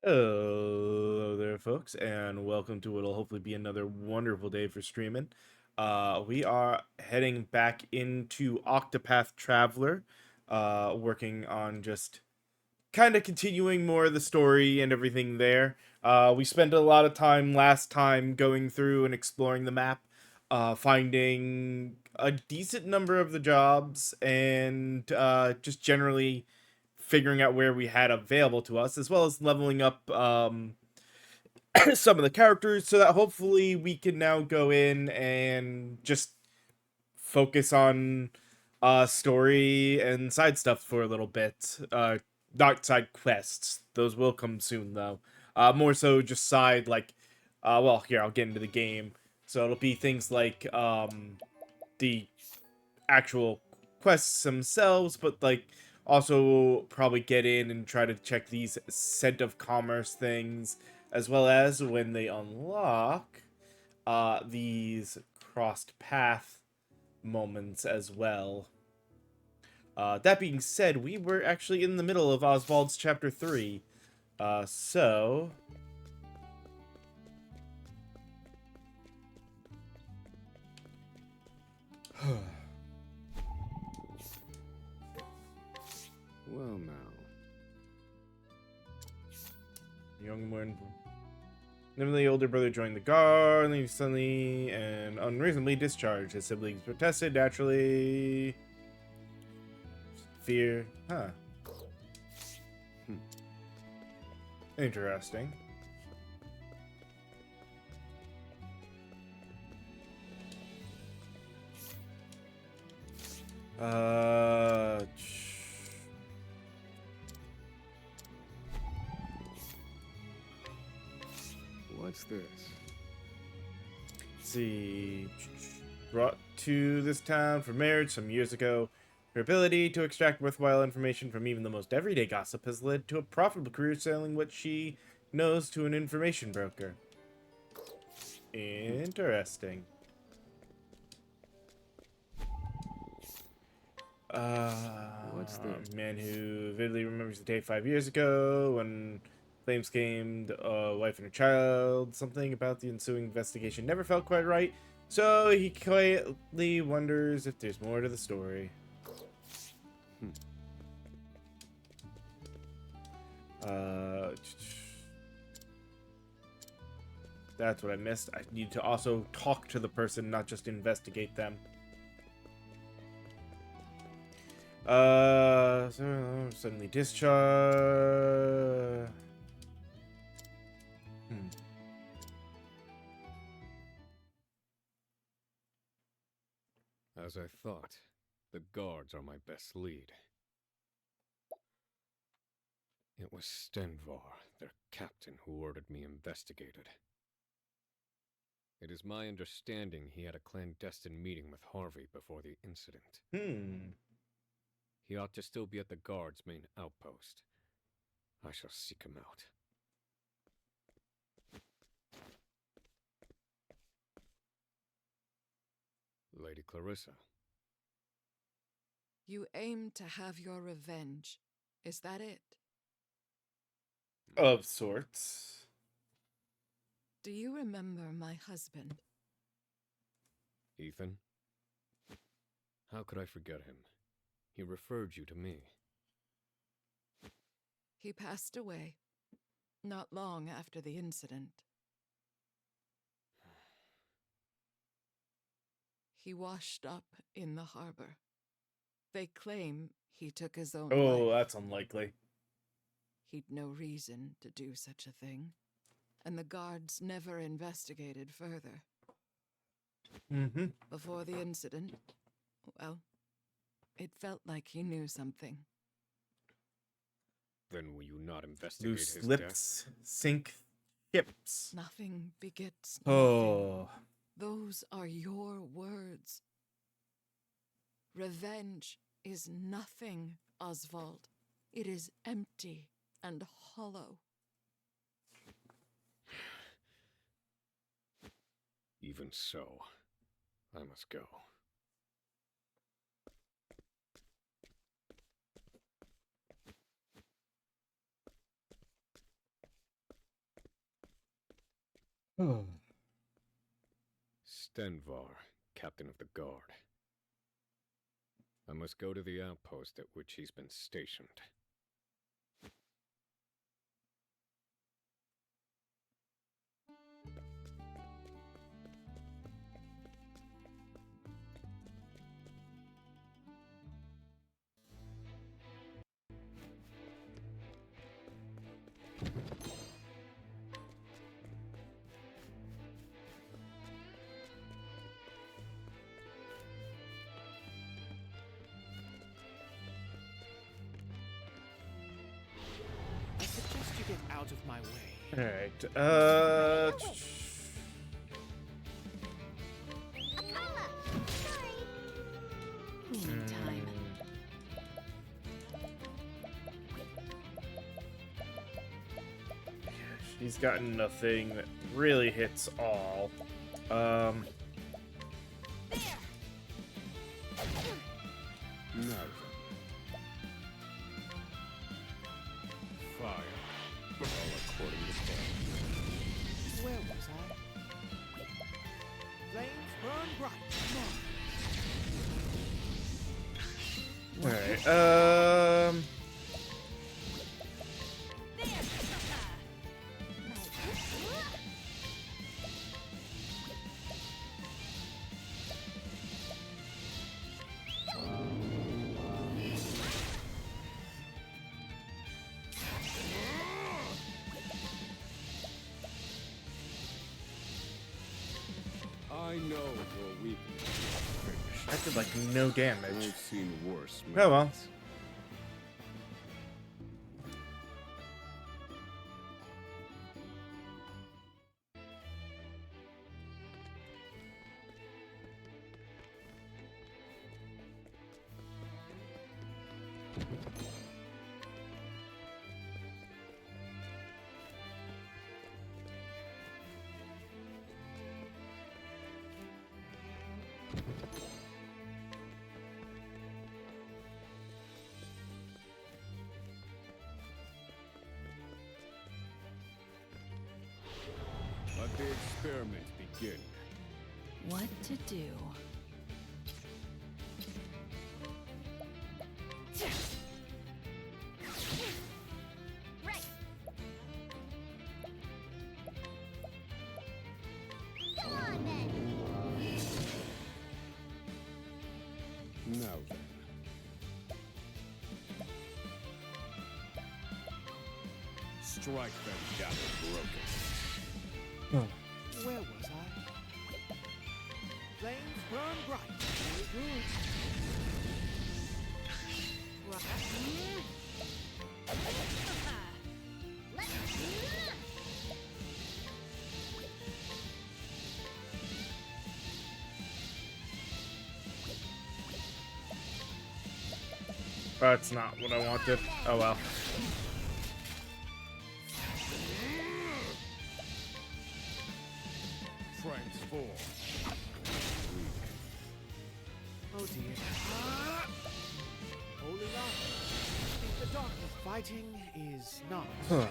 Hello there, folks, and welcome to what'll hopefully be another wonderful day for streaming. We are heading back into Octopath Traveler, working on just kind of continuing more of the story and everything there. We spent a lot of time last time going through and exploring the map, finding a decent number of the jobs, and just generally figuring out where we had available to us, as well as leveling up some of the characters so that hopefully we can now go in and just focus on story and side stuff for a little bit. Not side quests. Those will come soon though. More so just side like well, here I'll get into the game. So it'll be things like the actual quests themselves, but like also probably get in and try to check these scent of commerce things, as well as when they unlock these crossed path moments as well. That being said, we were actually in the middle of Oswald's chapter 3. So Well now. young one. Then the older brother joined the guard, and he suddenly and unreasonably discharged. His siblings protested, naturally. Fear. Huh. Hmm. Interesting. Uh. What's this? Let's see. Brought to this town for marriage some years ago. Her ability to extract worthwhile information from even the most everyday gossip has led to a profitable career selling what she knows to an information broker. Interesting. What's this? Man who vividly remembers the day 5 years ago when claims claimed a wife and a child. Something about the ensuing investigation never felt quite right, so he quietly wonders if there's more to the story. Hmm. Uh, that's what I missed. I need to also talk to the person, not just investigate them. Suddenly discharge. As I thought, the guards are my best lead. It was Stenvar, their captain, who ordered me investigated. It is my understanding he had a clandestine meeting with Harvey before the incident. He ought to still be at the guard's main outpost. I shall seek him out. Lady Clarissa. You aim to have your revenge. Is that it? Of sorts. Do you remember my husband? Ethan? How could I forget him? He referred you to me. He passed away, not long after the incident. He washed up in the harbor. They claim he took his own life. Oh, that's unlikely. He'd no reason to do such a thing, and the guards never investigated further. Before the incident, well, it felt like he knew something. Then will you not investigate Loose his lips death? sink ships. Nothing begets nothing. Oh. Those are your words. Revenge is nothing, Oswald. It is empty and hollow. Even so, I must go. Stenvar, captain of the guard. I must go to the outpost at which he's been stationed. I suggest you get out of my way. Alright, Cleaning time. she's got nothing that really hits all. Now then. Fire. All according to plan. Where was I? Flames burn bright. Alright, I know your weakness. I did like no damage. I've seen worse. Oh well. moments. Let the experiment begin. What to do? Right. Come on then. Now then. Strike them down broken. Where was I? Flames burn bright. Very good. That's not what I wanted. Oh well. Transform. Oh dear. Holding on. The darkness fighting is not what I do.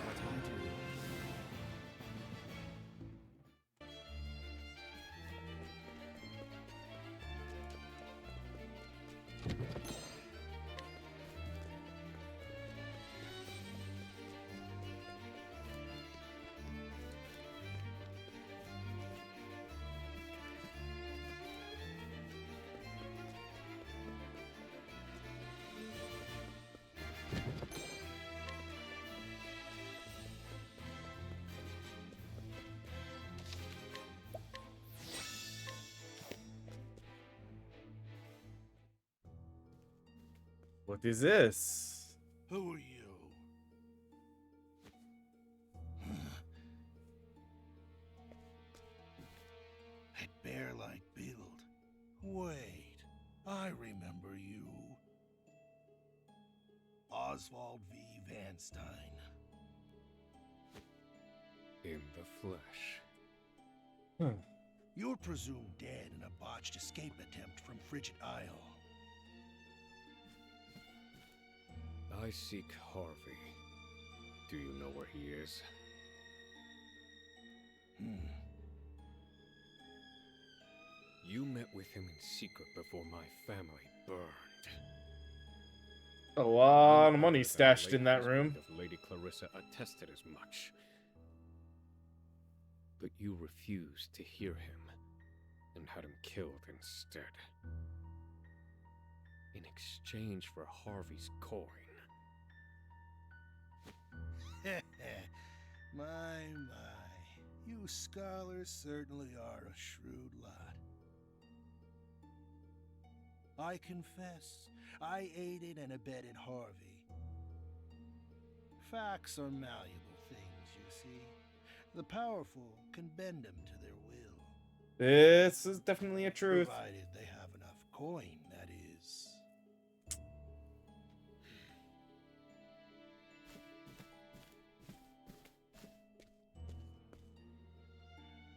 What is this? Who are you? That bear-like build. Wait, I remember you. Oswald V. Van Stein. In the flesh. You're presumed dead in a botched escape attempt from Frigid Isle. I seek Harvey. Do you know where he is? You met with him in secret before my family burned. A lot of None money other than stashed the in late that husband room. of Lady Clarissa attested as much. But you refused to hear him and had him killed instead. In exchange for Harvey's coin. My. You scholars certainly are a shrewd lot. I confess, I aided and abetted Harvey. Facts are malleable things, you see. The powerful can bend them to their will. This is definitely a truth. Provided they have enough coin, that is.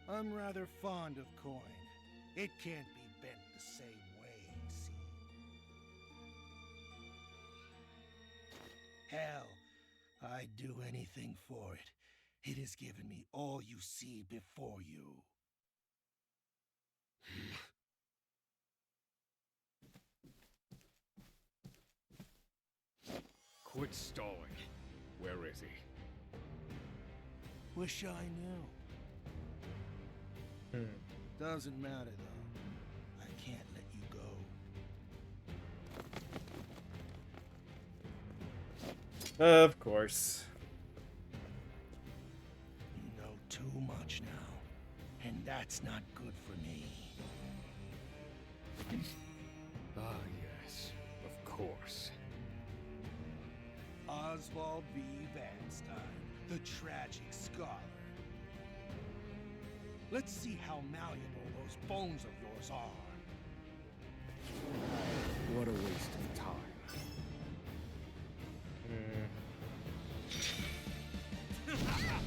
I'm rather fond of coin. It can't be bent the same way, see? Hell, I'd do anything for it. It has given me all you see before you. Quit stalling. Where is he? Wish I knew. Doesn't matter, though. I can't let you go. Of course. You know too much now, and that's not good for me. Ah, yes. Of course. Oswald V. Vanstein, the tragic scholar. Let's see how malleable those bones of yours are. What a waste of time.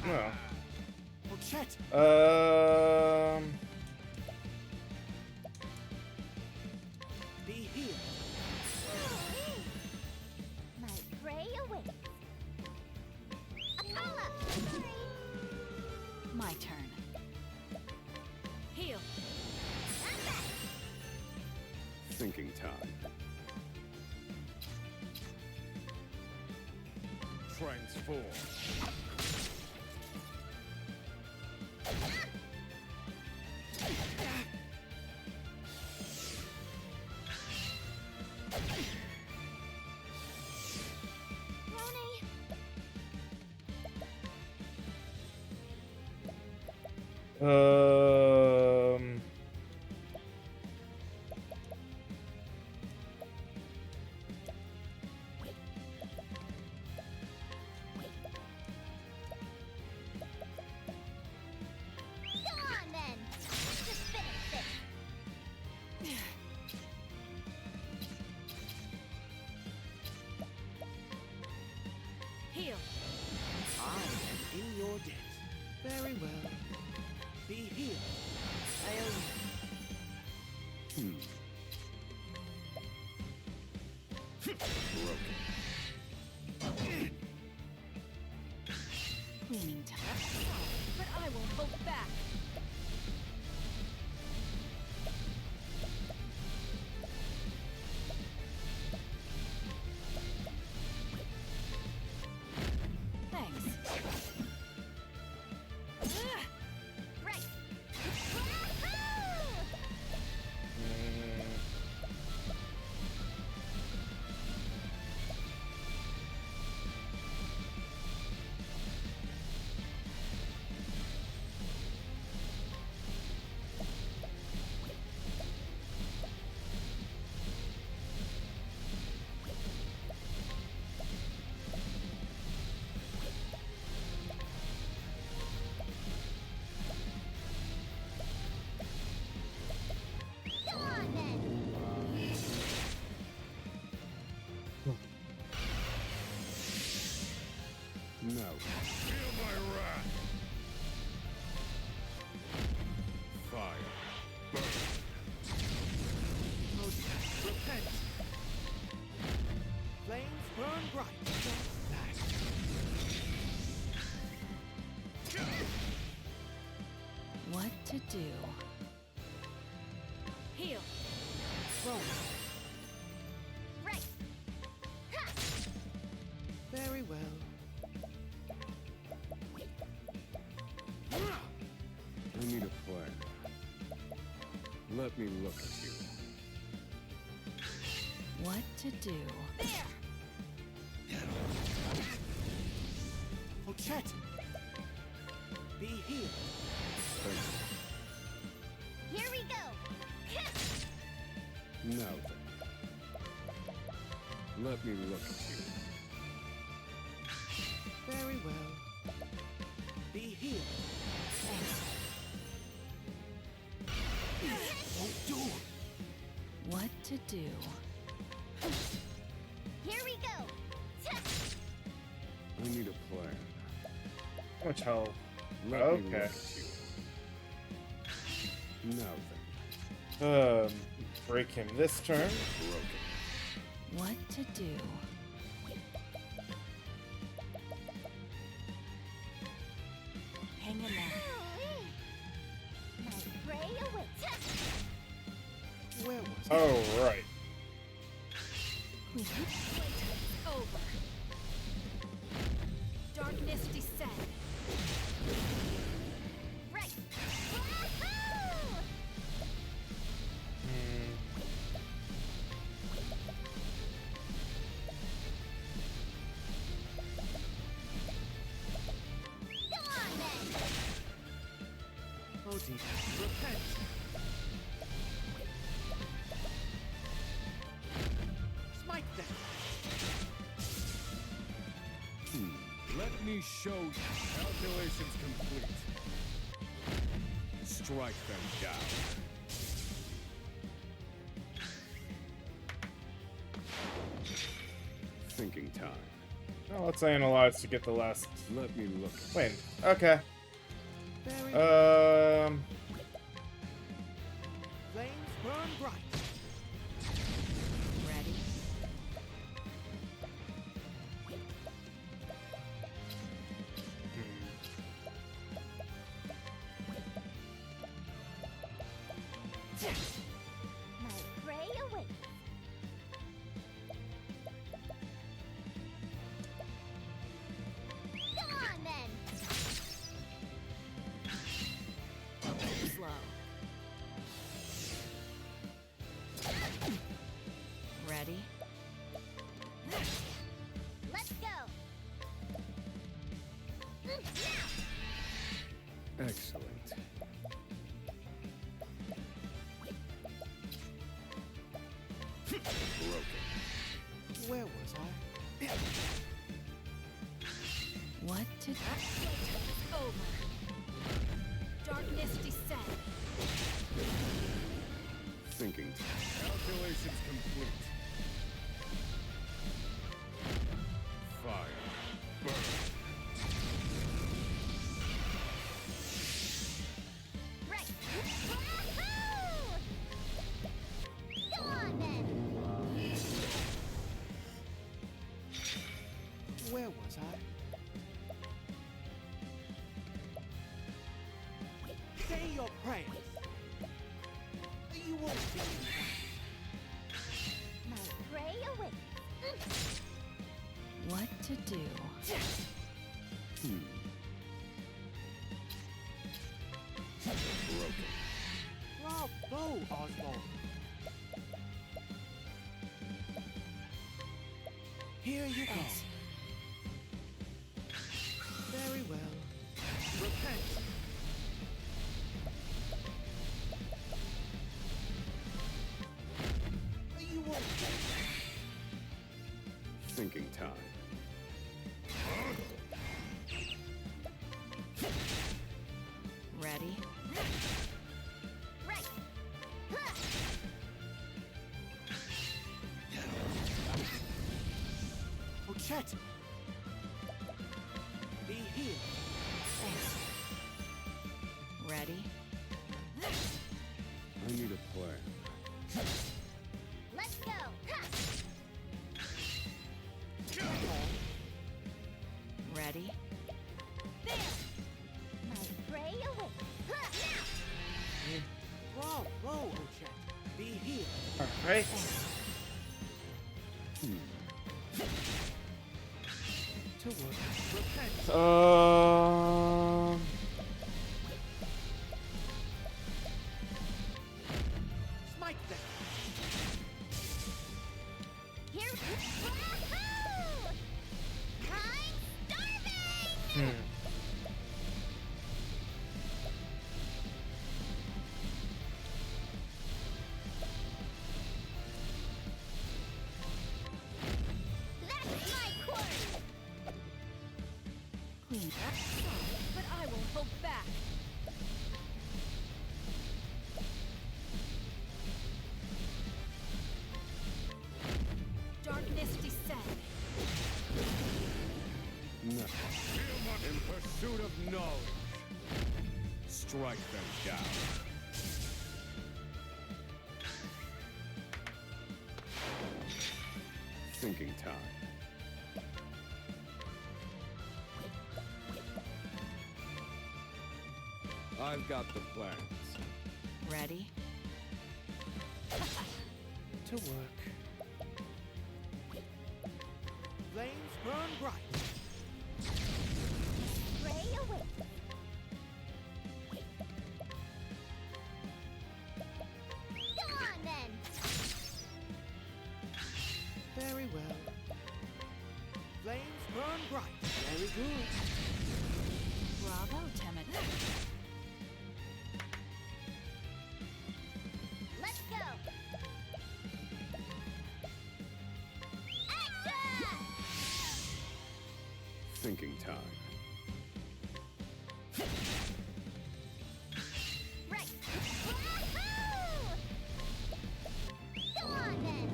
Well. Oh, Chet! Be here. My prey awaits. Apollo! My turn. Heal. Thinking time. Transform. Um. Go on then! Just finish this! Heal. I am in your debt. Very well. Be here. I owe you. Cleaning time. But I won't hold back. Thanks. Right! Wahoo! Go on then! No. Feel my wrath. Fire. Burn. Oh, repent. Flames burn bright. Just that. What to do? Heal. Roll. Right. Ha! Very well. I need a plan. Let me look at you. What to do? There! Oh, Chet! Be healed. Thank Here we go! Ha! you. Now then. Let me look at you. Very well. Be healed. Won't do. What to do? Here we go! Ha! I need a plan. How much health? Let me look Okay. at you. Now then. Break him this turn. Broken. What to do? Hang in there. My prey awaits! Ha! Where was Oh, right. Over. Darkness descend. Right! Wahoo! Go on then! Oh, dear. Repent. Smite them. Let me show you. Calculations complete. Strike them down. Thinking time. Oh, let's analyze to get the last Let me look. win. Okay. Very Flames burn bright. Ready? My prey awaits! Go on then! Slow. Ready? Let's go! Excellent. Broken. Where was I? What to do? Over. Darkness descend. Thinking time. Calculations complete. Fire. Burn. Right! Wahoo! Go on then! Where was I? Say your prayers. You won't be. My prey awaits! What to do? Broken. Bravo, Oswald. Here you go. Thanks. Very well. Repent. You won't. Thinking time. Ready? Right! Ha! Oh, Chet. Be healed. Thanks. Ready? I need a plan. Let's go! Ha! Ready? There! My prey awaits! Ha! Bravo, oh, Chet. Be Right? To work. Repent. Smite them. Here. Wahoo! I'm starving! That's my course! Clean that side, but I won't hold back. Darkness descend. In pursuit of knowledge. Strike them down. Thinking time. I've got the plans. Ready? To work. Flames burn bright. Pray away. Go on then! Very well. Flames burn bright. Very good. Bravo, Temid. Let's go! Action! Thinking time. Right! Wahoo! Go on then!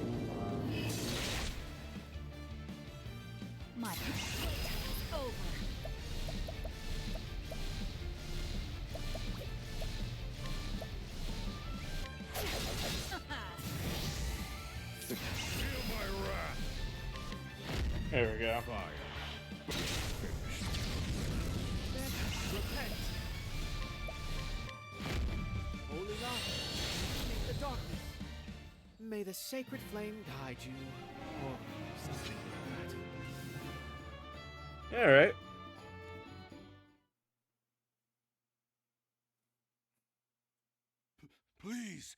My playtime is over. Feel my wrath. There we go. Fire. Then repent. Holy light, meet the darkness. May the sacred flame guide you, or something like that. All right. Please,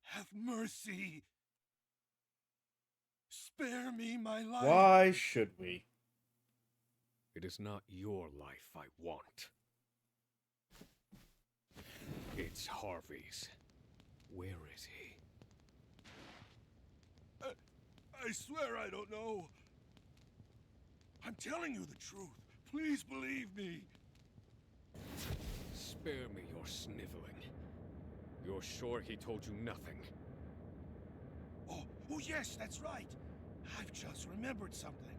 have mercy. Spare me my life. Why should we? It is not your life I want. It's Harvey's. Where is he? I swear I don't know. I'm telling you the truth. Please believe me. Spare me your sniveling. You're sure he told you nothing? Oh yes, that's right. I've just remembered something.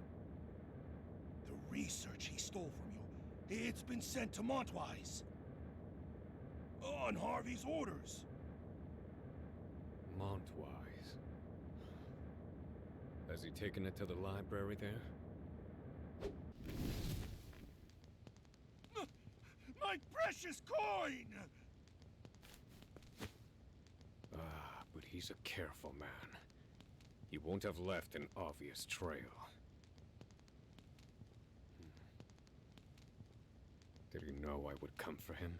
The research he stole from you, it's been sent to Montwise. On Harvey's orders. Montwise. Has he taken it to the library there? My precious coin! Ah, but he's a careful man. He won't have left an obvious trail. Did he know I would come for him?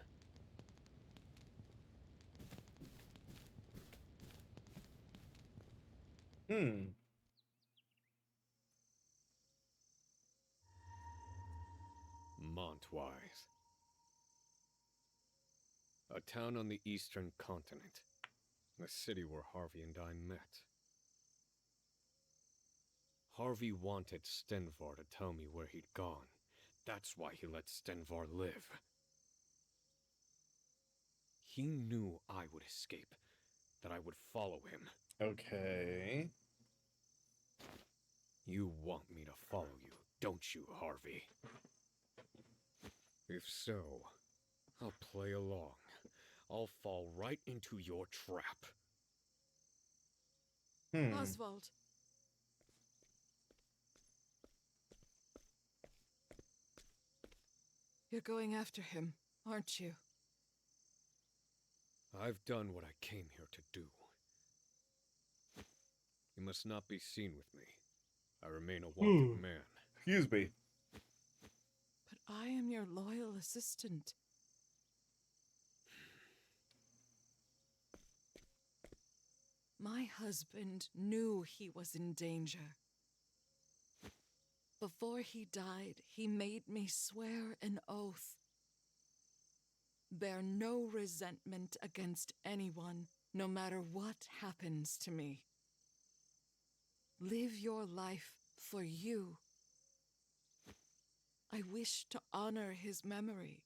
Montwise. A town on the eastern continent. The city where Harvey and I met. Harvey wanted Stenvar to tell me where he'd gone. That's why he let Stenvar live. He knew I would escape, that I would follow him. Okay. You want me to follow you, don't you, Harvey? If so, I'll play along. I'll fall right into your trap. Oswald. You're going after him, aren't you? I've done what I came here to do. You must not be seen with me. I remain a wanted man. Excuse me. But I am your loyal assistant. My husband knew he was in danger. Before he died, he made me swear an oath. Bear no resentment against anyone, no matter what happens to me. Live your life for you. I wish to honor his memory,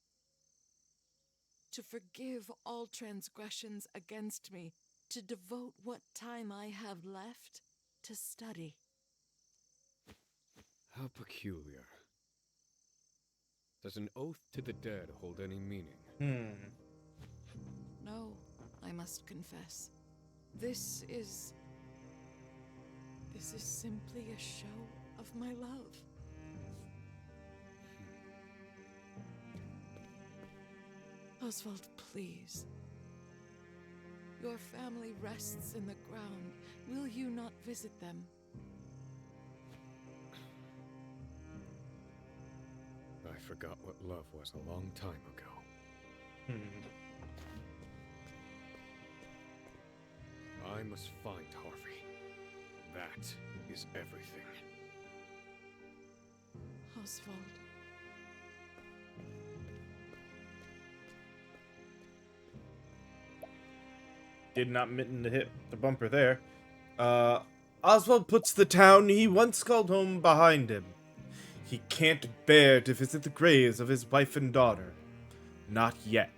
to forgive all transgressions against me, to devote what time I have left to study. How peculiar. Does an oath to the dead hold any meaning? No, I must confess. This is simply a show of my love. Oswald, please. Your family rests in the ground. Will you not visit them? I forgot what love was a long time ago. I must find Harvey. That is everything. Oswald. Did not mean to hit the bumper there. Oswald puts the town he once called home behind him. He can't bear to visit the graves of his wife and daughter. Not yet.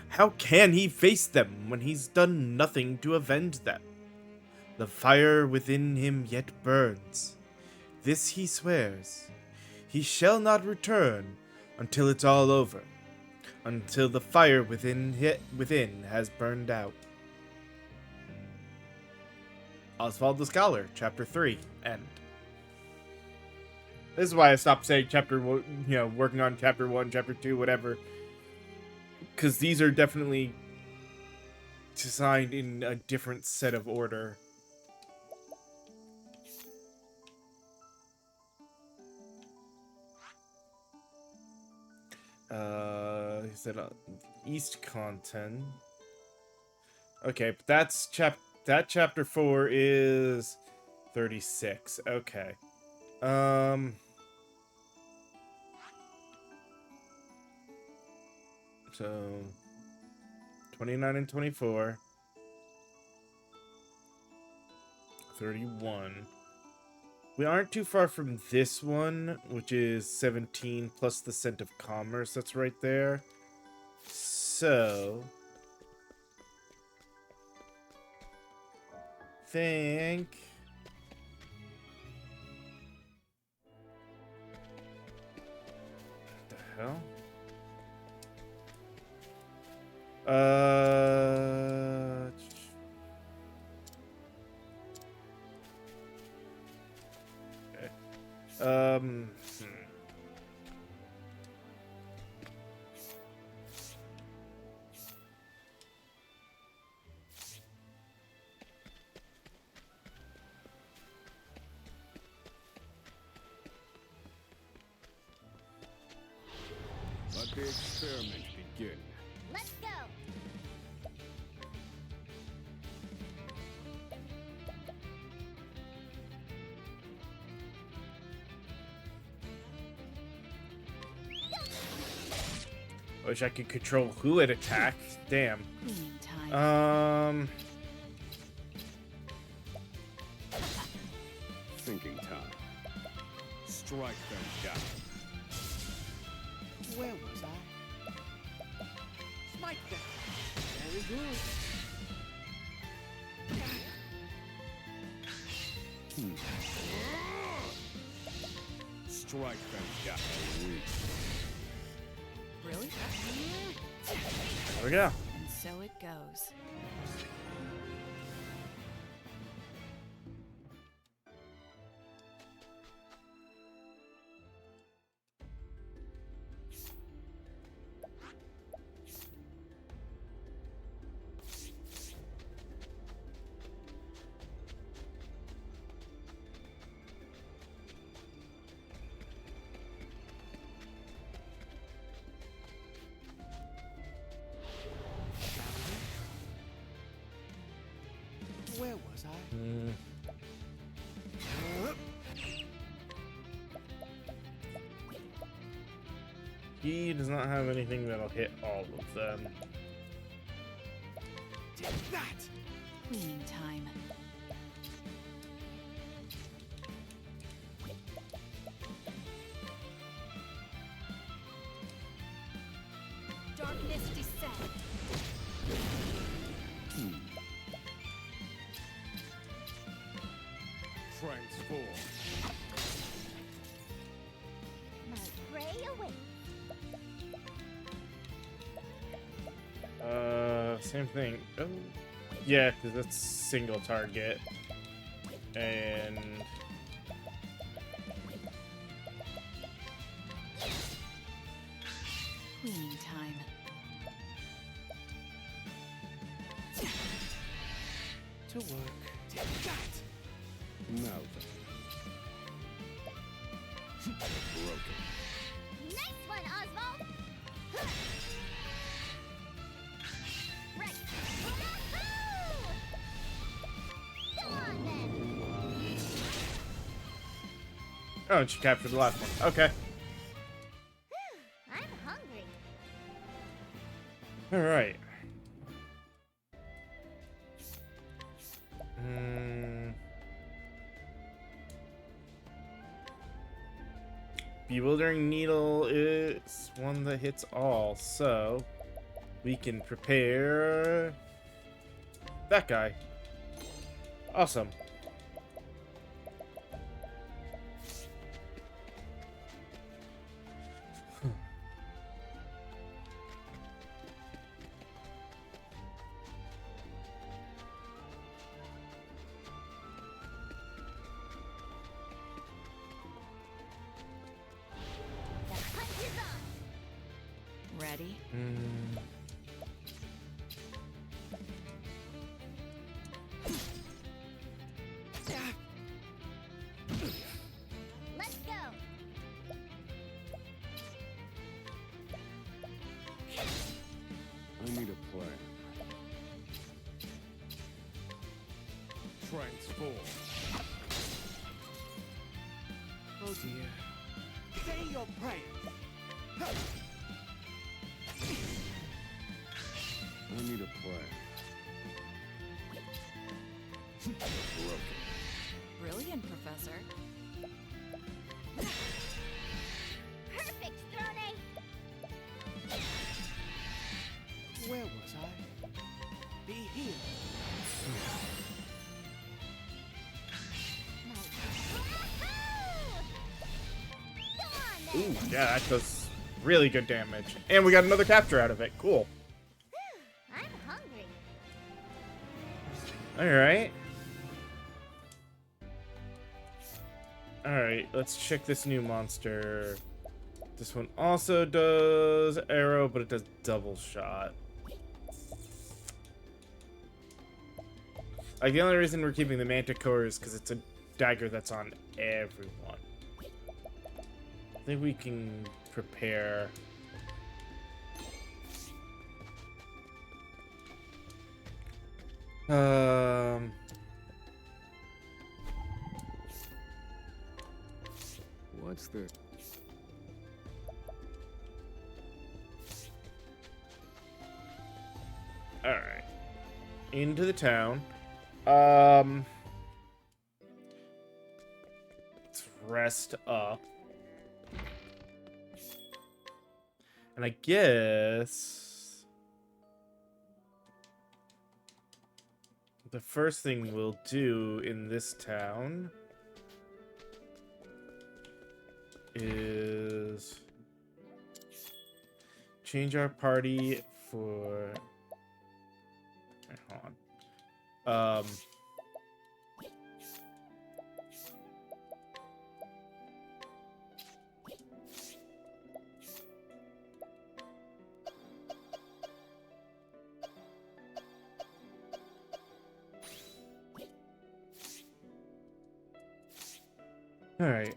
How can he face them when he's done nothing to avenge them? The fire within him yet burns. This he swears. He shall not return until it's all over. Until the fire within has burned out. Oswald the Scholar, Chapter 3, end. This is why I stopped saying chapter 1, working on chapter 1, chapter 2, whatever. Because these are definitely designed in a different set of order. He said East content. Okay, but that's that chapter 4 is 36. Okay. So 29 and 24. 31. We aren't too far from this one, which is 17 plus the Scent of Commerce that's right there. So think what the hell? Okay. Let the experiment begin. Let's go! Wish I could control who it attacked. Damn. Cleaning time. Thinking time. Strike them down. Where was I? Smite them. Very good. Strike them down. Really? There we go. And so it goes. was I? Mm. He does not have anything that'll hit all of them. Take that! Cleaning time. Darkness descend. Transform. My prey awaits. Same thing. Oh, yeah, because that's single target. And Cleaning time. To work. Take that! Now then. Broken. Nice one, Oswald. Right. Wahoo! Go on then. oh, and she captured the last one. Okay. I'm hungry. All right. Hmm. Bewildering Needle is one that hits all, so we can prepare that guy. Awesome. The hunt is on. Ready? Hmm. Let's go. I need a plan. Transform. Oh dear. Say your prayers. I need a plan. Broken. Brilliant, Professor. Perfect, Throne. Where was I? Be healed. Go on Ooh, then. yeah, that does really good damage. And we got another capture out of it. Cool. I'm hungry. Alright. Alright, let's check this new monster. This one also does arrow, but it does double shot. Like, the only reason we're keeping the Manticore is because it's a dagger that's on everyone. I think we can prepare. What's the... Alright. Into the town. Let's rest up. And I guess the first thing we'll do in this town is change our party for... Wait, hold on. All right.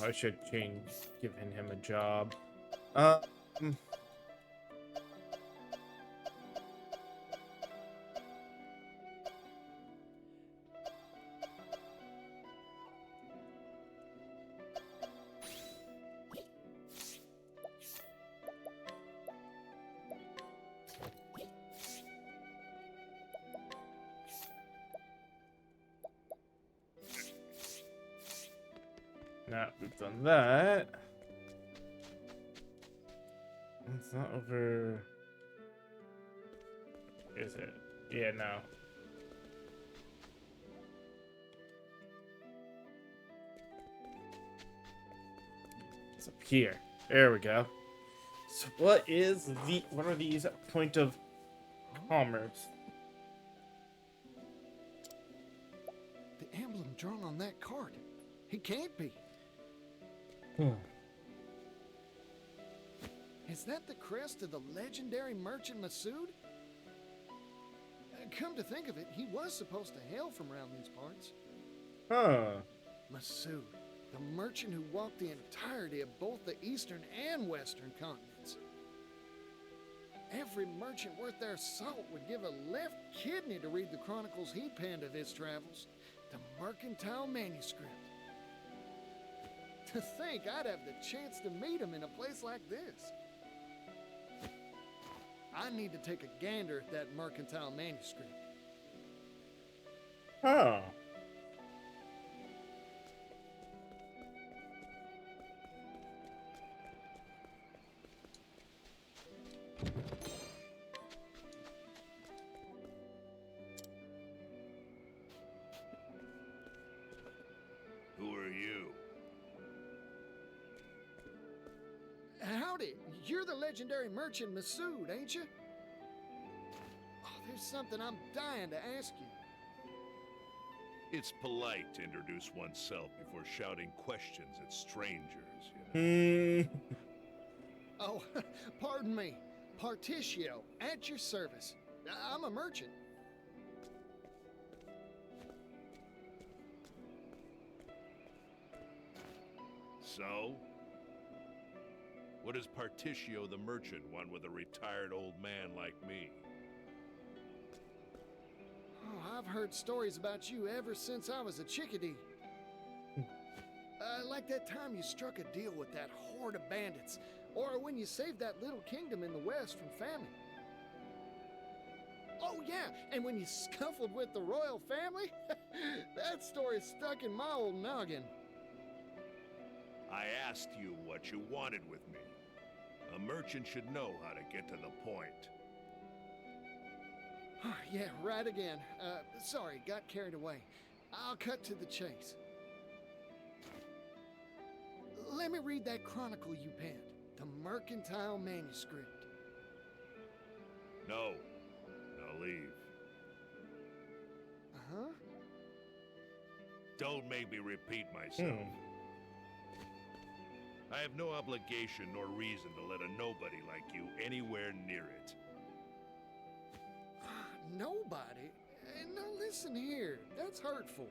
I should change, giving him a job. Um, now we've done that. It's not over. Is it? Yeah, no. It's up here. There we go. So what are these point of commerce? The emblem drawn on that card. He can't be. Is that the crest of the legendary merchant Masood? Come to think of it, he was supposed to hail from around these parts. Huh. Masood, the merchant who walked the entirety of both the eastern and western continents. Every merchant worth their salt would give a left kidney to read the chronicles he penned of his travels, the mercantile manuscript. To think I'd have the chance to meet him in a place like this. I need to take a gander at that mercantile manuscript. Huh. Who are you? Howdy, you're the legendary merchant Masood, ain't you? Oh, there's something I'm dying to ask you. It's polite to introduce oneself before shouting questions at strangers, you know. Oh, pardon me. Particio, at your service. I'm a merchant. So? What does Particio the merchant want with a retired old man like me? Oh, I've heard stories about you ever since I was a chickadee. Like that time you struck a deal with that horde of bandits, or when you saved that little kingdom in the west from famine. Oh yeah, and when you scuffled with the royal family? That story stuck in my old noggin. I asked you what you wanted with me. A merchant should know how to get to the point. Yeah, right again. Sorry, got carried away. I'll cut to the chase. Let me read that chronicle you penned, the mercantile manuscript. No. Now leave. Uh-huh. Don't make me repeat myself. I have no obligation nor reason to let a nobody like you anywhere near it. Nobody? Now listen here, that's hurtful.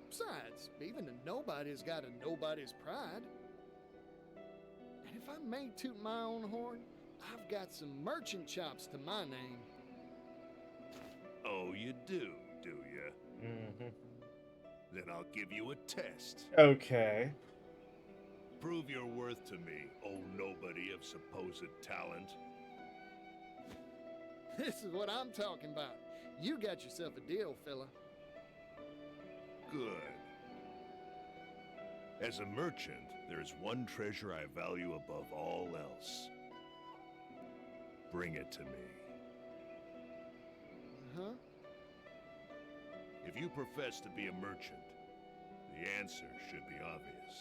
Besides, even a nobody's got a nobody's pride. And if I may toot my own horn, I've got some merchant chops to my name. Oh, you do you? Mm-hmm. Then I'll give you a test. Okay. Prove your worth to me, oh nobody of supposed talent. This is what I'm talking about. You got yourself a deal, fella. Good. As a merchant, there is one treasure I value above all else. Bring it to me. Uh-huh. If you profess to be a merchant, the answer should be obvious.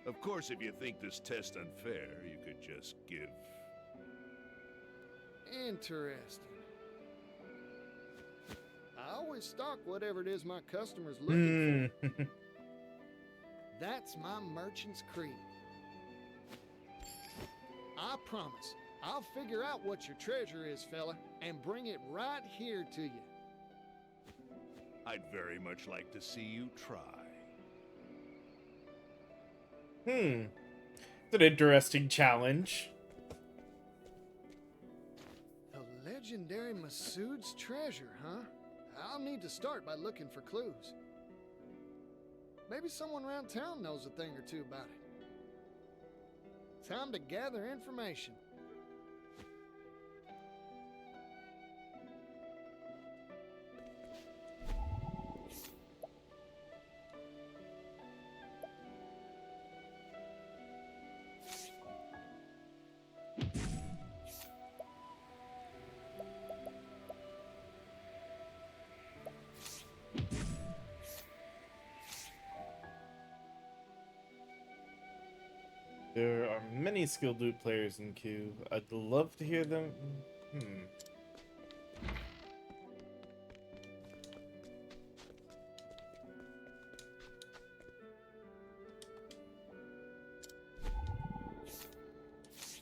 Of course, if you think this test unfair, you could just give... Interesting. I always stock whatever it is my customer's looking for. That's my merchant's creed. I promise I'll figure out what your treasure is, fella, and bring it right here to you. I'd very much like to see you try. It's an interesting challenge. The legendary Masood's treasure, huh? I'll need to start by looking for clues. Maybe someone around town knows a thing or two about it. Time to gather information. There are many skilled loot players in Q. I'd love to hear them.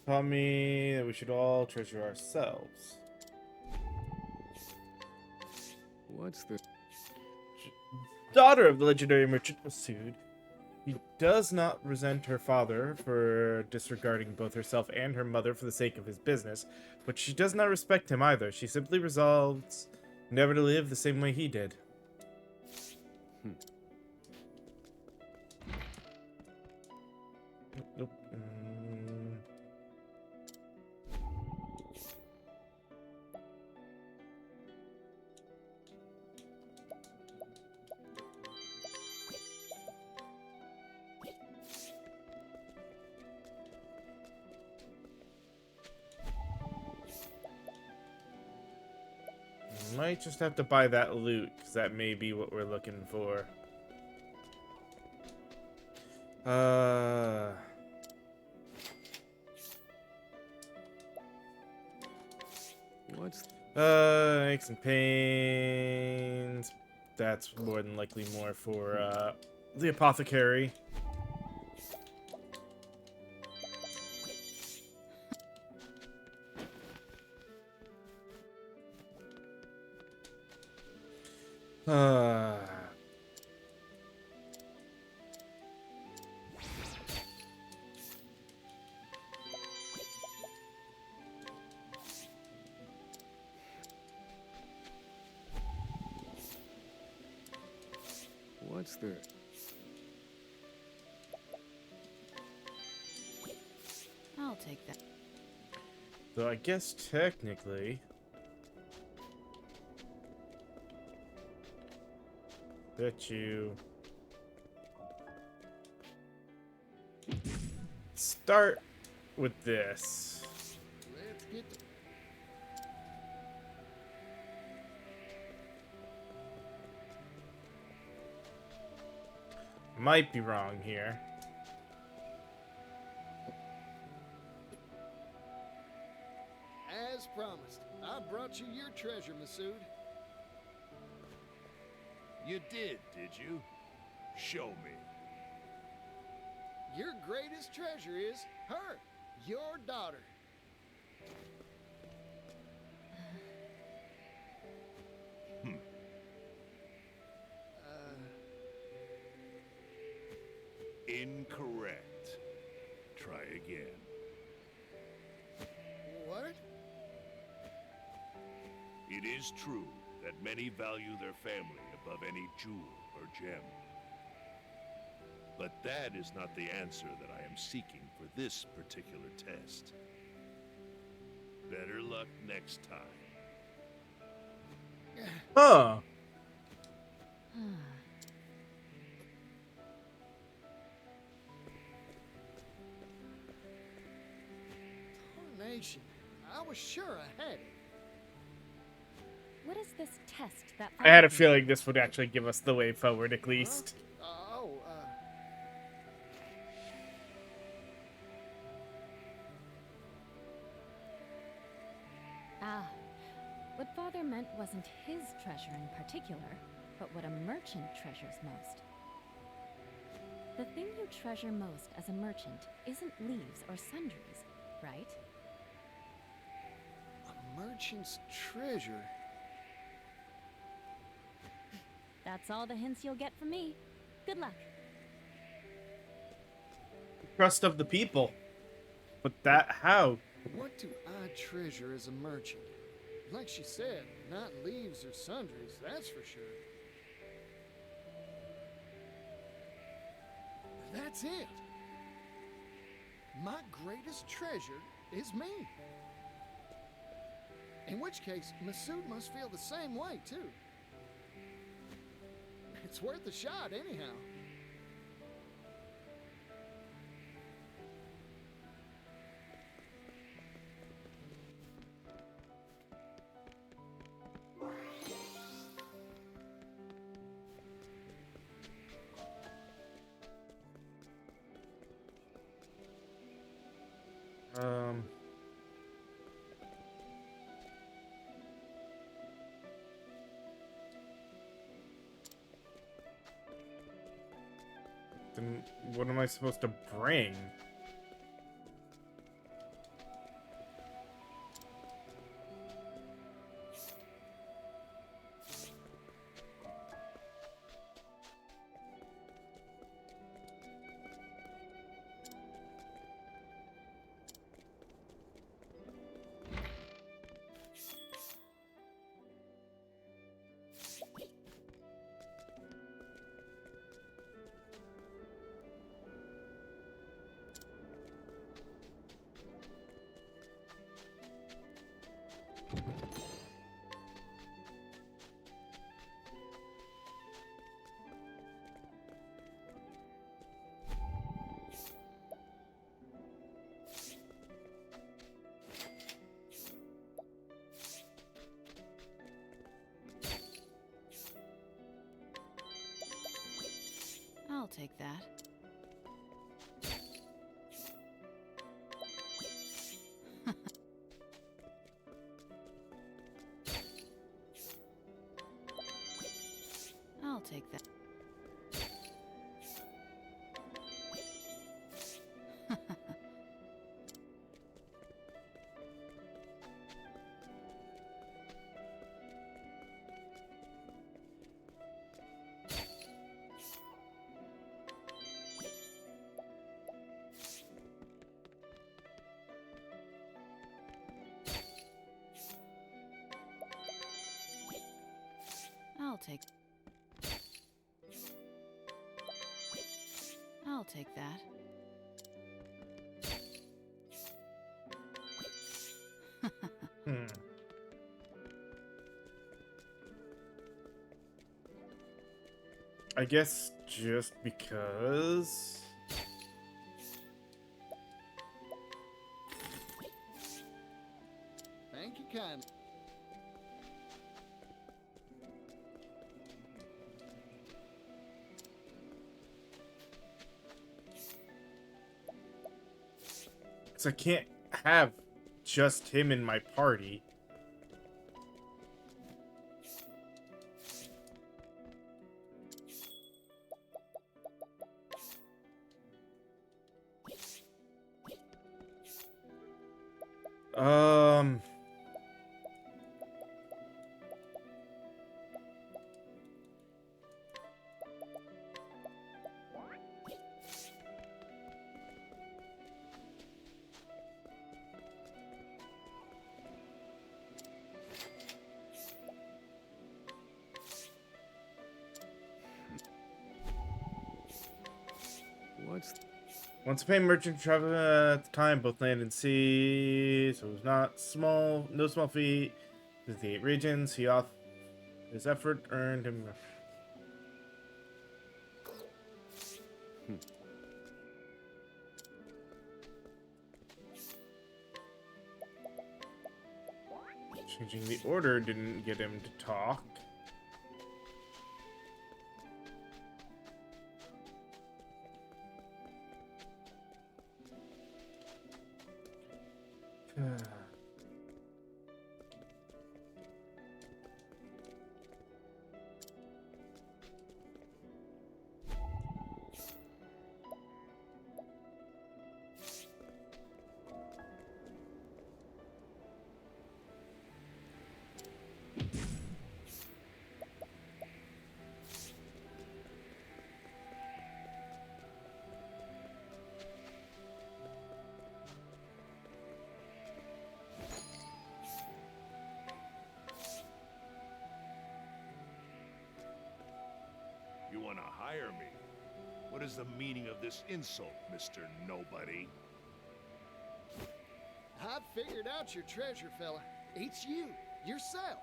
Taught me that we should all treasure ourselves. What's the... Daughter of the legendary merchant Masood. He does not resent her father for disregarding both herself and her mother for the sake of his business, but she does not respect him either. She simply resolves never to live the same way he did. Nope. Might just have to buy that loot, because that may be what we're looking for. What's... Aches and pains. That's more than likely more for, the apothecary. What's the... I'll take that. So I guess technically... Bet you... Start with this. Let's get to... Might be wrong here. As promised, I brought you your treasure, Masood. You did you? Show me. Your greatest treasure is her, your daughter. Incorrect. Try again. What? It is true that many value their family above any jewel or gem. But that is not the answer that I am seeking for this particular test. Better luck next time. Huh. Tarnation. I was sure I had it. What is this test that I had a follows me? feeling this would actually give us the way forward at least. Ah, what Father meant wasn't his treasure in particular, but what a merchant treasures most. The thing you treasure most as a merchant isn't leaves or sundries, right? Merchant's treasure. That's all the hints you'll get from me. Good luck. Trust of the people. But that how? What do I treasure as a merchant? Like she said, not leaves or sundries, that's for sure. That's it. My greatest treasure is me. In which case, Masood must feel the same way, too. It's worth a shot, anyhow. Then what am I supposed to bring? I'll take that. I'll take that. I'll take. I'll take that. Hmm. I guess just because. Thank you kindly. Because I can't have just him in my party. Um... What's Once a paying merchant travel at the time, both land and sea, so it's not small, no small feat. With the 8 regions, his effort earned him. Changing the order didn't get him to talk. You want to hire me? What is the meaning of this insult, Mr. Nobody? I've figured out your treasure, fella. It's you, yourself.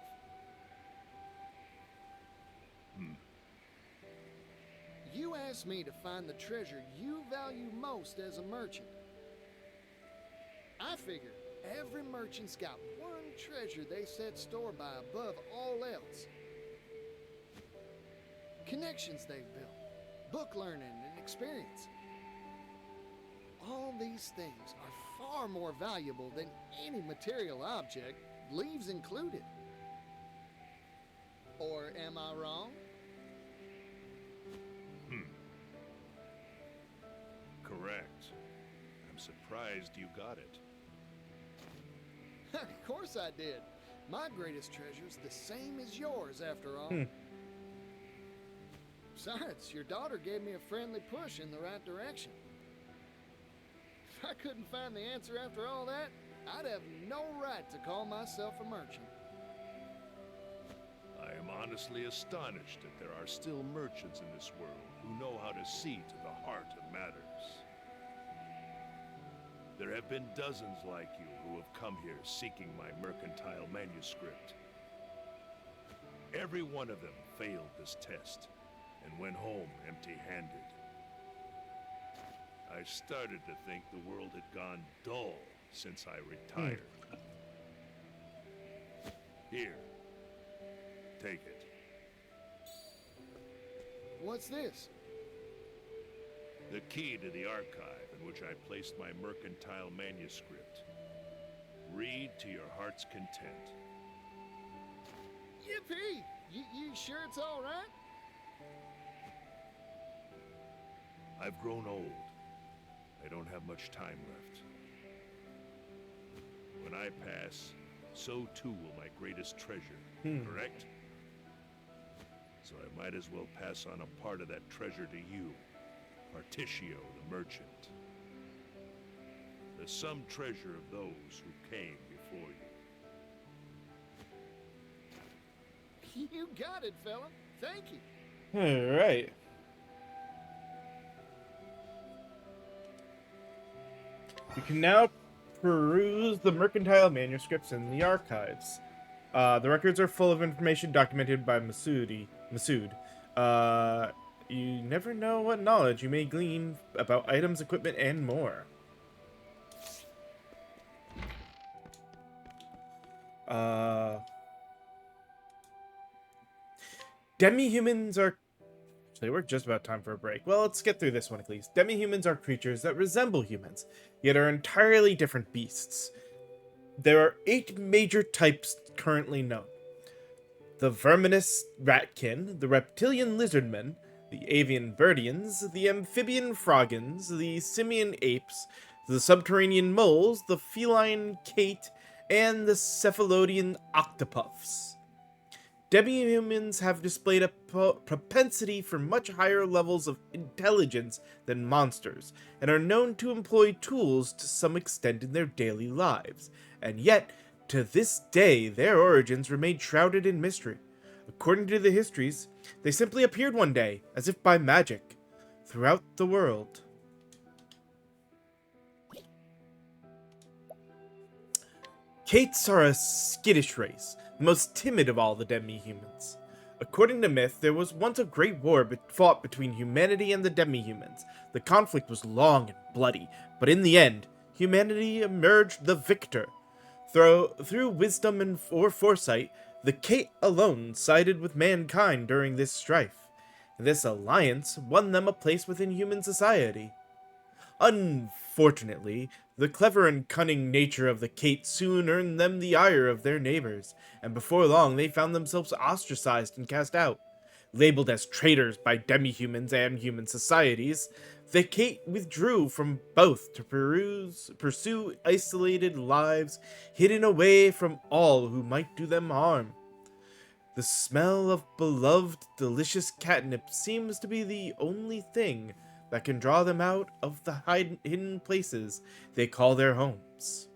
You asked me to find the treasure you value most as a merchant. I figure every merchant's got one treasure they set store by above all else. Connections they've built, book learning, and experience. All these things are far more valuable than any material object, leaves included. Or am I wrong? Correct. I'm surprised you got it. Of course I did. My greatest treasure's the same as yours, after all. Besides, your daughter gave me a friendly push in the right direction. If I couldn't find the answer after all that, I'd have no right to call myself a merchant. I am honestly astonished that there are still merchants in this world who know how to see to the heart of matters. There have been dozens like you who have come here seeking my mercantile manuscript. Every one of them failed this test and went home empty-handed. I started to think the world had gone dull since I retired. Here, take it. What's this? The key to the archive in which I placed my mercantile manuscript. Read to your heart's content. Yippee! You sure it's all right? I've grown old. I don't have much time left. When I pass, so too will my greatest treasure, correct? So I might as well pass on a part of that treasure to you, Particio the merchant. The sum treasure of those who came before you. You got it, fella. Thank you. All right. You can now peruse the mercantile manuscripts in the archives. The records are full of information documented by Masood. You never know what knowledge you may glean about items, equipment, and more. Demi-humans are... Actually, we're just about time for a break. Well, let's get through this one at least. Demi-humans are creatures that resemble humans, yet are entirely different beasts. There are 8 major types currently known. The verminous ratkin, the reptilian lizardmen, the avian birdians, the amphibian frogans, the simian apes, the subterranean moles, the feline kate, and the cephalodian octopuffs. Demi-humans have displayed a propensity for much higher levels of intelligence than monsters, and are known to employ tools to some extent in their daily lives, and yet, to this day, their origins remain shrouded in mystery. According to the histories, they simply appeared one day, as if by magic, throughout the world. Kates are a skittish race, the most timid of all the demi-humans. According to myth, there was once a great war fought between humanity and the demi-humans. The conflict was long and bloody, but in the end, humanity emerged the victor. Through wisdom or foresight, the Kate alone sided with mankind during this strife. This alliance won them a place within human society. Unfortunately, the clever and cunning nature of the Kate soon earned them the ire of their neighbors, and before long they found themselves ostracized and cast out. Labeled as traitors by demi-humans and human societies, the Kate withdrew from both to pursue isolated lives, hidden away from all who might do them harm. The smell of beloved, delicious catnip seems to be the only thing that can draw them out of the hidden places they call their homes.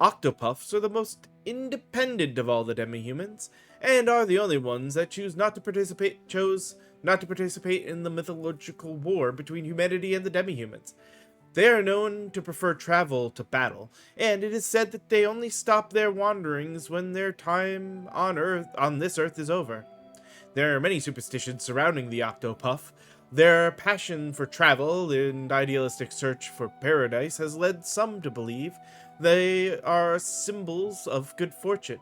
Octopuffs are the most independent of all the demi-humans, and are the only ones that chose not to participate in the mythological war between humanity and the demi-humans. They are known to prefer travel to battle, and it is said that they only stop their wanderings when their time on this earth is over. There are many superstitions surrounding the Octopuff. Their passion for travel and idealistic search for paradise has led some to believe they are symbols of good fortune.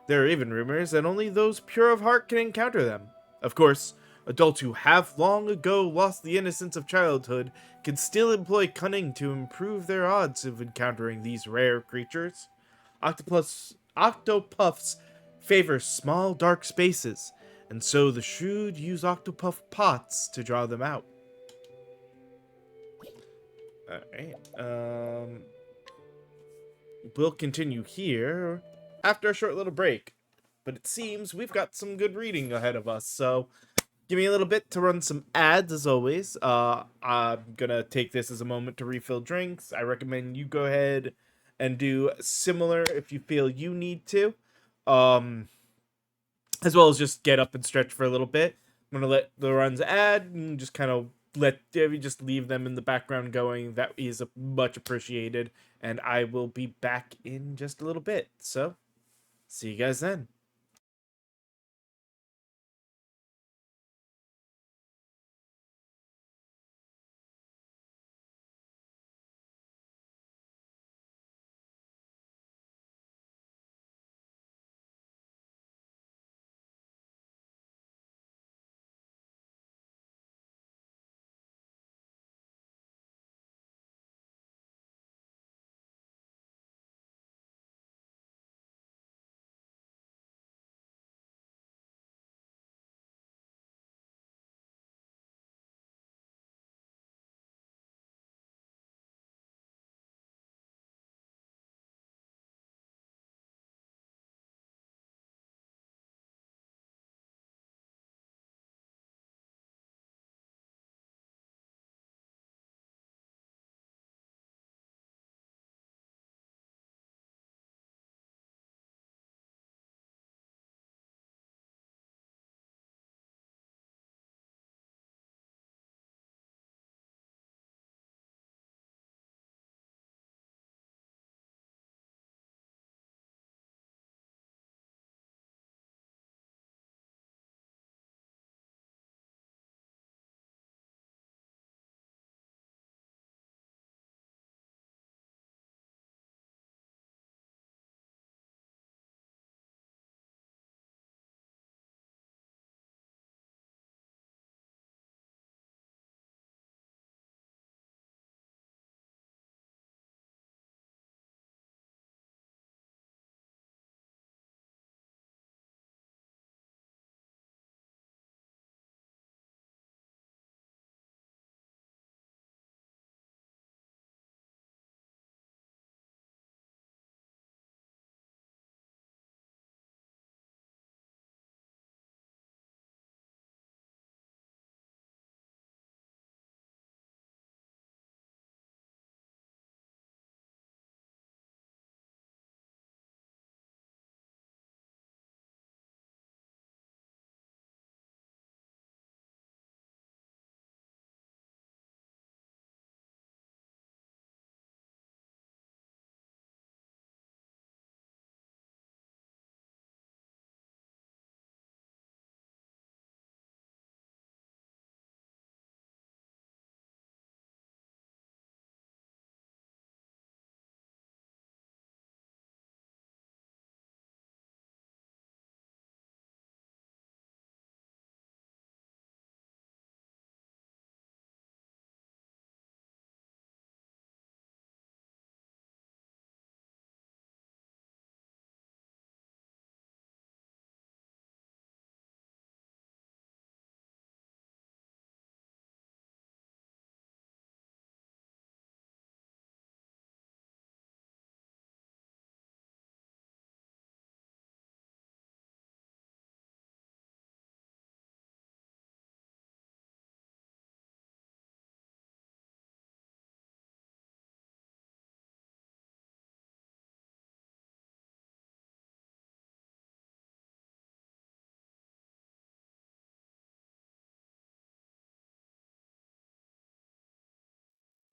There are even rumors that only those pure of heart can encounter them. Of course, adults who have long ago lost the innocence of childhood can still employ cunning to improve their odds of encountering these rare creatures. Octopuffs favor small, dark spaces, and so the shrewd use octopuff pots to draw them out. Alright, we'll continue here after a short little break. But it seems we've got some good reading ahead of us, so give me a little bit to run some ads as always. I'm gonna take this as a moment to refill drinks. I recommend you go ahead and do similar if you feel you need to. As well as just get up and stretch for a little bit. I'm gonna let the runs add and just kind of just leave them in the background going. That is much appreciated, and I will be back in just a little bit. So, see you guys then.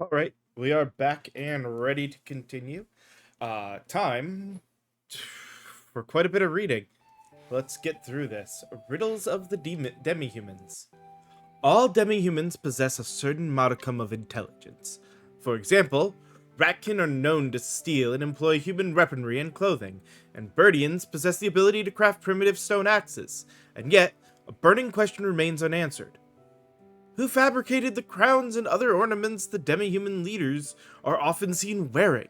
All right, we are back and ready to continue. Time for quite a bit of reading. Let's get through this. Riddles of the Demi-Humans. All demi-humans possess a certain modicum of intelligence. For example, Ratkin are known to steal and employ human weaponry and clothing, and Birdians possess the ability to craft primitive stone axes. And yet, a burning question remains unanswered. Who fabricated the crowns and other ornaments the demi-human leaders are often seen wearing?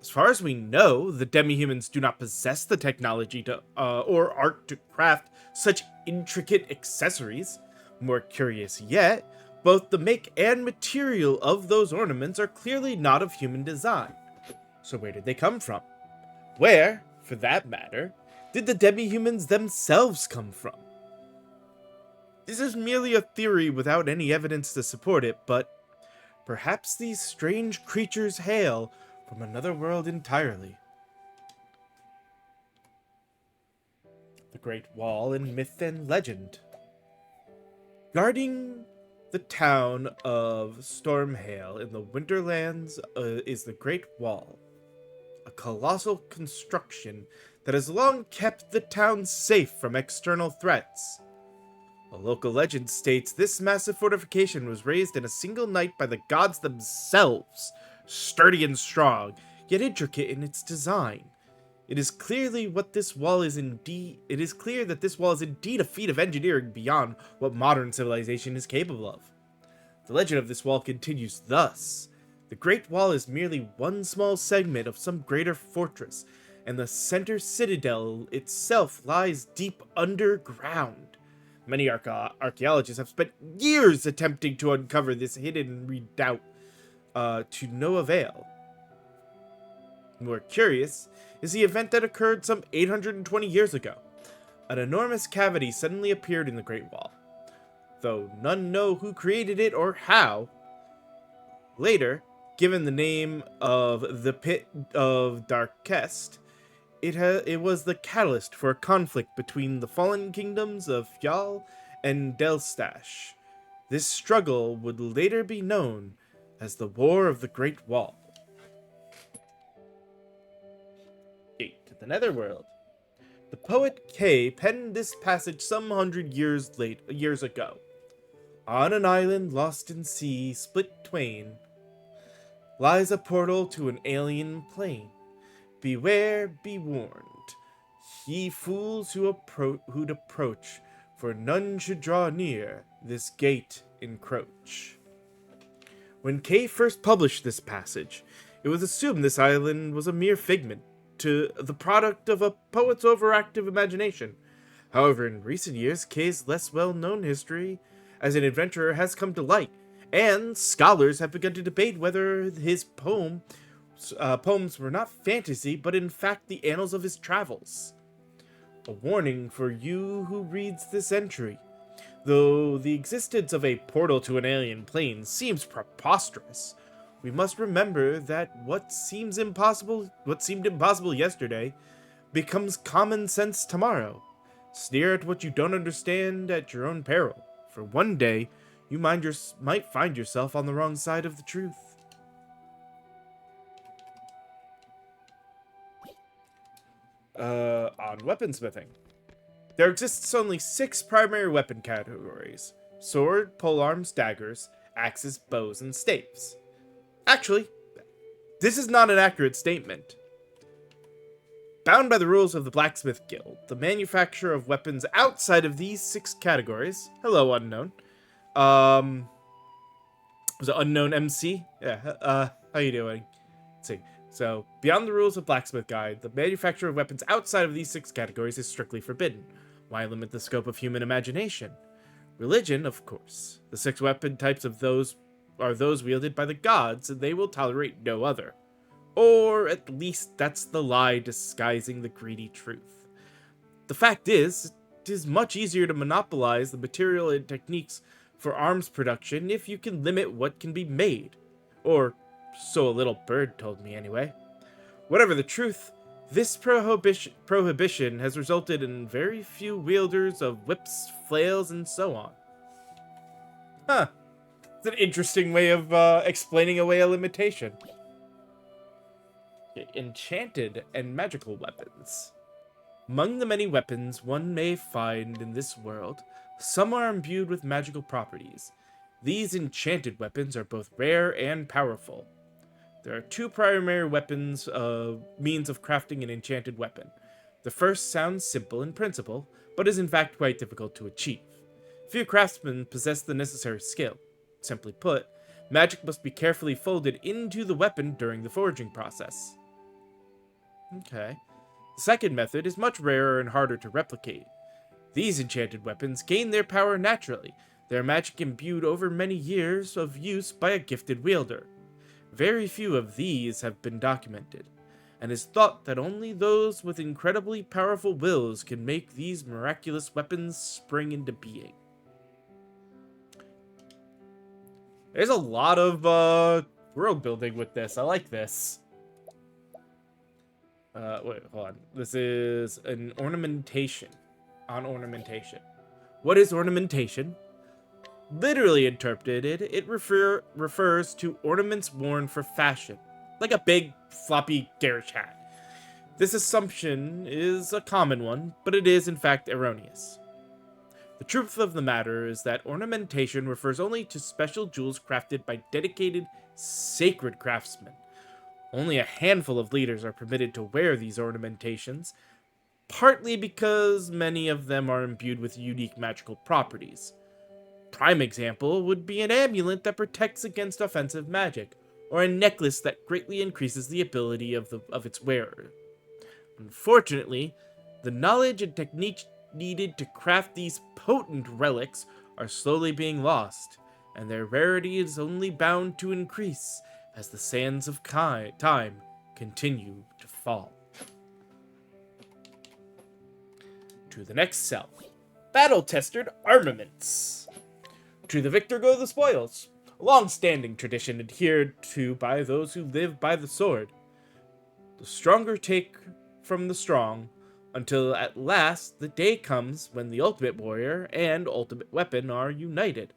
As far as we know, the demi-humans do not possess the technology to, or art to craft such intricate accessories. More curious yet, both the make and material of those ornaments are clearly not of human design. So where did they come from? Where, for that matter, did the demi-humans themselves come from? This is merely a theory without any evidence to support it, but perhaps these strange creatures hail from another world entirely. The Great Wall in Myth and Legend. Guarding the town of Stormhail in the Winterlands is the Great Wall, a colossal construction that has long kept the town safe from external threats. A local legend states this massive fortification was raised in a single night by the gods themselves, sturdy and strong, yet intricate in its design. It is clear that this wall is indeed a feat of engineering beyond what modern civilization is capable of. The legend of this wall continues thus. The Great Wall is merely one small segment of some greater fortress, and the center citadel itself lies deep underground. Many archaeologists have spent years attempting to uncover this hidden redoubt, to no avail. More curious is the event that occurred some 820 years ago. An enormous cavity suddenly appeared in the Great Wall. Though none know who created it or how, later, given the name of the Pit of Darkest, it was the catalyst for a conflict between the fallen kingdoms of Fjall and Delstash. This struggle would later be known as the War of the Great Wall. Gate to the Netherworld. The poet Kay penned this passage some 100 years ago. On an island lost in sea, split twain, lies a portal to an alien plane. Beware, be warned, ye fools who'd approach, for none should draw near, this gate encroach. When Kay first published this passage, it was assumed this island was a mere figment, the product of a poet's overactive imagination. However, in recent years, Kay's less well-known history as an adventurer has come to light, and scholars have begun to debate whether his poems were not fantasy, but in fact the annals of his travels. A warning for you who reads this entry. Though the existence of a portal to an alien plane seems preposterous, we must remember that what seemed impossible yesterday becomes common sense tomorrow. Sneer at what you don't understand at your own peril, for one day you might find yourself on the wrong side of the truth. On weaponsmithing. There exists only 6 primary weapon categories: sword, polearms, daggers, axes, bows, and staves. Actually, this is not an accurate statement. Bound by the rules of the Blacksmith Guild, the manufacturer of weapons outside of these 6 categories, hello unknown, was it Unknown MC? Yeah, how you doing? Let's see. So, beyond the rules of Blacksmith Guide, the manufacture of weapons outside of these 6 categories is strictly forbidden. Why limit the scope of human imagination? Religion, of course. The 6 weapon types are those wielded by the gods, and they will tolerate no other. Or, at least, that's the lie disguising the greedy truth. The fact is, it is much easier to monopolize the material and techniques for arms production if you can limit what can be made. Or, so a little bird told me anyway. Whatever the truth, this prohibition has resulted in very few wielders of whips, flails, and so on. Huh. It's an interesting way of explaining away a limitation. Okay, enchanted and magical weapons. Among the many weapons one may find in this world, some are imbued with magical properties. These enchanted weapons are both rare and powerful. There are two primary weapons, means of crafting an enchanted weapon. The first sounds simple in principle, but is in fact quite difficult to achieve. Few craftsmen possess the necessary skill. Simply put, magic must be carefully folded into the weapon during the forging process. Okay. The second method is much rarer and harder to replicate. These enchanted weapons gain their power naturally, their magic imbued over many years of use by a gifted wielder. Very few of these have been documented, and it's thought that only those with incredibly powerful wills can make these miraculous weapons spring into being. There's a lot of world building with this. I like this. Wait, hold on. This is an ornamentation. On ornamentation. What is ornamentation? Literally interpreted, it refers to ornaments worn for fashion, like a big, floppy garish hat. This assumption is a common one, but it is in fact erroneous. The truth of the matter is that ornamentation refers only to special jewels crafted by dedicated, sacred craftsmen. Only a handful of leaders are permitted to wear these ornamentations, partly because many of them are imbued with unique magical properties. Prime example would be an amulet that protects against offensive magic, or a necklace that greatly increases the ability of its wearer. Unfortunately, the knowledge and technique needed to craft these potent relics are slowly being lost, and their rarity is only bound to increase as the sands of time continue to fall. To the next cell. Battle-tested armaments. To the victor go the spoils, a long-standing tradition adhered to by those who live by the sword. The stronger take from the strong, until at last the day comes when the ultimate warrior and ultimate weapon are united.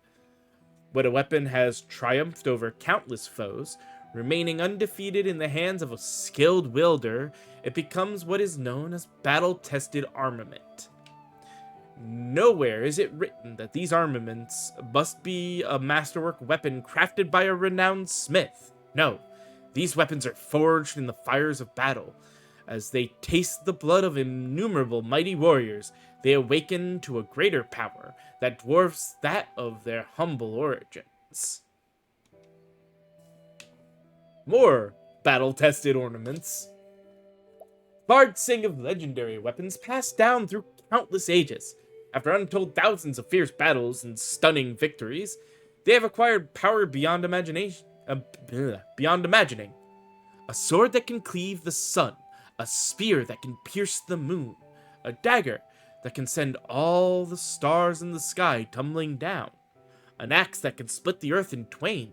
When a weapon has triumphed over countless foes, remaining undefeated in the hands of a skilled wielder, it becomes what is known as battle-tested armament. Nowhere is it written that these armaments must be a masterwork weapon crafted by a renowned smith. No, these weapons are forged in the fires of battle. As they taste the blood of innumerable mighty warriors, they awaken to a greater power that dwarfs that of their humble origins. More battle-tested ornaments. Bards sing of legendary weapons passed down through countless ages. After untold thousands of fierce battles and stunning victories, they have acquired power beyond imagining. A sword that can cleave the sun, a spear that can pierce the moon, a dagger that can send all the stars in the sky tumbling down, an axe that can split the earth in twain,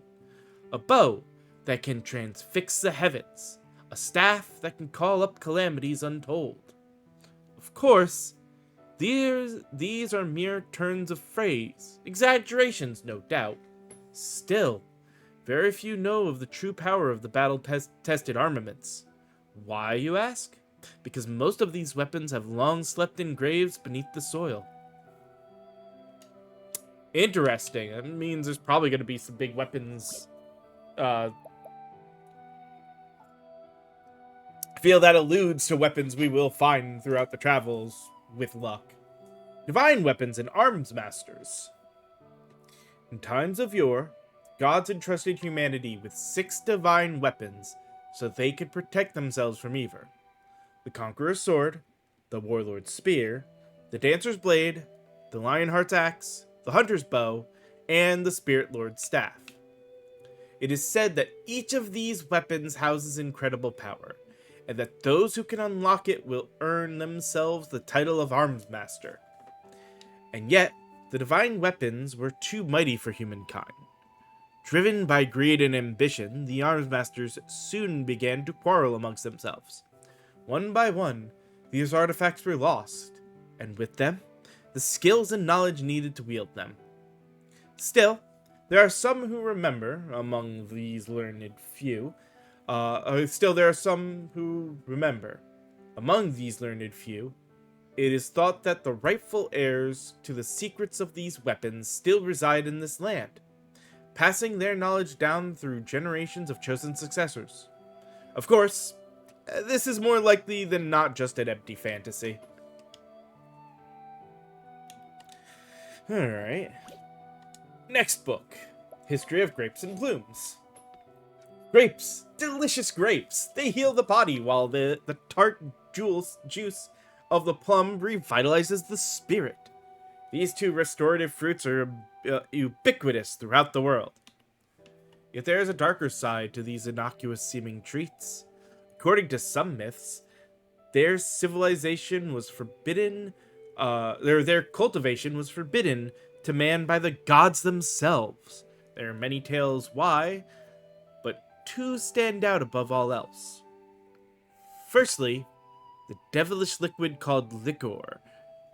a bow that can transfix the heavens, a staff that can call up calamities untold. Of course, these are mere turns of phrase, exaggerations no doubt. Still, very few know of the true power of the battle-tested armaments. Why, you ask? Because most of these weapons have long slept in graves beneath the soil. Interesting. That means there's probably going to be some big weapons. I feel that alludes to weapons we will find throughout the travels, with luck. Divine weapons and arms masters. In times of yore, gods entrusted humanity with 6 divine weapons so they could protect themselves from evil. The Conqueror's Sword, the Warlord's Spear, the Dancer's Blade, the Lionheart's Axe, the Hunter's Bow, and the Spirit Lord's Staff. It is said that each of these weapons houses incredible power, and that those who can unlock it will earn themselves the title of Arms Master. And yet, the divine weapons were too mighty for humankind. Driven by greed and ambition, the arms masters soon began to quarrel amongst themselves. One by one, these artifacts were lost, and with them, the skills and knowledge needed to wield them. Still, There are some who remember among these learned few. Still, there are some who remember. Among these learned few, it is thought that the rightful heirs to the secrets of these weapons still reside in this land, passing their knowledge down through generations of chosen successors. Of course, this is more likely than not just an empty fantasy. Alright. Next book. History of Grapes and Plumes. Grapes! Delicious grapes! They heal the body while the tart juice of the plum revitalizes the spirit. These two restorative fruits are ubiquitous throughout the world. Yet there is a darker side to these innocuous-seeming treats. According to some myths, their civilization was forbidden, their cultivation was forbidden to man by the gods themselves. There are many tales why, but two stand out above all else. Firstly, the devilish liquid called liquor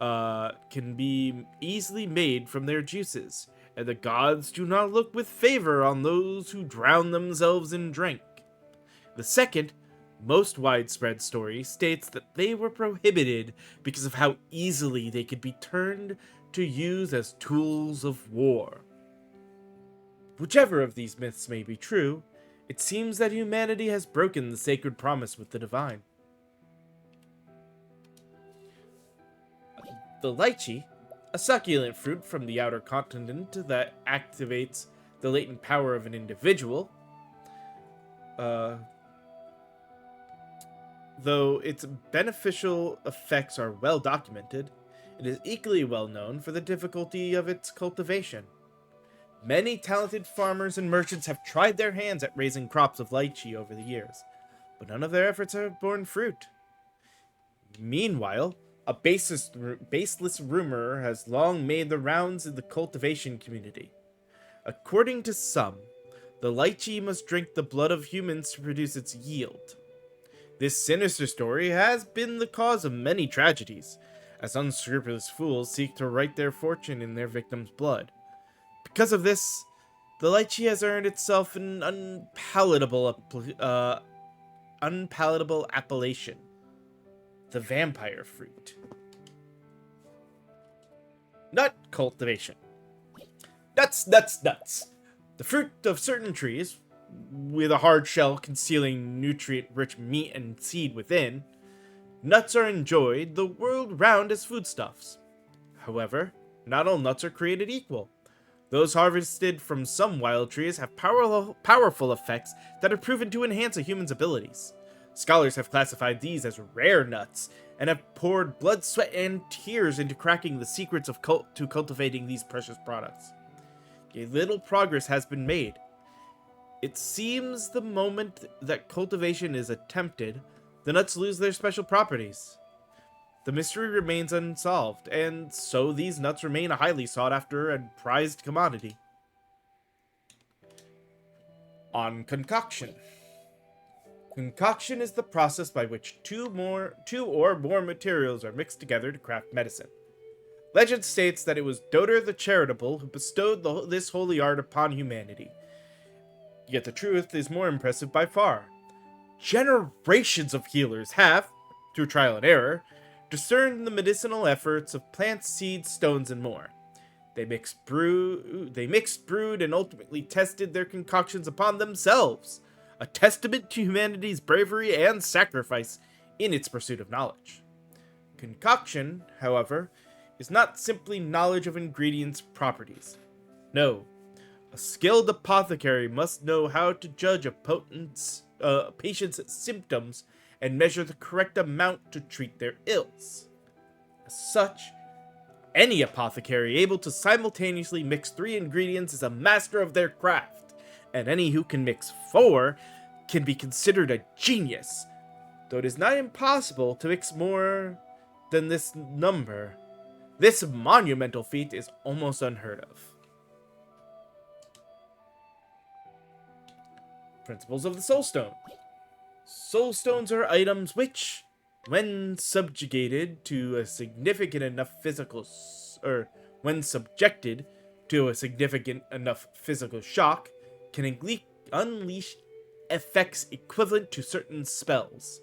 can be easily made from their juices, and the gods do not look with favor on those who drown themselves in drink. The second, most widespread story states that they were prohibited because of how easily they could be turned to use as tools of war. Whichever of these myths may be true, it seems that humanity has broken the sacred promise with the divine. The lychee, a succulent fruit from the outer continent that activates the latent power of an individual, though its beneficial effects are well documented, it is equally well known for the difficulty of its cultivation. Many talented farmers and merchants have tried their hands at raising crops of lychee over the years, but none of their efforts have borne fruit. Meanwhile, a baseless rumor has long made the rounds in the cultivation community. According to some, the lychee must drink the blood of humans to produce its yield. This sinister story has been the cause of many tragedies, as unscrupulous fools seek to write their fortune in their victims' blood. Because of this, the lychee has earned itself an unpalatable appellation: the vampire fruit. Nut cultivation. Nuts. The fruit of certain trees, with a hard shell concealing nutrient-rich meat and seed within, nuts are enjoyed the world round as foodstuffs. However, not all nuts are created equal. Those harvested from some wild trees have powerful effects that are proven to enhance a human's abilities. Scholars have classified these as rare nuts, and have poured blood, sweat, and tears into cracking the secrets of cultivating these precious products. A little progress has been made. It seems the moment that cultivation is attempted, the nuts lose their special properties. The mystery remains unsolved, and so these nuts remain a highly sought after and prized commodity. On concoction. Concoction is the process by which two or more materials are mixed together to craft medicine. Legend states that it was Doter the Charitable who bestowed this holy art upon humanity. Yet the truth is more impressive by far. Generations of healers have, through trial and error, discerned the medicinal efforts of plants, seeds, stones, and more. They mixed, brewed, and ultimately tested their concoctions upon themselves, a testament to humanity's bravery and sacrifice in its pursuit of knowledge. Concoction, however, is not simply knowledge of ingredients' properties. No, a skilled apothecary must know how to judge a patient's symptoms and measure the correct amount to treat their ills. As such, any apothecary able to simultaneously mix 3 ingredients is a master of their craft, and any who can mix 4 can be considered a genius, though it is not impossible to mix more than this number. This monumental feat is almost unheard of. Principles of the Soul Stone. Soul Stones are items which, when subjected to a significant enough when subjected to a significant enough physical shock, can unleash effects equivalent to certain spells.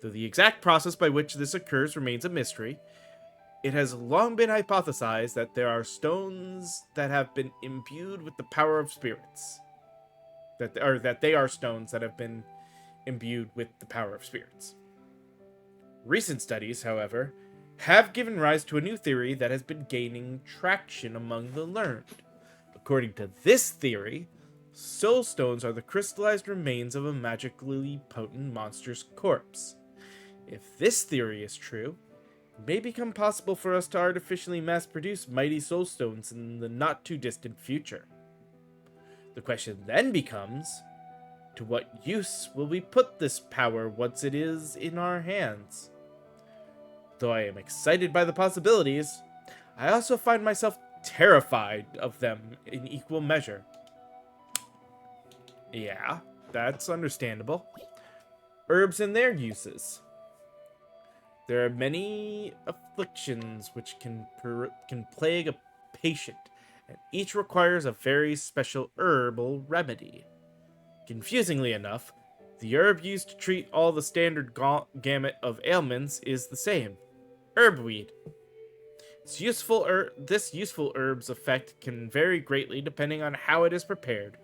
Though the exact process by which this occurs remains a mystery, it has long been hypothesized that there are stones that have been imbued with the power of spirits. That they are stones that have been imbued with the power of spirits. Recent studies, however, have given rise to a new theory that has been gaining traction among the learned. According to this theory, soul stones are the crystallized remains of a magically potent monster's corpse. If this theory is true, it may become possible for us to artificially mass-produce mighty soul stones in the not-too-distant future. The question then becomes, to what use will we put this power once it is in our hands? Though I am excited by the possibilities, I also find myself terrified of them in equal measure. Yeah, that's understandable. Herbs and their uses. There are many afflictions which can plague a patient, and each requires a very special herbal remedy. Confusingly enough, the herb used to treat all the standard gamut of ailments is the same: herbweed. This useful herb's effect can vary greatly depending on how it is prepared.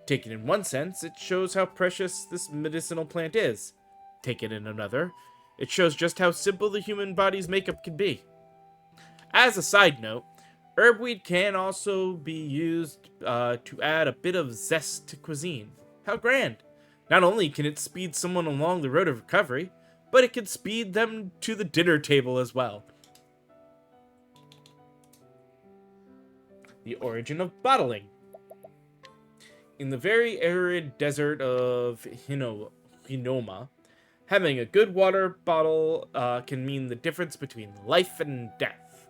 Taken in one sense, it shows how precious this medicinal plant is. Taken in another, it shows just how simple the human body's makeup can be. As a side note, herbweed can also be used to add a bit of zest to cuisine. How grand! Not only can it speed someone along the road of recovery, but it can speed them to the dinner table as well. The origin of bottling. In the very arid desert of Hinoma, having a good water bottle can mean the difference between life and death.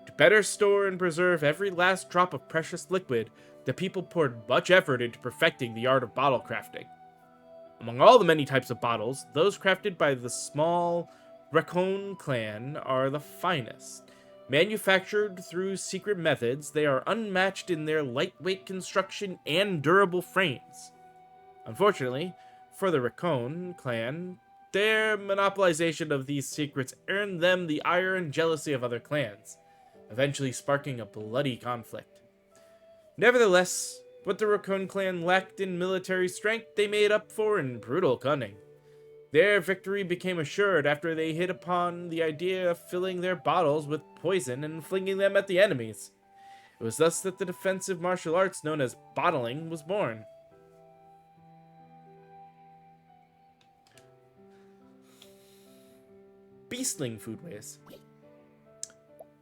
To better store and preserve every last drop of precious liquid, the people poured much effort into perfecting the art of bottle crafting. Among all the many types of bottles, those crafted by the small Raccoon clan are the finest. Manufactured through secret methods, they are unmatched in their lightweight construction and durable frames. Unfortunately, for the Raccoon clan, their monopolization of these secrets earned them the ire and jealousy of other clans, eventually sparking a bloody conflict. Nevertheless, what the Raccoon clan lacked in military strength, they made up for in brutal cunning. Their victory became assured after they hit upon the idea of filling their bottles with poison and flinging them at the enemies. It was thus that the defensive martial arts known as bottling was born. Beastling foodways.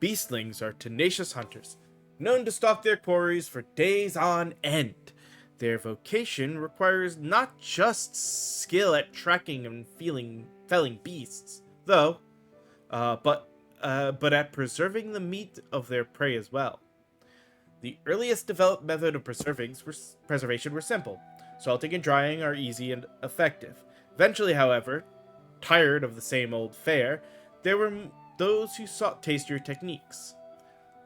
Beastlings are tenacious hunters, known to stalk their quarries for days on end. Their vocation requires not just skill at tracking and felling beasts, though, but at preserving the meat of their prey as well. The earliest developed method of preservation were simple. Salting and drying are easy and effective. Eventually, however, tired of the same old fare, there were those who sought tastier techniques.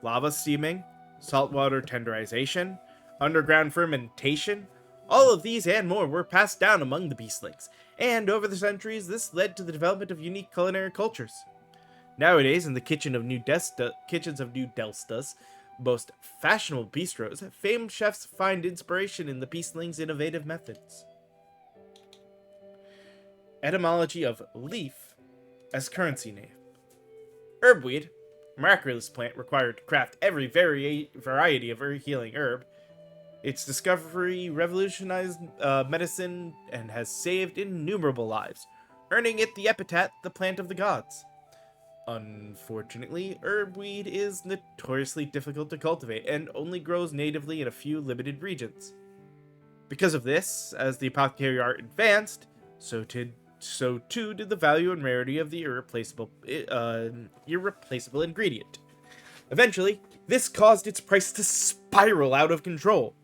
Lava steaming, saltwater tenderization, underground fermentation, all of these and more were passed down among the beastlings, and over the centuries this led to the development of unique culinary cultures. Nowadays, in the kitchens of New Delsta's most fashionable bistros, famed chefs find inspiration in the beastlings' innovative methods. Etymology of leaf as currency name. Herbweed, a miraculous plant required to craft every variety of healing herb. Its discovery revolutionized medicine and has saved innumerable lives, earning it the epithet, the plant of the gods. Unfortunately, herbweed is notoriously difficult to cultivate and only grows natively in a few limited regions. Because of this, as the apothecary art advanced, so too did the value and rarity of the irreplaceable ingredient. Eventually, this caused its price to spiral out of control.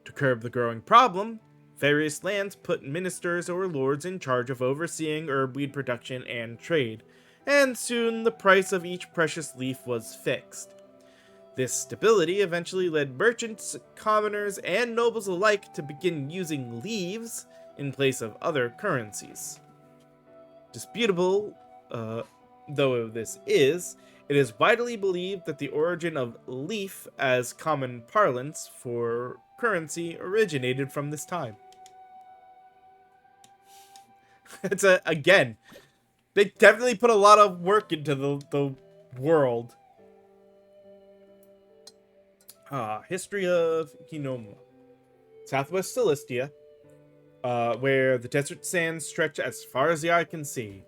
To curb the growing problem, various lands put ministers or lords in charge of overseeing herbweed production and trade, and soon the price of each precious leaf was fixed. This stability eventually led merchants, commoners, and nobles alike to begin using leaves in place of other currencies. Disputable, though this is, it is widely believed that the origin of leaf as common parlance for currency originated from this time. Again, they definitely put a lot of work into the world. History of Hinoma. Southwest Cilicia, where the desert sands stretch as far as the eye can see.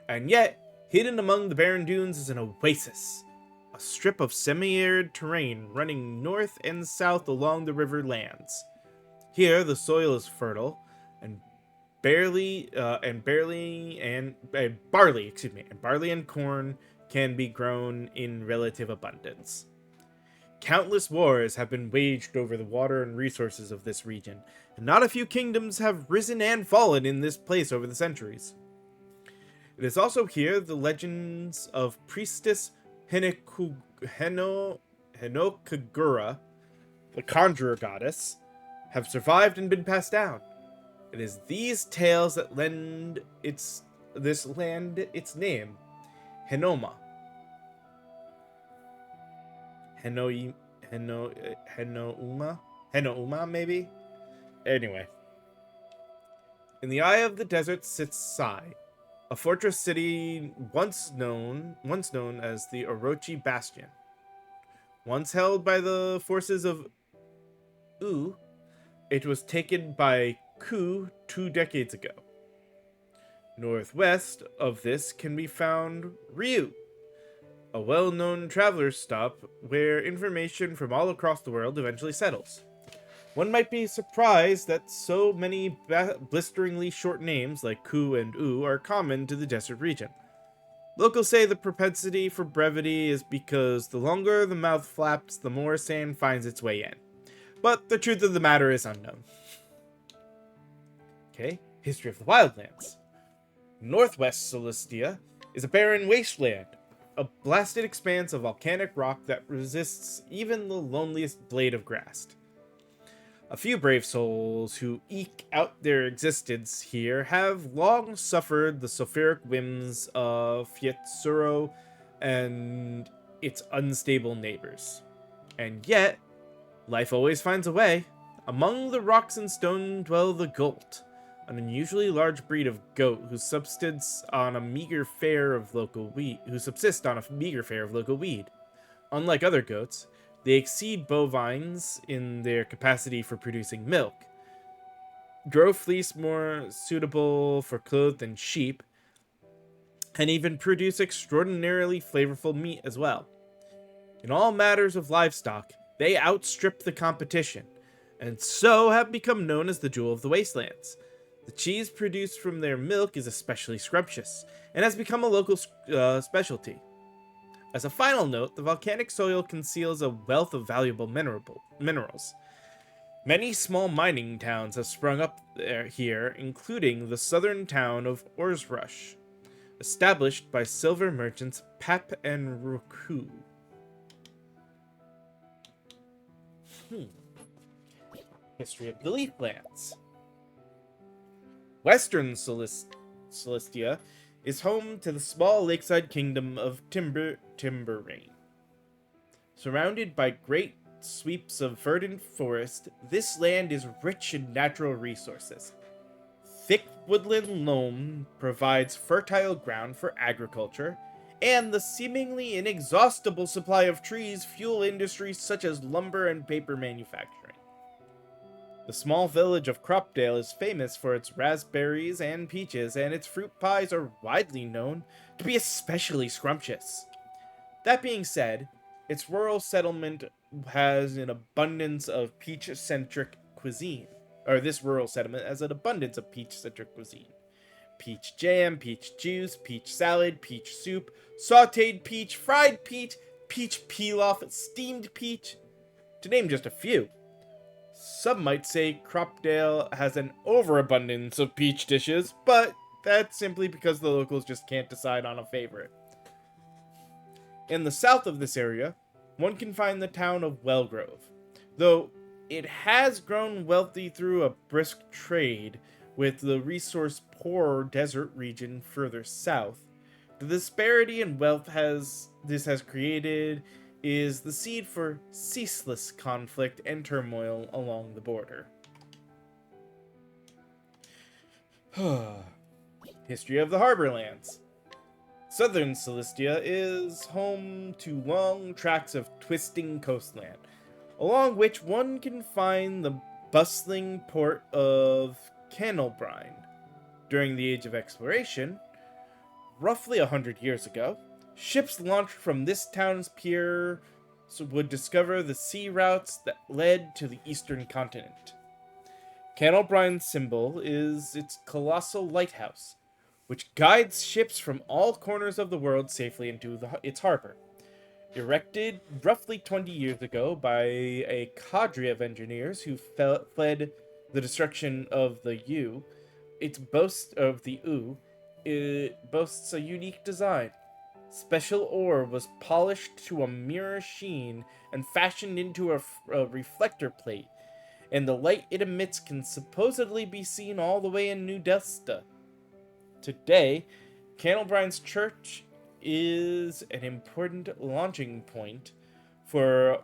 And yet, hidden among the barren dunes is an oasis, a strip of semi-arid terrain running north and south along the river lands. Here, the soil is fertile, and barley and corn can be grown in relative abundance. Countless wars have been waged over the water and resources of this region, and not a few kingdoms have risen and fallen in this place over the centuries. It is also here the legends of priestess Henokagura, the conjurer goddess, have survived and been passed down. It is these tales that lend this land its name, Henoma. Henouma, maybe? Anyway. In the eye of the desert sits Sai, a fortress city once known as the Orochi Bastion. Once held by the forces of U, it was taken by Ku 2 decades ago. Northwest of this can be found Ryu, a well-known traveler's stop where information from all across the world eventually settles. One might be surprised that so many blisteringly short names like Ku and U are common to the desert region. Locals say the propensity for brevity is because the longer the mouth flaps, the more sand finds its way in. But the truth of the matter is unknown. Okay, history of the wildlands. Northwest Cilicia is a barren wasteland, a blasted expanse of volcanic rock that resists even the loneliest blade of grass. A few brave souls who eke out their existence here have long suffered the sulfuric whims of Fietsuro and its unstable neighbors. And yet, life always finds a way. Among the rocks and stone dwell the Golt, an unusually large breed of goat who subsist on a meager fare of local weed. Unlike other goats, they exceed bovines in their capacity for producing milk, grow fleece more suitable for cloth than sheep, and even produce extraordinarily flavorful meat as well. In all matters of livestock, they outstrip the competition, and so have become known as the Jewel of the Wastelands. The cheese produced from their milk is especially scrumptious, and has become a local specialty. As a final note, the volcanic soil conceals a wealth of valuable minerals. Many small mining towns have sprung up here, including the southern town of Orsrush, established by silver merchants Pap and Roku. History of the Leaflands. Western Cilicia is home to the small lakeside kingdom of Timberrain. Surrounded by great sweeps of verdant forest, this land is rich in natural resources. Thick woodland loam provides fertile ground for agriculture, and the seemingly inexhaustible supply of trees fuel industries such as lumber and paper manufacturing. The small village of Cropdale is famous for its raspberries and peaches, and its fruit pies are widely known to be especially scrumptious. That being said, its rural settlement has an abundance of peach-centric cuisine. This rural settlement has an abundance of peach-centric cuisine. Peach jam, peach juice, peach salad, peach soup, sautéed peach, fried peach, peach pilaf, steamed peach, to name just a few. Some might say Cropdale has an overabundance of peach dishes, but that's simply because the locals just can't decide on a favorite. In the south of this area, one can find the town of Wellgrove, though it has grown wealthy through a brisk trade with the resource-poor desert region further south. The disparity in wealth this has created is the seed for ceaseless conflict and turmoil along the border. History of the Harborlands. Southern Cilicia is home to long tracts of twisting coastland, along which one can find the bustling port of Canalbrine. During the Age of Exploration, roughly 100 years ago, ships launched from this town's pier would discover the sea routes that led to the eastern continent. Canalbrine's symbol is its colossal lighthouse, which guides ships from all corners of the world safely into its harbor. Erected roughly 20 years ago by a cadre of engineers who fled the destruction of the U, it boasts a unique design. Special ore was polished to a mirror sheen and fashioned into a reflector plate, and the light it emits can supposedly be seen all the way in New Delsta. Today, Canalbrine's church is an important launching point for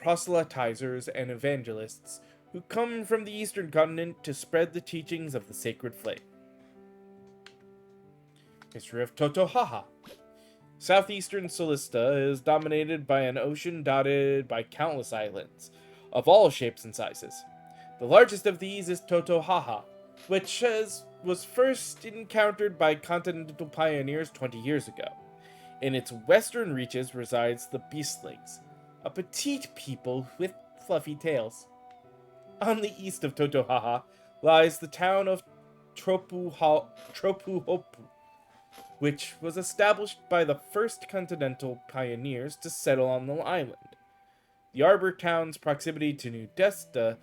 proselytizers and evangelists who come from the eastern continent to spread the teachings of the sacred flame. History of Totohaha. Southeastern Cilicia is dominated by an ocean dotted by countless islands, of all shapes and sizes. The largest of these is Totohaha, which was first encountered by continental pioneers 20 years ago. In its western reaches resides the Beastlings, a petite people with fluffy tails. On the east of Totohaha lies the town of Tropuhopu, which was established by the first continental pioneers to settle on the island. The Arbor Town's proximity to New Delsta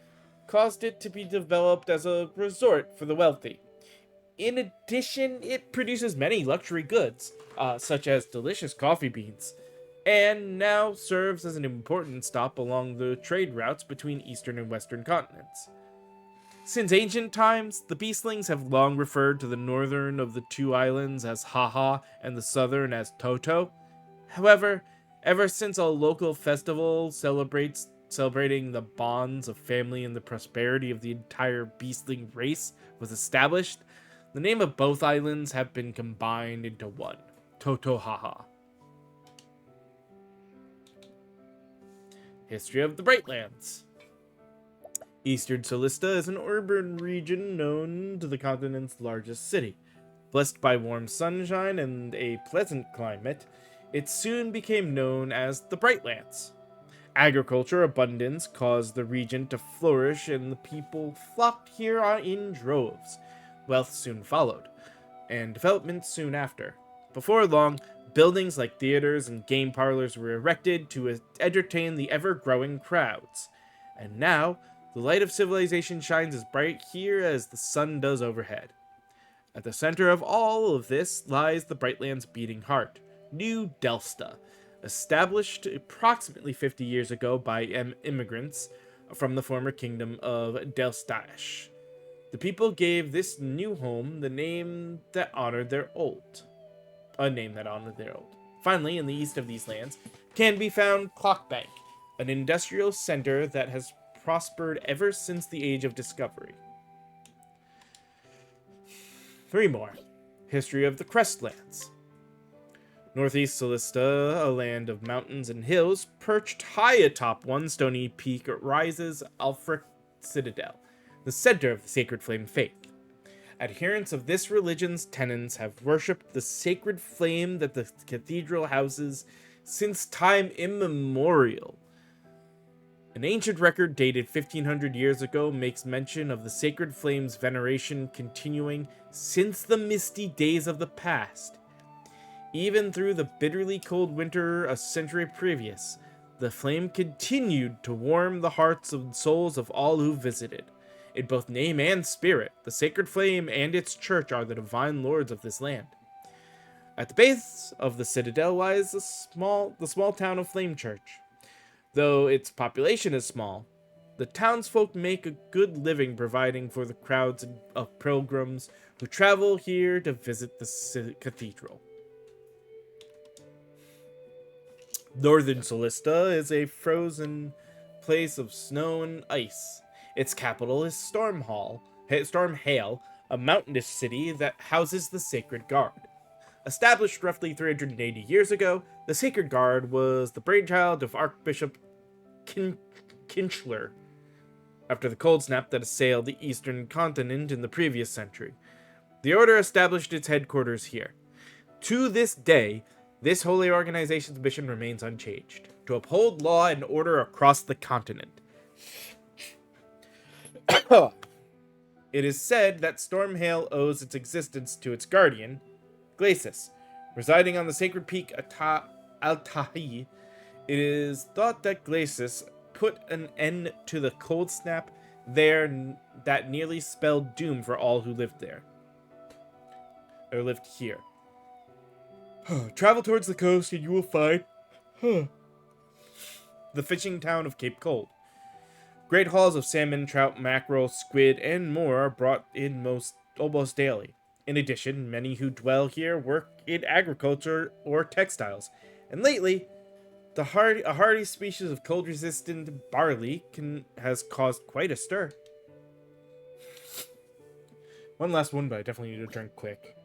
caused it to be developed as a resort for the wealthy. In addition, it produces many luxury goods, such as delicious coffee beans, and now serves as an important stop along the trade routes between eastern and western continents. Since ancient times, the Beastlings have long referred to the northern of the two islands as Haha and the southern as Toto. However, ever since a local festival celebrating the bonds of family and the prosperity of the entire Beastling race was established, the name of both islands have been combined into one, Totohaha. History of the Brightlands. Eastern Cilicia is an urban region known to the continent's largest city. Blessed by warm sunshine and a pleasant climate, it soon became known as the Brightlands. Agriculture abundance caused the region to flourish and the people flocked here in droves. Wealth soon followed, and development soon after. Before long, buildings like theaters and game parlors were erected to entertain the ever-growing crowds. And now, the light of civilization shines as bright here as the sun does overhead. At the center of all of this lies the Brightlands' beating heart, New Delsta, established approximately 50 years ago by immigrants from the former kingdom of Delstash. The people gave this new home a name that honored their old. Finally, in the east of these lands, can be found Clockbank, an industrial center that has prospered ever since the Age of Discovery. 3 more. History of the Crestlands. Northeast Cilicia, a land of mountains and hills, perched high atop one stony peak rises Alfric Citadel, the center of the Sacred Flame faith. Adherents of this religion's tenets have worshipped the sacred flame that the cathedral houses since time immemorial. An ancient record dated 1500 years ago makes mention of the sacred flame's veneration continuing since the misty days of the past. Even through the bitterly cold winter a century previous, the flame continued to warm the hearts and souls of all who visited. In both name and spirit, the sacred flame and its church are the divine lords of this land. At the base of the citadel lies the small town of Flame Church. Though its population is small, the townsfolk make a good living providing for the crowds of pilgrims who travel here to visit the cathedral. Northern Solista is a frozen place of snow and ice. Its capital is Stormhale, a mountainous city that houses the Sacred Guard. Established roughly 380 years ago, the Sacred Guard was the brainchild of Archbishop Kinchler after the cold snap that assailed the eastern continent in the previous century. The order established its headquarters here. To this day, this holy organization's mission remains unchanged: to uphold law and order across the continent. It is said that Stormhale owes its existence to its guardian, Glacis. Residing on the sacred peak Altahi, it is thought that Glacis put an end to the cold snap there that nearly spelled doom for all who lived there. Or lived here. Travel towards the coast and you will find the fishing town of Cape Cold. Great hauls of salmon, trout, mackerel, squid, and more are brought in almost daily. In addition, many who dwell here work in agriculture or textiles, and lately, a hardy species of cold-resistant barley has caused quite a stir. One last one, but I definitely need to drink quick.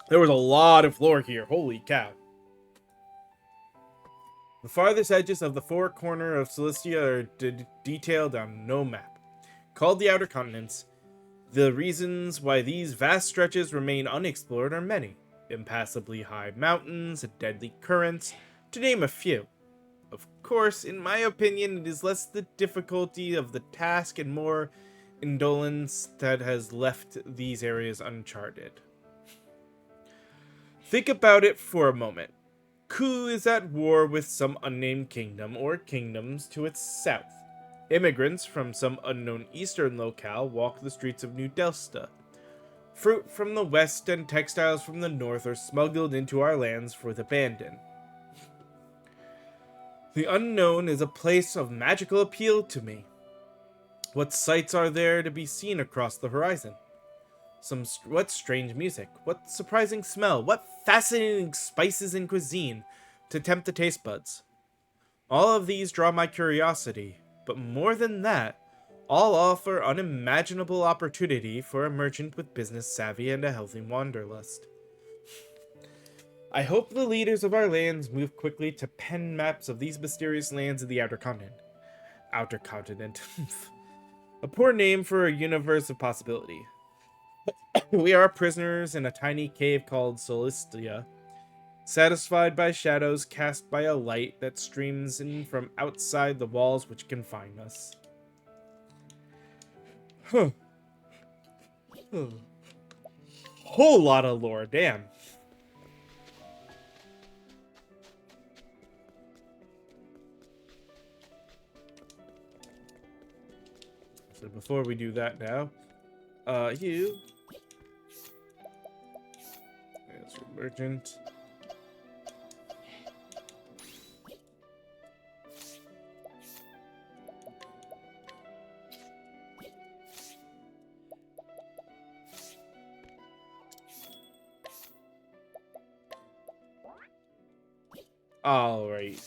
There was a lot of floor here, holy cow. The farthest edges of the four corners of Cilicia are detailed on no map. Called the Outer Continents, the reasons why these vast stretches remain unexplored are many. Impassably high mountains and deadly currents, to name a few. Of course, in my opinion, it is less the difficulty of the task and more indolence that has left these areas uncharted. Think about it for a moment. Ku is at war with some unnamed kingdom or kingdoms to its south. Immigrants from some unknown eastern locale walk the streets of New Delsta. Fruit from the west and textiles from the north are smuggled into our lands for the abandon. The unknown is a place of magical appeal to me. What sights are there to be seen across the horizon? What strange music, what surprising smell, what fascinating spices and cuisine to tempt the taste buds. All of these draw my curiosity, but more than that, all offer unimaginable opportunity for a merchant with business savvy and a healthy wanderlust. I hope the leaders of our lands move quickly to pen maps of these mysterious lands in the Outer Continent. Outer Continent. A poor name for a universe of possibility. We are prisoners in a tiny cave called Solistia, satisfied by shadows cast by a light that streams in from outside the walls which confine us. Whole lot of lore, damn. So before we do that now, you... There's your merchant. All right.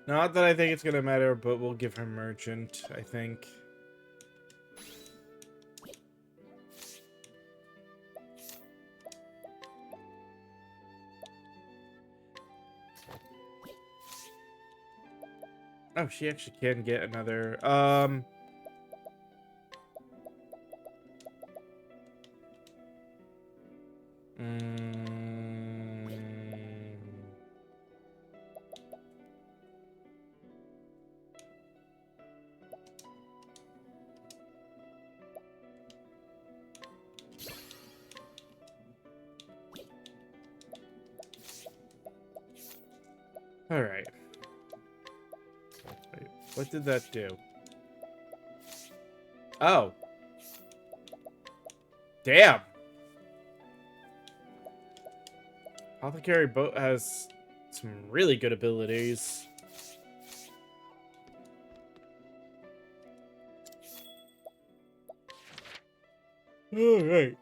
Not that I think it's gonna matter, but we'll give her merchant, I think. Oh, she actually can get another, All right. What did that do? Oh. Damn. Apothecary boat has some really good abilities. Alright.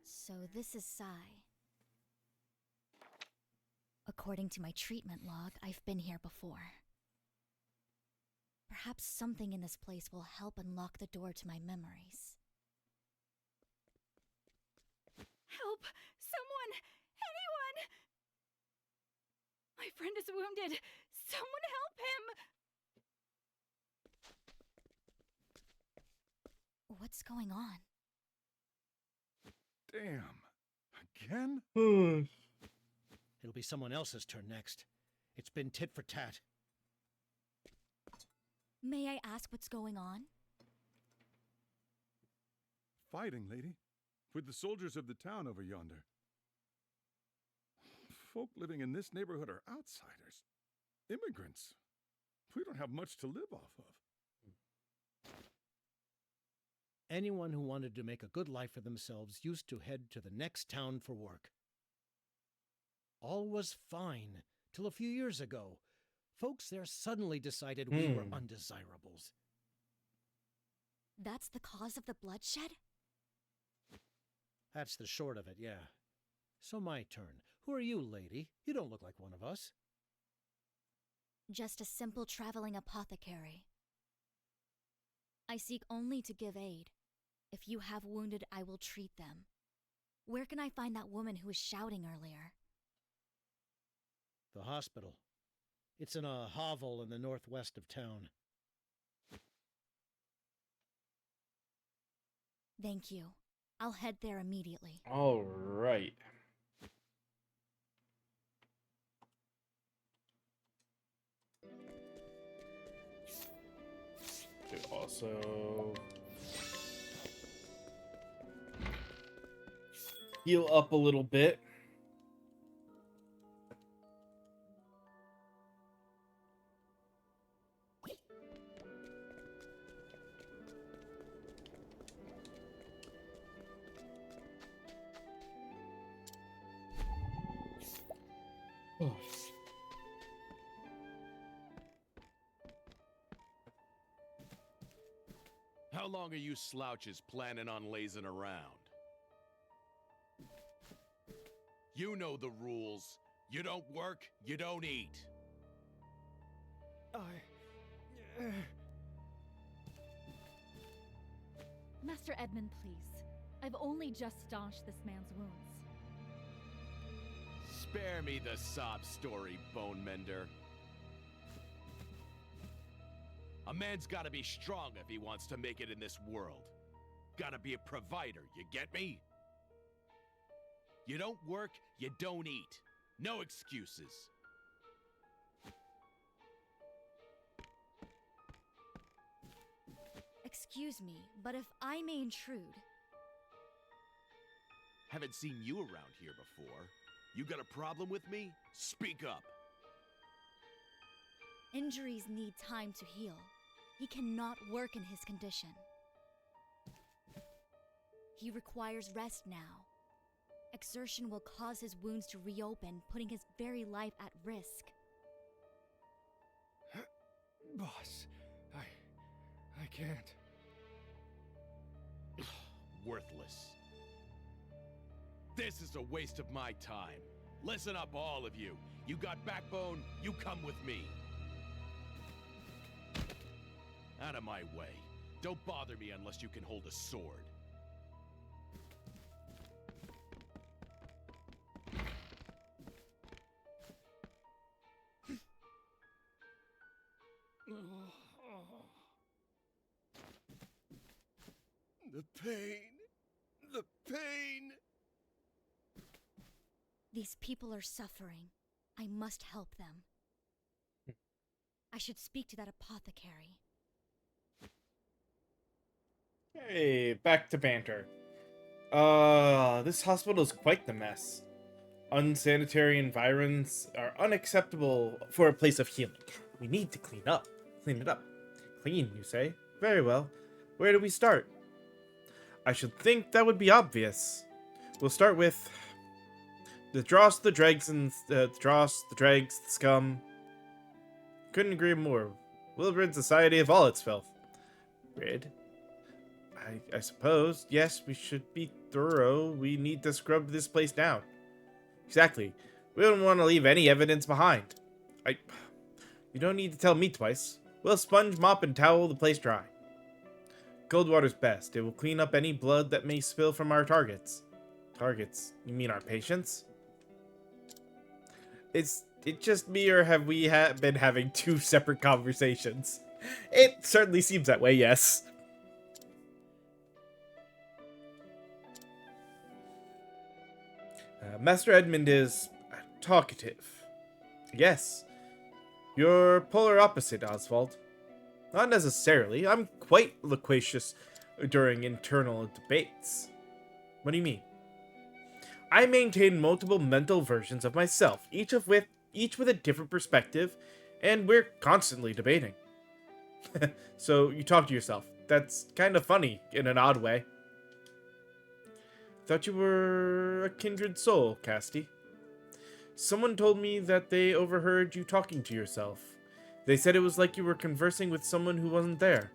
So this is Sai. According to my treatment log, I've been here before. Perhaps something in this place will help unlock the door to my memories. Help! Someone! Anyone! My friend is wounded! Someone help him! What's going on? Damn. Again? It'll be someone else's turn next. It's been tit for tat. May I ask what's going on? Fighting, lady. With the soldiers of the town over yonder. Folk living in this neighborhood are outsiders. Immigrants. We don't have much to live off of. Anyone who wanted to make a good life for themselves used to head to the next town for work. All was fine, till a few years ago. Folks there suddenly decided we were undesirables. That's the cause of the bloodshed? That's the short of it, yeah. So my turn. Who are you, lady? You don't look like one of us. Just a simple traveling apothecary. I seek only to give aid. If you have wounded, I will treat them. Where can I find that woman who was shouting earlier? The hospital. It's in a hovel in the northwest of town. Thank you. I'll head there immediately. Alright. Could also heal up a little bit. How long are you slouches planning on lazing around? You know the rules. You don't work, you don't eat. Master Edmund, please. I've only just staunched this man's wounds. Spare me the sob story, Bone Mender. A man's gotta be strong if he wants to make it in this world. Gotta be a provider, you get me? You don't work, you don't eat. No excuses. Excuse me, but if I may intrude... Haven't seen you around here before. You got a problem with me? Speak up. Injuries need time to heal. He cannot work in his condition. He requires rest now. Exertion will cause his wounds to reopen, putting his very life at risk. Boss, I can't. Worthless. This is a waste of my time. Listen up, all of you. You got backbone, you come with me. Out of my way. Don't bother me unless you can hold a sword. The pain. The pain. These people are suffering. I must help them. I should speak to that apothecary. Hey, back to banter. This hospital is quite the mess. Unsanitary environs are unacceptable for a place of healing. We need to clean up. Clean it up. Clean, you say? Very well. Where do we start? I should think that would be obvious. We'll start with the dross, the dregs, and the dross, the dregs, the scum. Couldn't agree more. We'll rid society of all its filth. Rid? I suppose. Yes, we should be thorough. We need to scrub this place down. Exactly. We don't want to leave any evidence behind. You don't need to tell me twice. We'll sponge, mop, and towel the place dry. Cold water's best. It will clean up any blood that may spill from our targets. Targets? You mean our patients? Is it just me, or have we been having two separate conversations? It certainly seems that way, yes. Master Edmund is talkative. Yes. You're polar opposite, Oswald. Not necessarily. I'm quite loquacious during internal debates. What do you mean? I maintain multiple mental versions of myself, each with a different perspective, and we're constantly debating. So you talk to yourself. That's kind of funny in an odd way. Thought you were a kindred soul, Casti. Someone told me that they overheard you talking to yourself. They said it was like you were conversing with someone who wasn't there.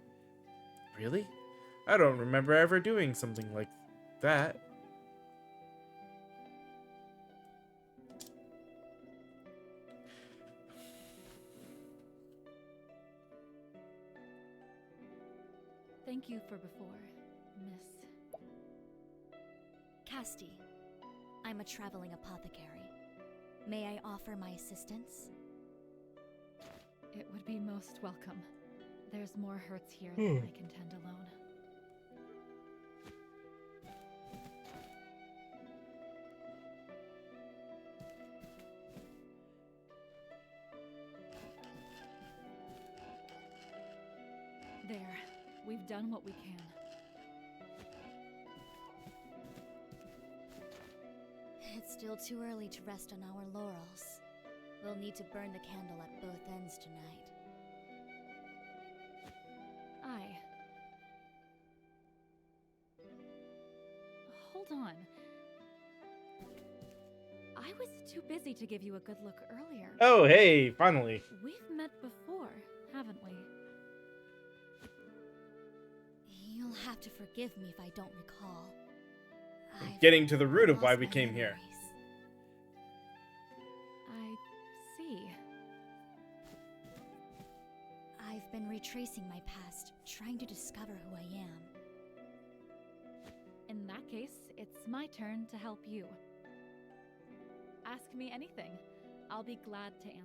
Really? I don't remember ever doing something like that. Thank you for before, Miss. Casti, I'm a traveling apothecary. May I offer my assistance? It would be most welcome. There's more hurts here than I can tend alone. There. We've done what we can. It's still too early to rest on our laurels. We'll need to burn the candle at both ends tonight. Aye. Hold on. I was too busy to give you a good look earlier. Oh, hey, finally. We've met before, haven't we? You'll have to forgive me if I don't recall. Getting to the root of why lost we my came here. memories. I see. I've been retracing my past, trying to discover who I am. In that case, it's my turn to help you. Ask me anything. I'll be glad to answer.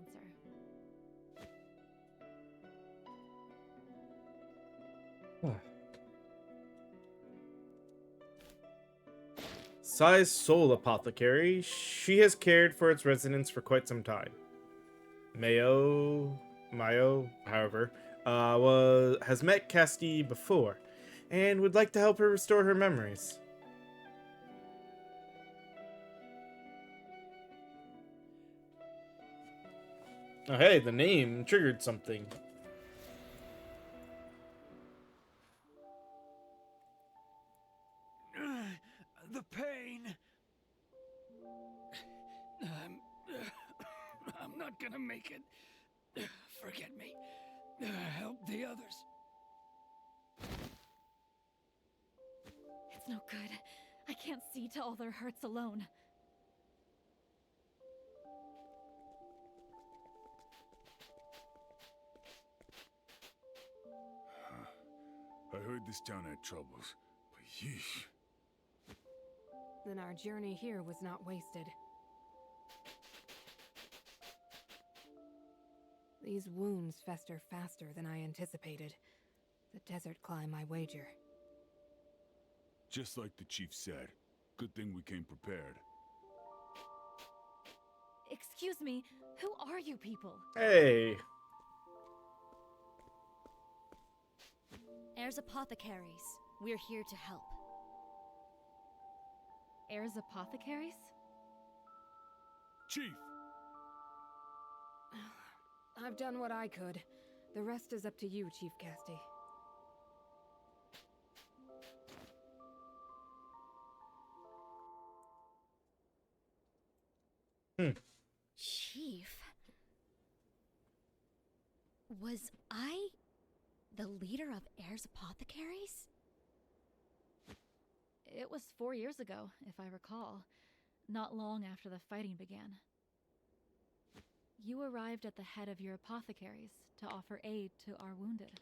Sai's Soul Apothecary. She has cared for its residents for quite some time. Mayo, however, has met Casti before, and would like to help her restore her memories. Oh, hey, the name triggered something. The pain. I'm not gonna make it. Forget me. Help the others. It's no good. I can't see to all their hurts alone. I heard this town had troubles, but yeesh. Then our journey here was not wasted. These wounds fester faster than I anticipated. The desert climb, I wager. Just like the chief said. Good thing we came prepared. Excuse me, who are you people? Hey. Heirs Apothecaries, we're here to help. Heirs Apothecaries? Chief! I've done what I could. The rest is up to you, Chief Casti. Chief? Was I the leader of Heirs Apothecaries? It was 4 years ago, if I recall, not long after the fighting began. You arrived at the head of your apothecaries to offer aid to our wounded.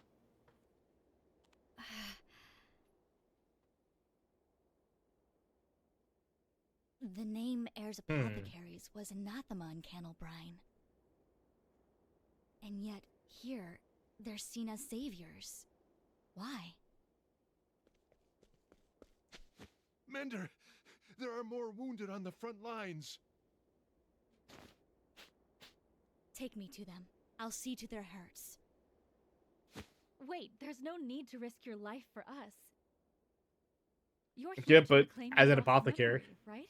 The name Heirs Apothecaries was anathema in Candlebrine. And yet, here, they're seen as saviors. Why? Mender, there are more wounded on the front lines. Take me to them. I'll see to their hurts. Wait, there's no need to risk your life for us. You're Yeah, here to but reclaim as your an lost apothecary. memory, right?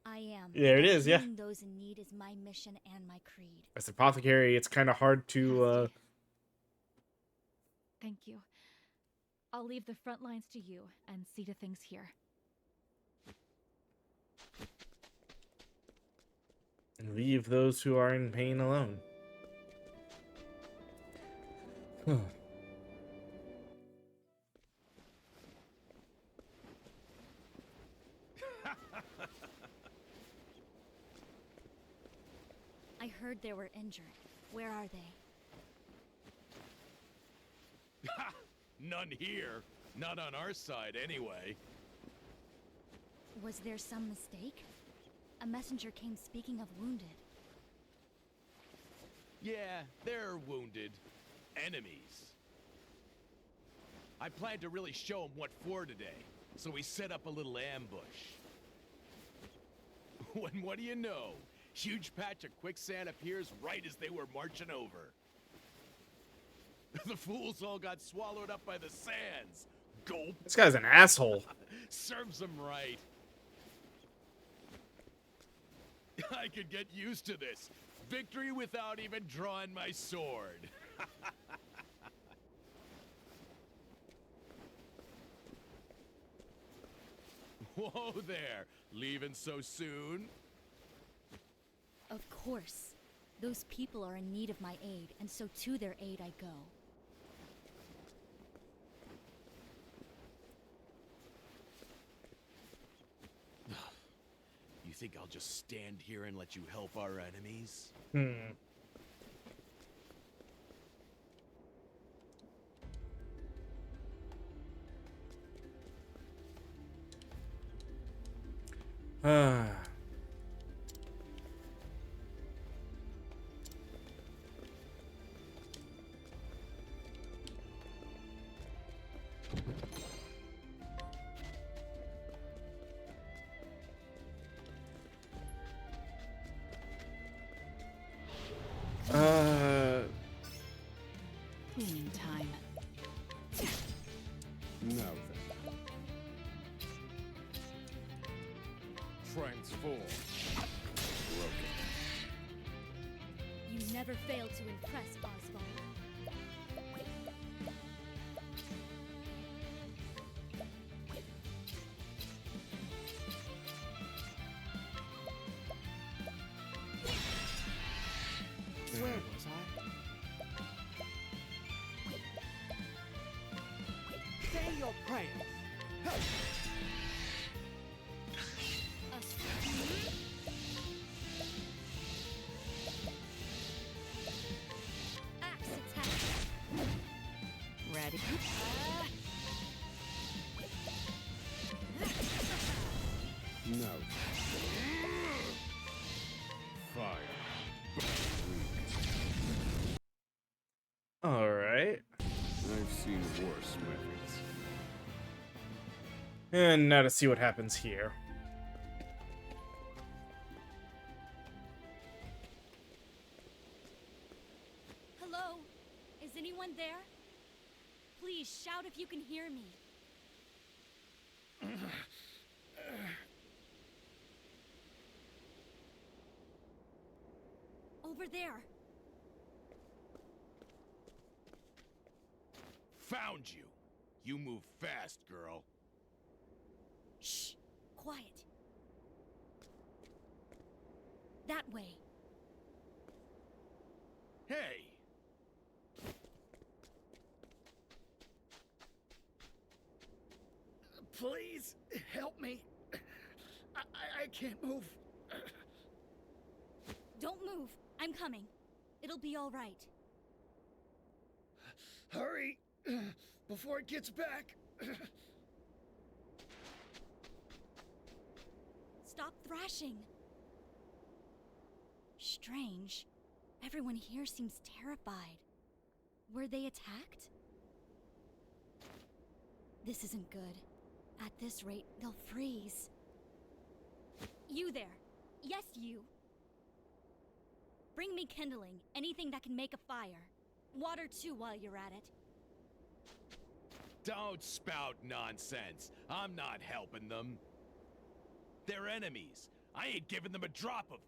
I am. There it is, yeah. Healing those in need is my mission and my creed. As an apothecary, it's kind of hard to. Thank you. I'll leave the front lines to you and see to things here. Leave those who are in pain alone. I heard they were injured. Where are they? None here. Not on our side, anyway. Was there some mistake? A messenger came speaking of wounded. Yeah, they're wounded. Enemies. I planned to really show them what for today, so we set up a little ambush. When what do you know? Huge patch of quicksand appears right as they were marching over. The fools all got swallowed up by the sands. Gulp. This guy's an asshole. Serves them right. I could get used to this. Victory without even drawing my sword. Whoa there. Leaving so soon? Of course. Those people are in need of my aid, and so to their aid I go. You think I'll just stand here and let you help our enemies? Cleaning time. Now then. Transform. Broken. You never fail to impress, Oswald. Where was I? Say your prayers. Axe attack. Ready? Now then. Fire. All right. I've seen worse methods. And now to see what happens here. Hello? Is anyone there? Please shout if you can hear me. Over there. Found you. You move fast, girl. Shh. Quiet. That way. Hey! Please, help me. I can't move. Don't move. I'm coming. It'll be all right. Hurry, before it gets back. Stop thrashing. Strange. Everyone here seems terrified. Were they attacked? This isn't good. At this rate, they'll freeze. You there. Yes, you. Bring me kindling, anything that can make a fire. Water too while you're at it. Don't spout nonsense. I'm not helping them. They're enemies. I ain't giving them a drop of...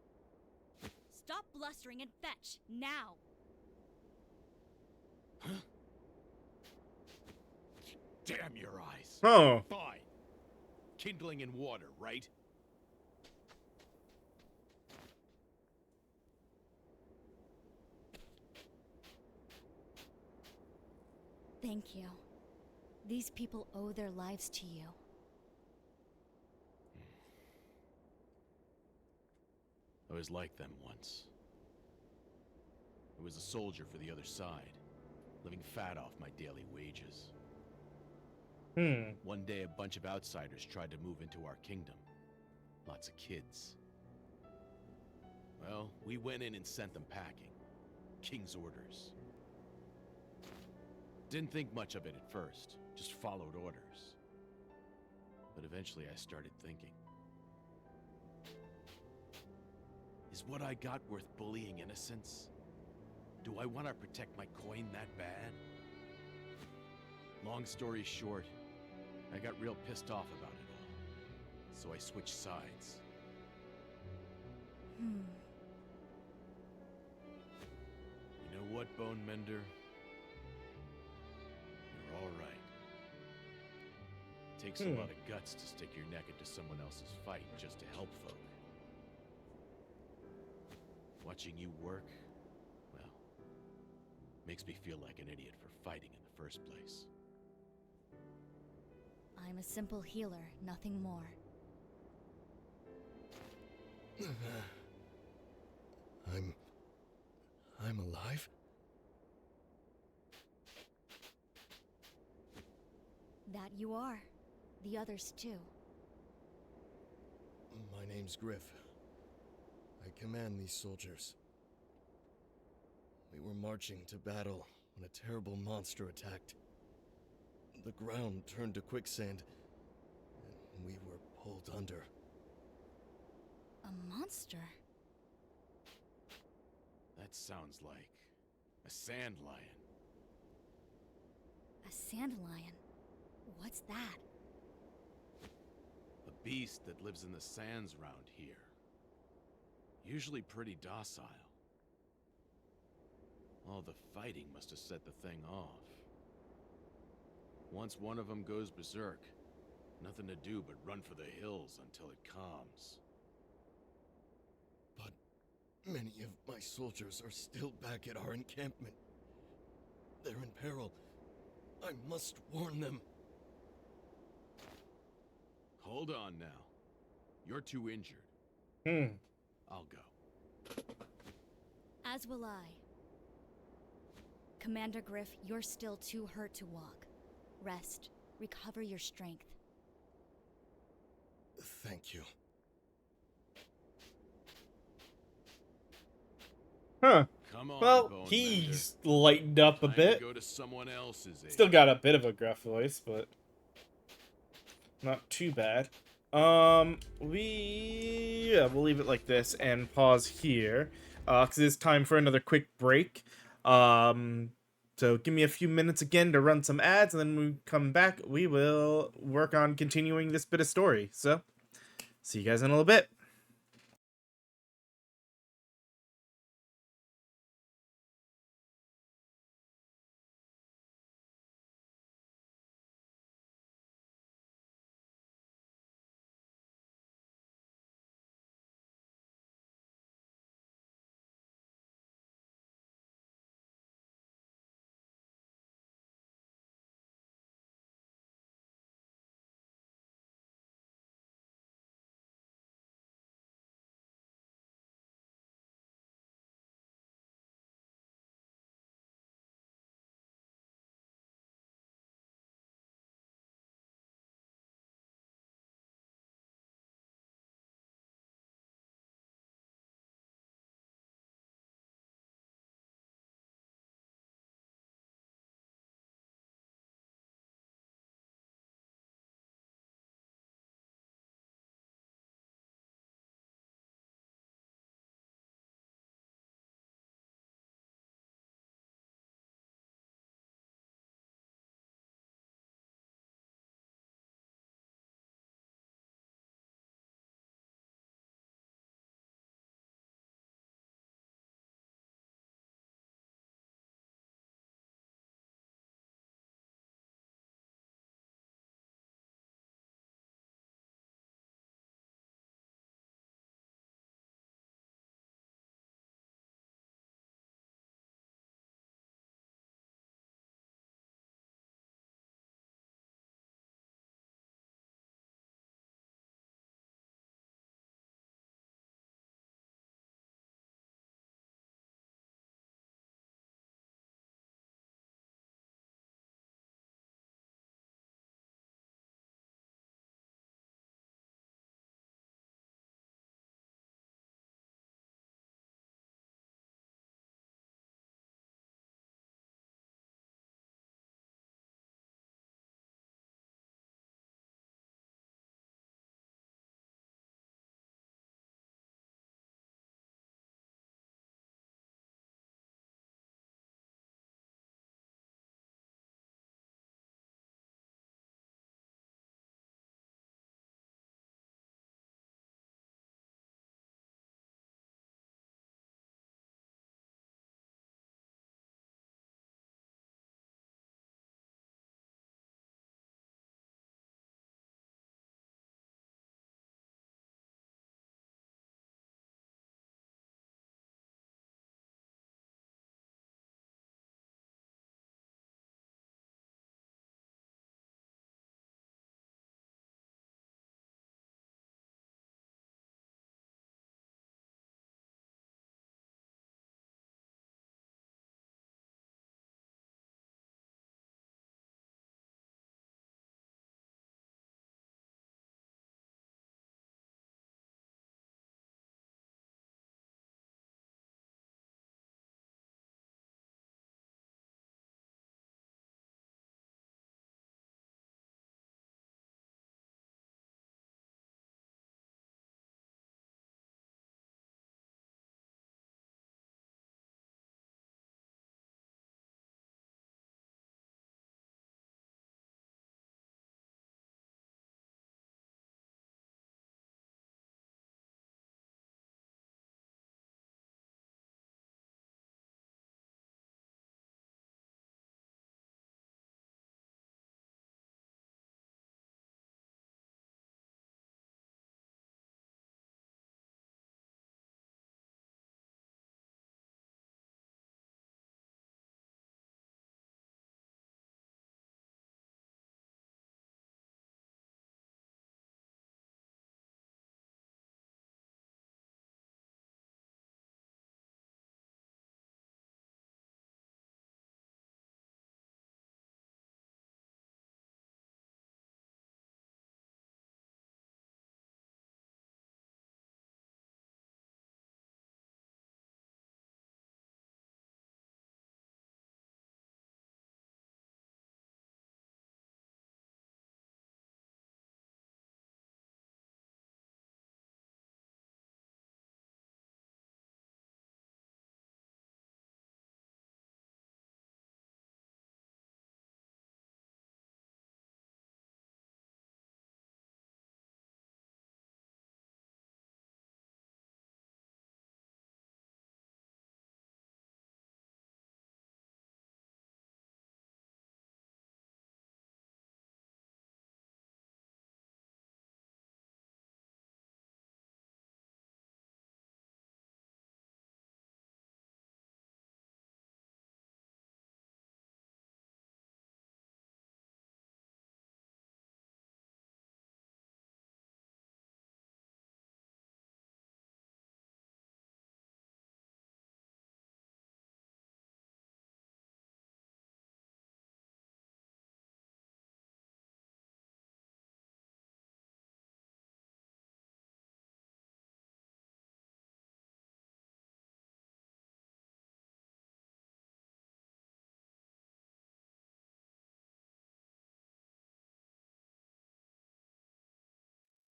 Stop blustering and fetch, now! Huh? Damn your eyes. Oh. Fine. Kindling and water, right? Thank you. These people owe their lives to you. I was like them once. I was a soldier for the other side, living fat off my daily wages. One day, a bunch of outsiders tried to move into our kingdom. Lots of kids. Well, we went in and sent them packing. King's orders. Didn't think much of it at first, just followed orders. But eventually I started thinking. Is what I got worth bullying innocents? Do I want to protect my coin that bad? Long story short, I got real pissed off about it all. So I switched sides. You know what, Bone Mender? You're all right. Takes a lot of guts to stick your neck into someone else's fight just to help folk. Watching you work, well, makes me feel like an idiot for fighting in the first place. I'm a simple healer, nothing more. I'm alive? That you are. The others too. My name's Griff. I command these soldiers. We were marching to battle when a terrible monster attacked. The ground turned to quicksand, and we were pulled under. A monster? That sounds like a sand lion. A sand lion? What's that? A beast that lives in the sands round here. Usually pretty docile. All the fighting must have set the thing off. Once one of them goes berserk, nothing to do but run for the hills until it calms. But many of my soldiers are still back at our encampment. They're in peril. I must warn them. Hold on now. You're too injured. I'll go. As will I. Commander Griff, you're still too hurt to walk. Rest. Recover your strength. Thank you. Huh. Come on, Well, Bone he's lightened up a Time bit. to go to someone else's aid. Still got a bit of a gruff voice, but not too bad. We'll leave it like this and pause here, because it's time for another quick break. So give me a few minutes again to run some ads, and then when we come back, we will work on continuing this bit of story. So, see you guys in a little bit.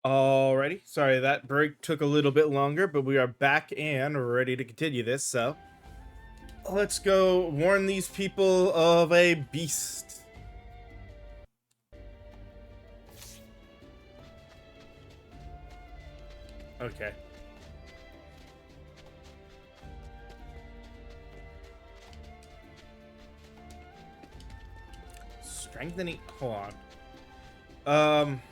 Alrighty, sorry that break took a little bit longer, but we are back and ready to continue this, so let's go warn these people of a beast. Okay. Strengthening, hold on.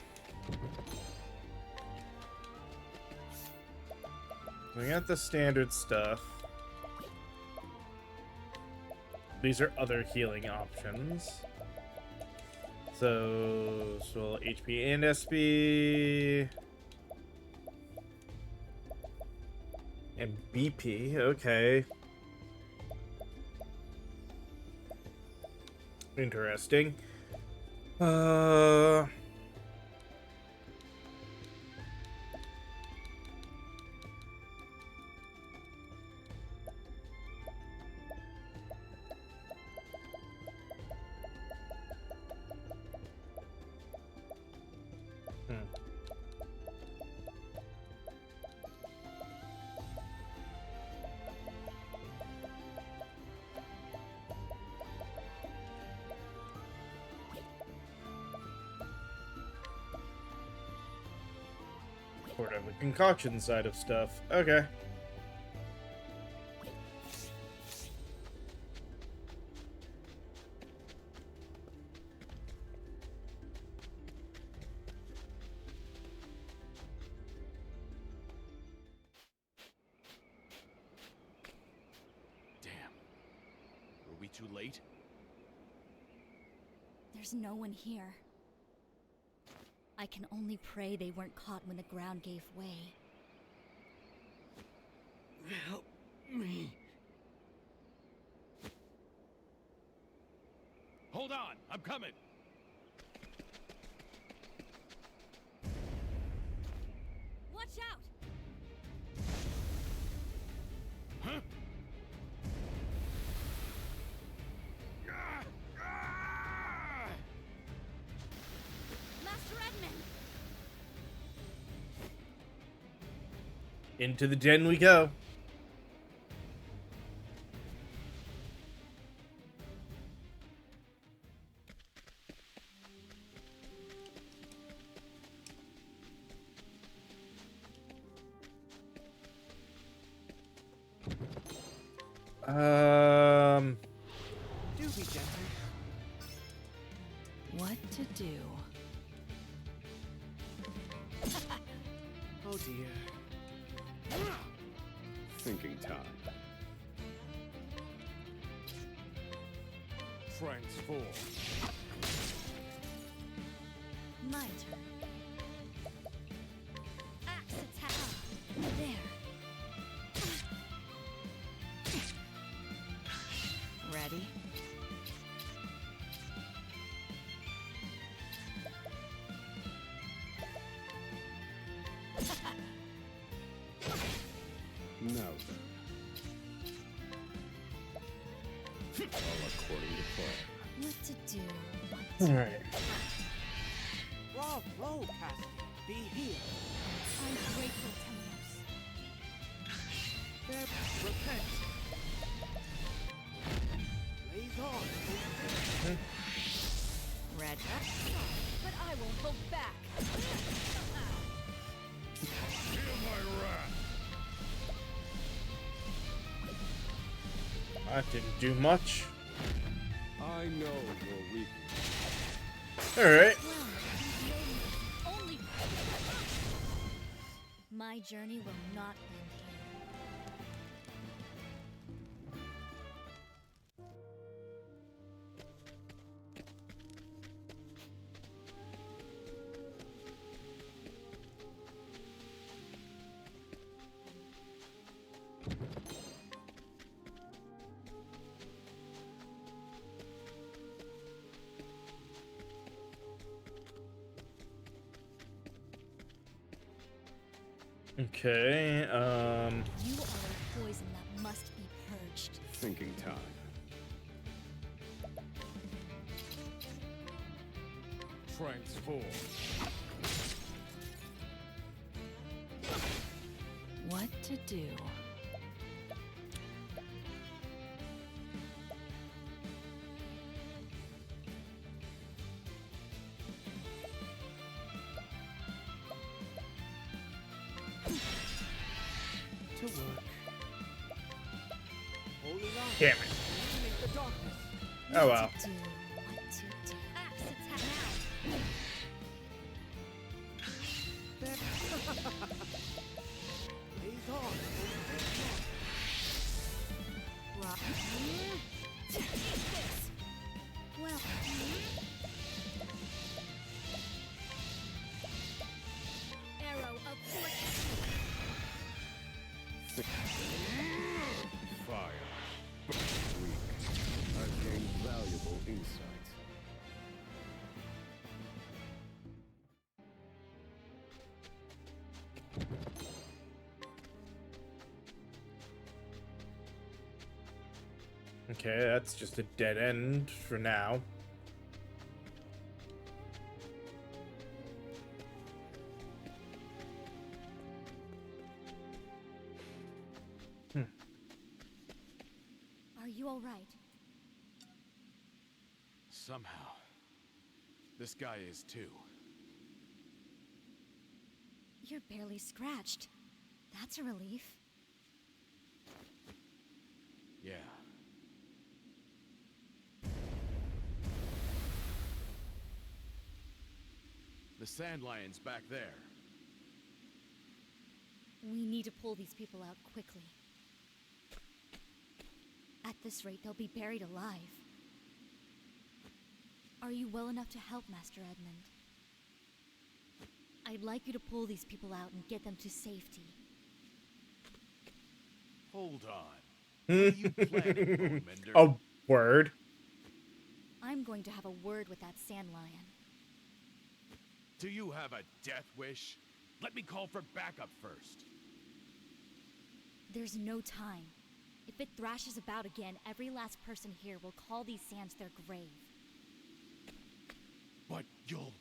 We got the standard stuff. These are other healing options. So HP and SP. And BP, okay. Interesting. Sort of a concoction side of stuff. Okay. Damn. Were we too late? There's no one here. I can only pray they weren't caught when the ground gave way. Help me. Hold on, I'm coming. Watch out! Huh? Master Edmund! Into the den we go. Do be gentle. What to do? Oh dear. Thinking time. Transform. My turn. Axe attack. There. Ready? Now then. All according to plan. What to do? Alright. Bravo, Cassie. Be healed. I'm grateful, Temenos. Feb, repent. Blaze on. Ready? But I won't hold back. Feel my wrath. That didn't do much. I know your weakness. Alright. Only my journey will not end here. Okay, You are a poison that must be purged. Thinking time. Transform. What to do? To work. Damn it. Oh well. To do what to do. Axe attack now. Take this. Well. Arrow of fortune. Fire. Weak. I've gained valuable insight. Okay, that's just a dead end for now. Are you all right? Somehow. This guy is too. You're barely scratched. That's a relief. Yeah. The sand lion's back there. We need to pull these people out quickly. At this rate, they'll be buried alive. Are you well enough to help, Master Edmund? I'd like you to pull these people out and get them to safety. Hold on. What are you planning, Bowmender? A word. I'm going to have a word with that sand lion. Do you have a death wish? Let me call for backup first. There's no time. If it thrashes about again, every last person here will call these sands their grave. But you'll...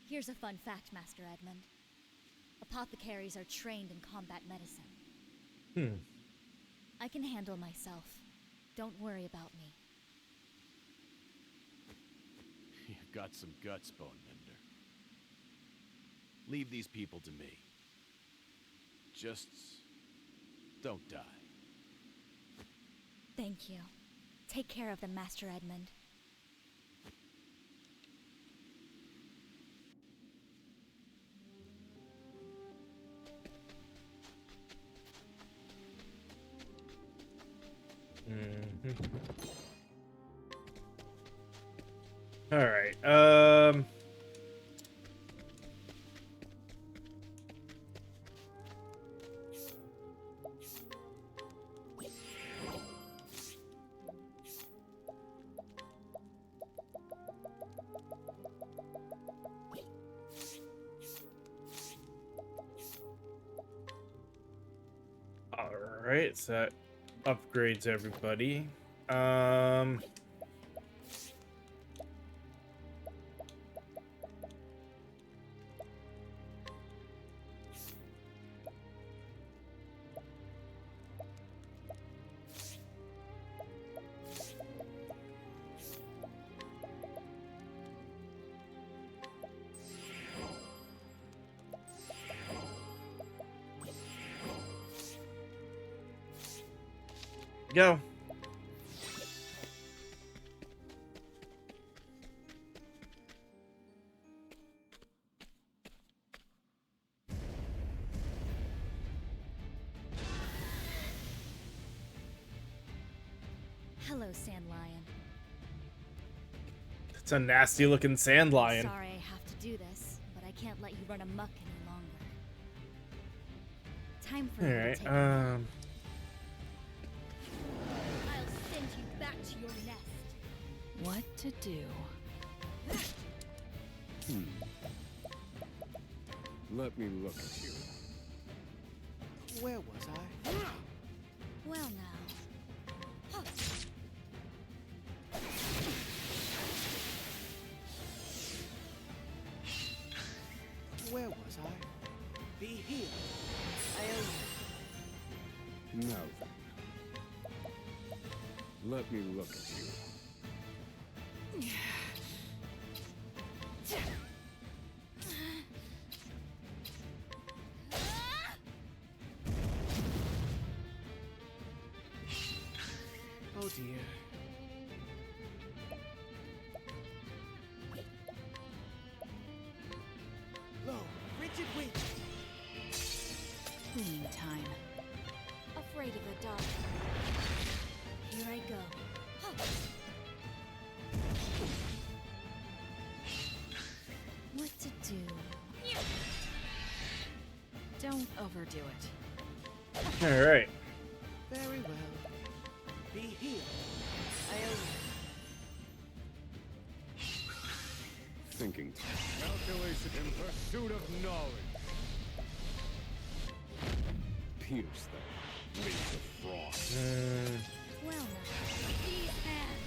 Here's a fun fact, Master Edmund. Apothecaries are trained in combat medicine. I can handle myself. Don't worry about me. You've got some guts, Bowmender. Leave these people to me. Just... don't die. Thank you. Take care of them, Master Edmund. All right. All right, so that upgrades everybody. Go. Hello, Sand Lion. It's a nasty looking sand lion. Sorry I have to do this, but I can't let you run amok any longer. Time for you to take Alright, I'll send you back to your nest. What to do? Let me look at you. Where was I? Well now. Where was I? Be healed. I owe you. Now then. Let me look at you. Oh dear. Low, rigid wind. Cleaning time. Afraid of the dark. Here I go. What to do? Don't overdo it. All right. Very well. Be healed. I owe you. Thinking time. Calculation in pursuit of knowledge. Pierce them. Leaves of frost. Well now. These hands.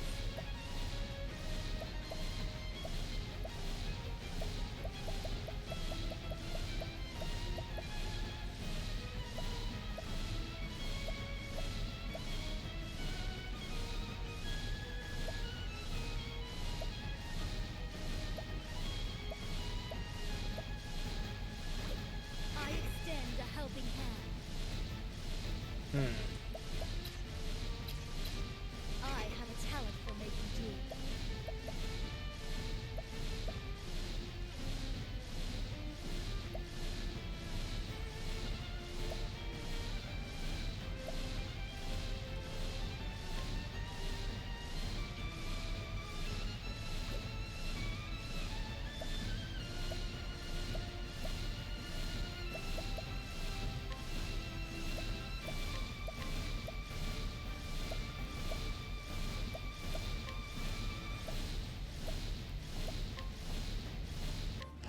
I extend a helping hand. I have a talent for making do.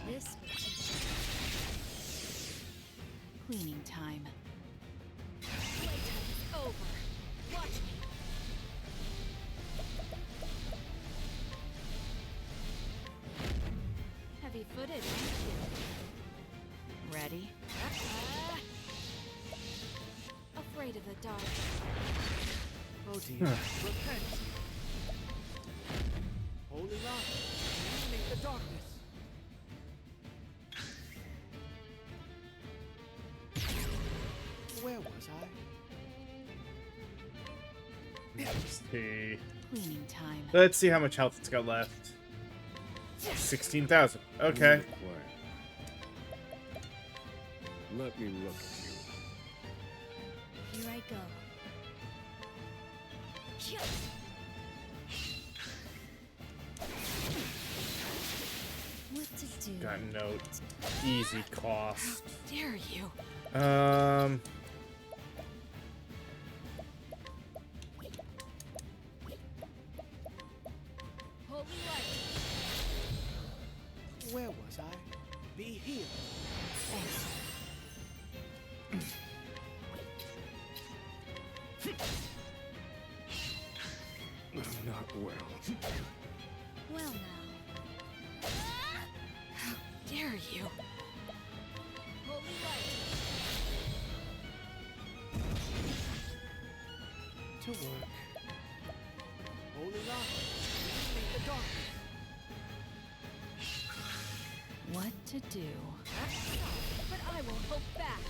This will teach you. Cleaning time. Playtime is over. Watch me. Heavy-footed. Ready? Afraid of the dark. Oh dear. Repent. Holy rock. Illuminate the darkness. Where was I? Let's see. Cleaning time. Let's see how much health it's got left. 16,000. Okay. Let me look at you. Here I go. What to do? Got note. Easy cost. Dare you? Holy light. Where was I? Be healed. Thanks. Not well. Well now. How dare you? Holy light. To work. Holy rock. Illuminate the darkness. What to do? But I won't hold back.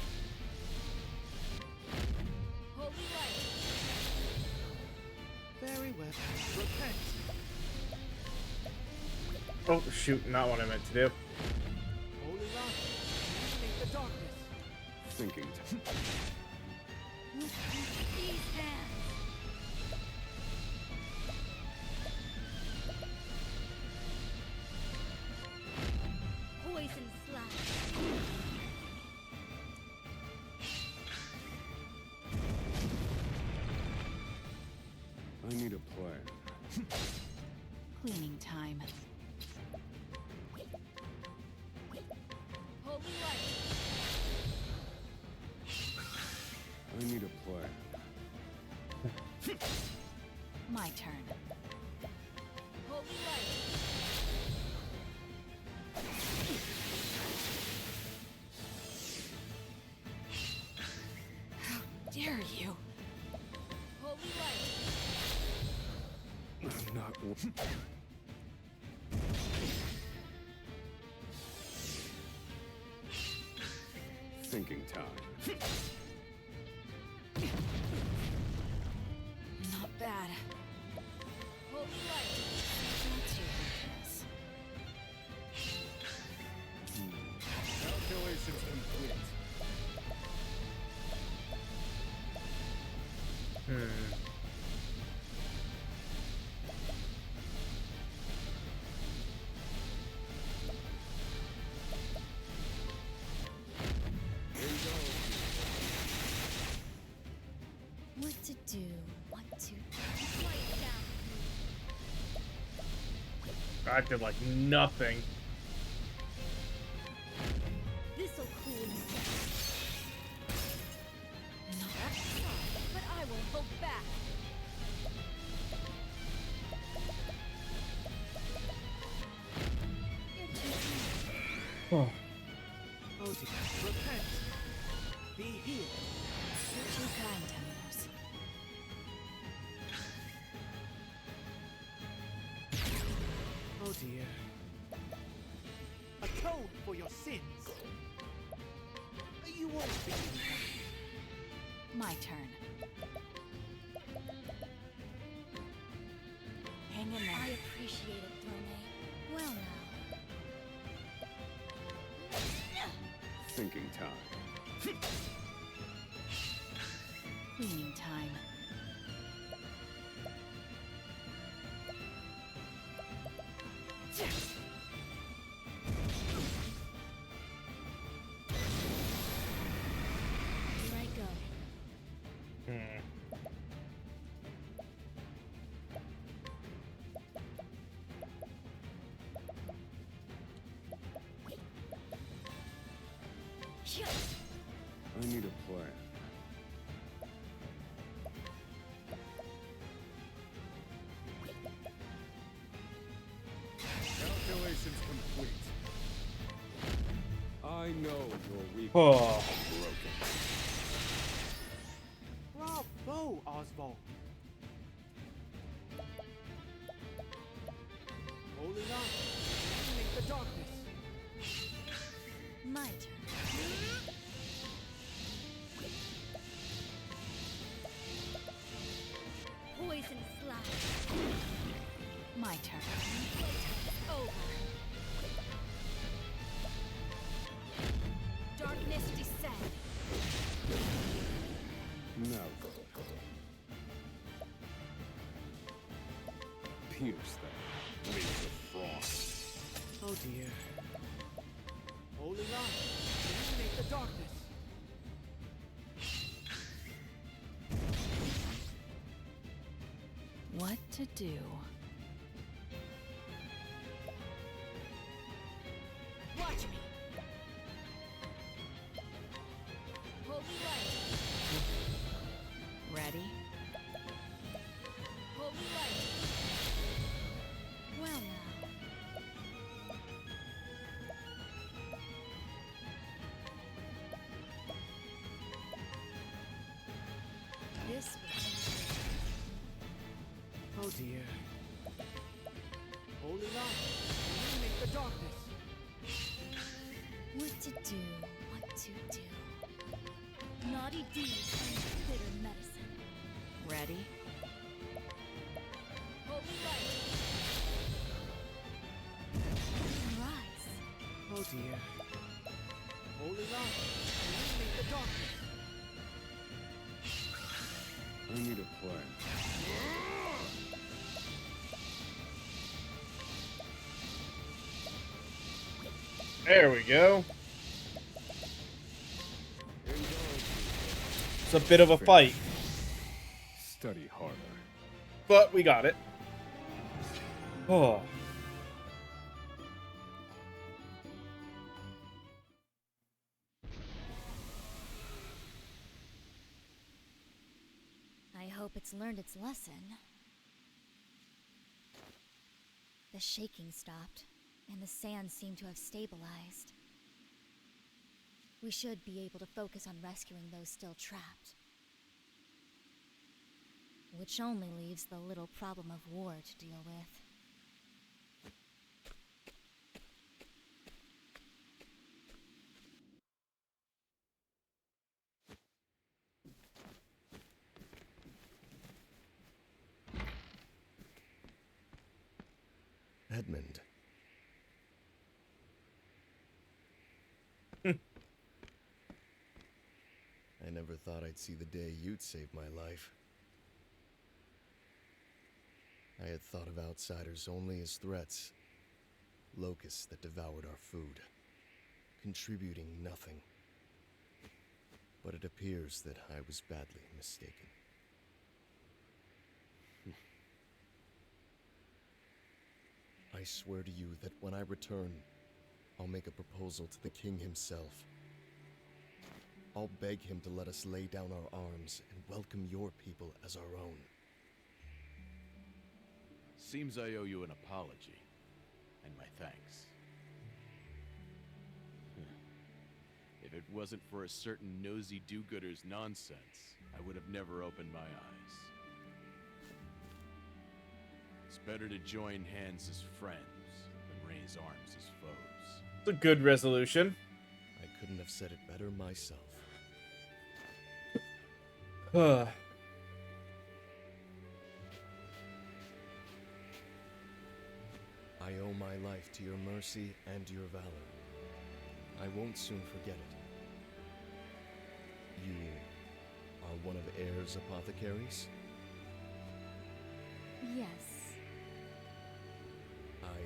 Holy light. Very well. Repent. Oh, shoot. Not what I meant to do. Holy rock. Illuminate the darkness. Thinking time. These hands. Poison slash. I need a plan. Cleaning time. Holy light. I need a plan. My turn. Holy light. Thinking time. Not bad. Holy light. That's your weakness. Calculations complete. What to do? What to quiet down. I did like nothing. This'll cool you down. Not outside, but I will hold back. You're too Oh. Oh dear. Repent. Be healed. You're too kind, Temenos. Oh dear. Atone for your sins. You won't be. My turn. Hang in I there. appreciate it, Throne. Well now. Thinking time. Cleaning time. Here I go. I need a plan. Calculations complete. I know your weakness Oh. is broken. Bravo, Oswald. Holy light. Illuminate the darkness. My turn. Poison slash. My turn. Over. Darkness descend. Now go. Pierce that blade of frost. Oh dear. Holy light. Illuminate the darkness. What to do? Watch me. Holy light. Ready? Holy light. Well now. This will Oh dear. Holy light. Illuminate the darkness. what to do? What to do? Naughty deeds and bitter medicine. Ready? Holy light. Rise. Oh dear. Holy light. Illuminate the darkness. I need a plan. There we go. It's a bit of a fight, Study harder. but we got it. Oh. I hope it's learned its lesson. The shaking stopped, and the sand seemed to have stabilized. We should be able to focus on rescuing those still trapped. Which only leaves the little problem of war to deal with. Edmund. I never thought I'd see the day you'd save my life. I had thought of outsiders only as threats. Locusts that devoured our food, contributing nothing. But it appears that I was badly mistaken. I swear to you that when I return, I'll make a proposal to the king himself. I'll beg him to let us lay down our arms and welcome your people as our own. Seems I owe you an apology. And my thanks. If it wasn't for a certain nosy do-gooder's nonsense, I would have never opened my eyes. It's better to join hands as friends than raise arms as foes. It's a good resolution. I couldn't have said it better myself. I owe my life to your mercy and your valor. I won't soon forget it. You are one of Ayre's apothecaries? Yes. I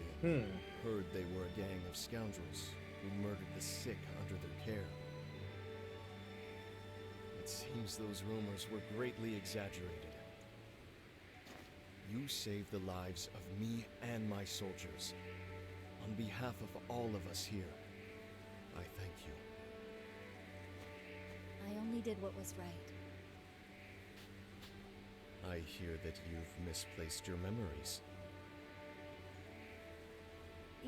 heard they were a gang of scoundrels who murdered the sick under their care. It seems those rumors were greatly exaggerated. You saved the lives of me and my soldiers. On behalf of all of us here, I thank you. I only did what was right. I hear that you've misplaced your memories.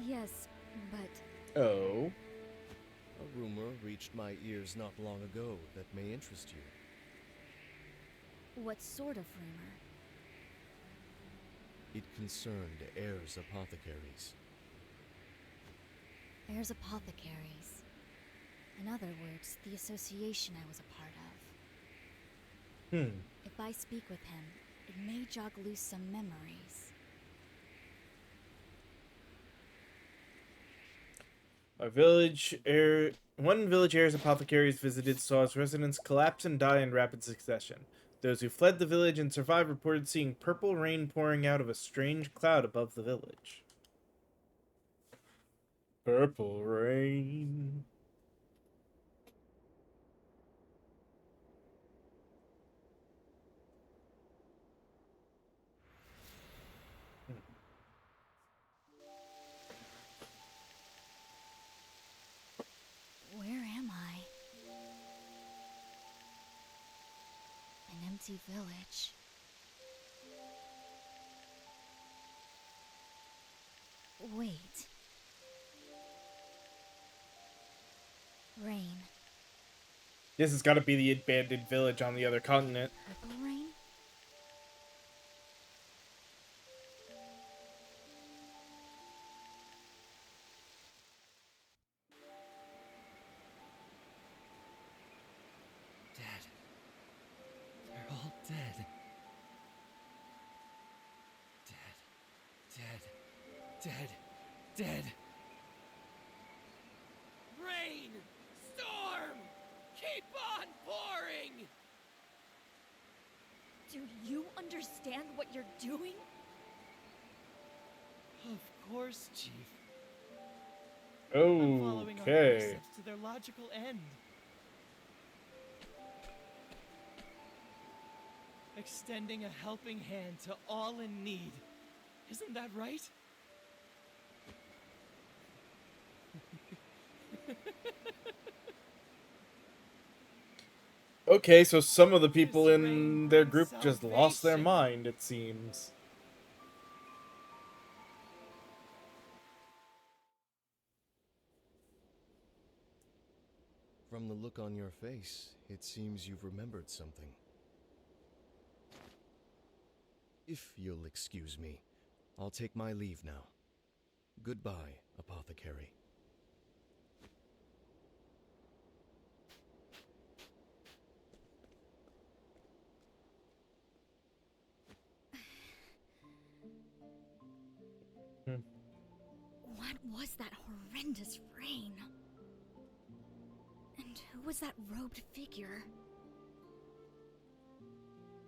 Yes, but... Oh? A rumor reached my ears not long ago that may interest you. What sort of rumor? It concerned Ayre's apothecaries. Ayre's apothecaries. In other words, the association I was a part of. If I speak with him, it may jog loose some memories. One village Ayre's apothecaries visited saw its residents collapse and die in rapid succession. Those who fled the village and survived reported seeing purple rain pouring out of a strange cloud above the village. Purple rain. Where am I? An empty village. Wait. Rain. This has got to be the abandoned village on the other continent. Purple rain? Dead. They're all dead. Dead. Dead. Rain! Storm! Keep on pouring! Do you understand what you're doing? Of course, Chief. I'm following our Okay. precepts to their logical end. Extending a helping hand to all in need. Isn't that right? Okay, so some of the people in their group just lost their mind, it seems. From the look on your face, it seems you've remembered something. If you'll excuse me, I'll take my leave now. Goodbye, apothecary. What was that horrendous rain? And who was that robed figure?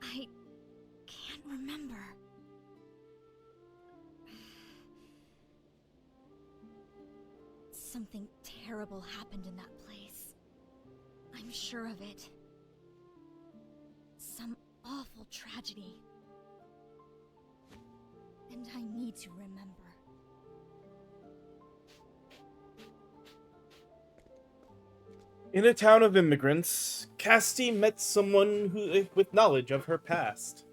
I can't remember. Something terrible happened in that place. I'm sure of it. Some awful tragedy. And I need to remember. In a town of immigrants, Casti met someone with knowledge of her past.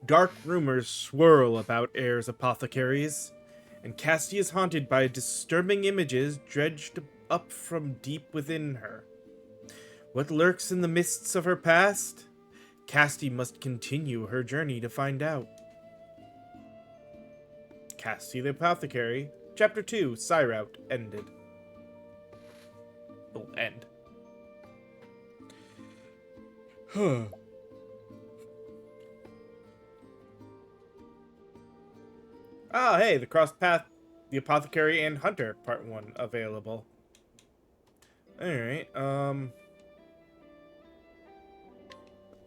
Dark rumors swirl about Air's apothecaries, and Casti is haunted by disturbing images dredged up from deep within her. What lurks in the mists of her past? Casti must continue her journey to find out. Casti the Apothecary, Chapter 2, Cyrout, ended. Will end. Ah, hey, the Crossed Path, the Apothecary and Hunter, Part 1, available. Alright,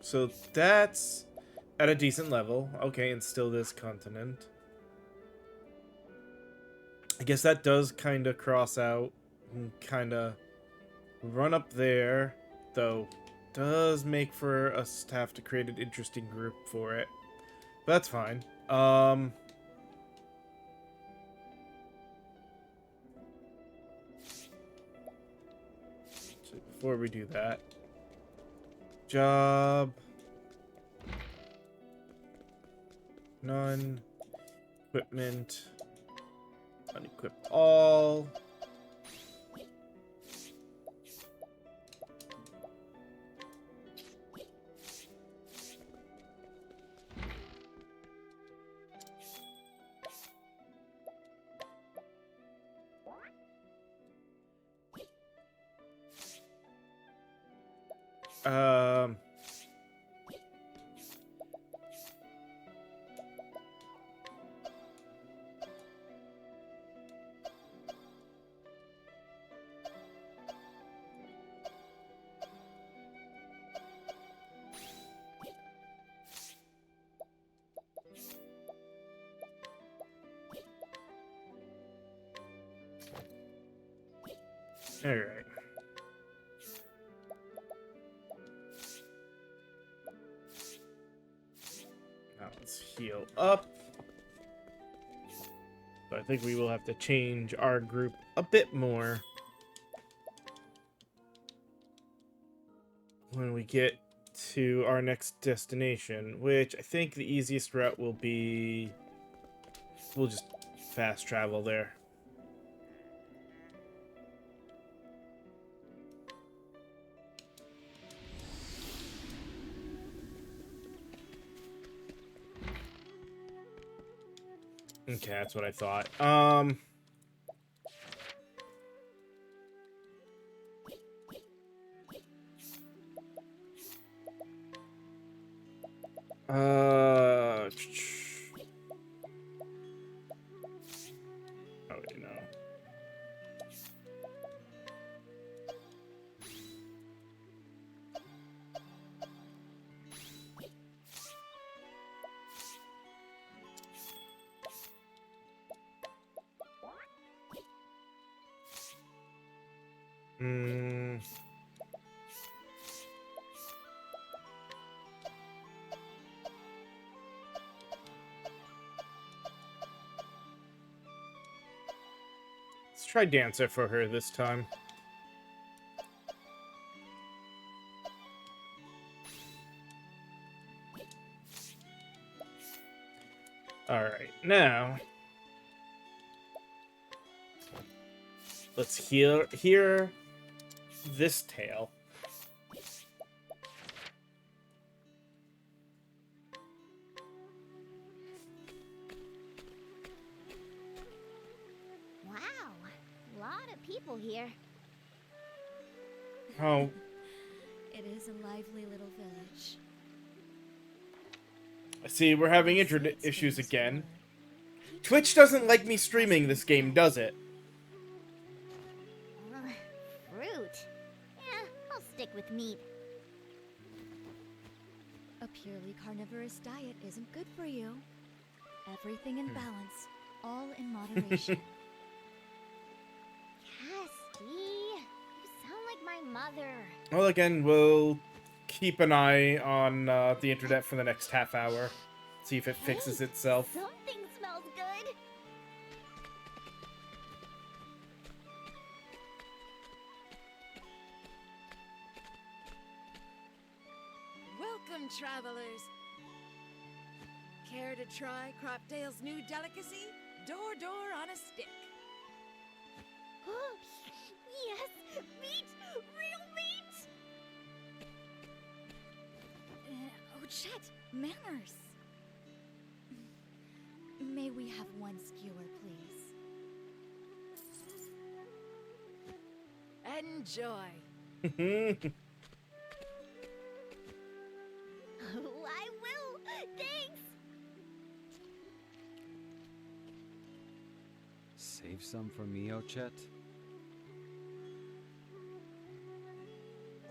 so that's at a decent level. Okay, and still this continent. I guess that does kind of cross out and kind of run up there, though does make for us to have to create an interesting group for it. But that's fine. So before we do that, job none, equipment, unequip all. Um, all right. Now let's heal up. But I think we will have to change our group a bit more when we get to our next destination, which I think the easiest route will be... We'll just fast travel there. Okay, that's what I thought. Oh, you know. Let's try Dancer for her this time. Alright, now... Let's hear this tale. people here. Oh, It is a lively little village. see, we're having internet issues again. Twitch doesn't like me streaming this game, does it? Fruit? Yeah, I'll stick with meat. A purely carnivorous diet isn't good for you. Everything in balance, all in moderation. Casty, you sound like my mother. Well, again, we'll keep an eye on the internet for the next half hour. See if it fixes itself. Something smells good. Welcome, travelers. Care to try Cropdale's new delicacy? Door on a stick. Yes, meat! Real meat! Oh, Chet, manners. May we have one skewer, please? Enjoy. Oh, I will! Thanks! Save some for me, Chet.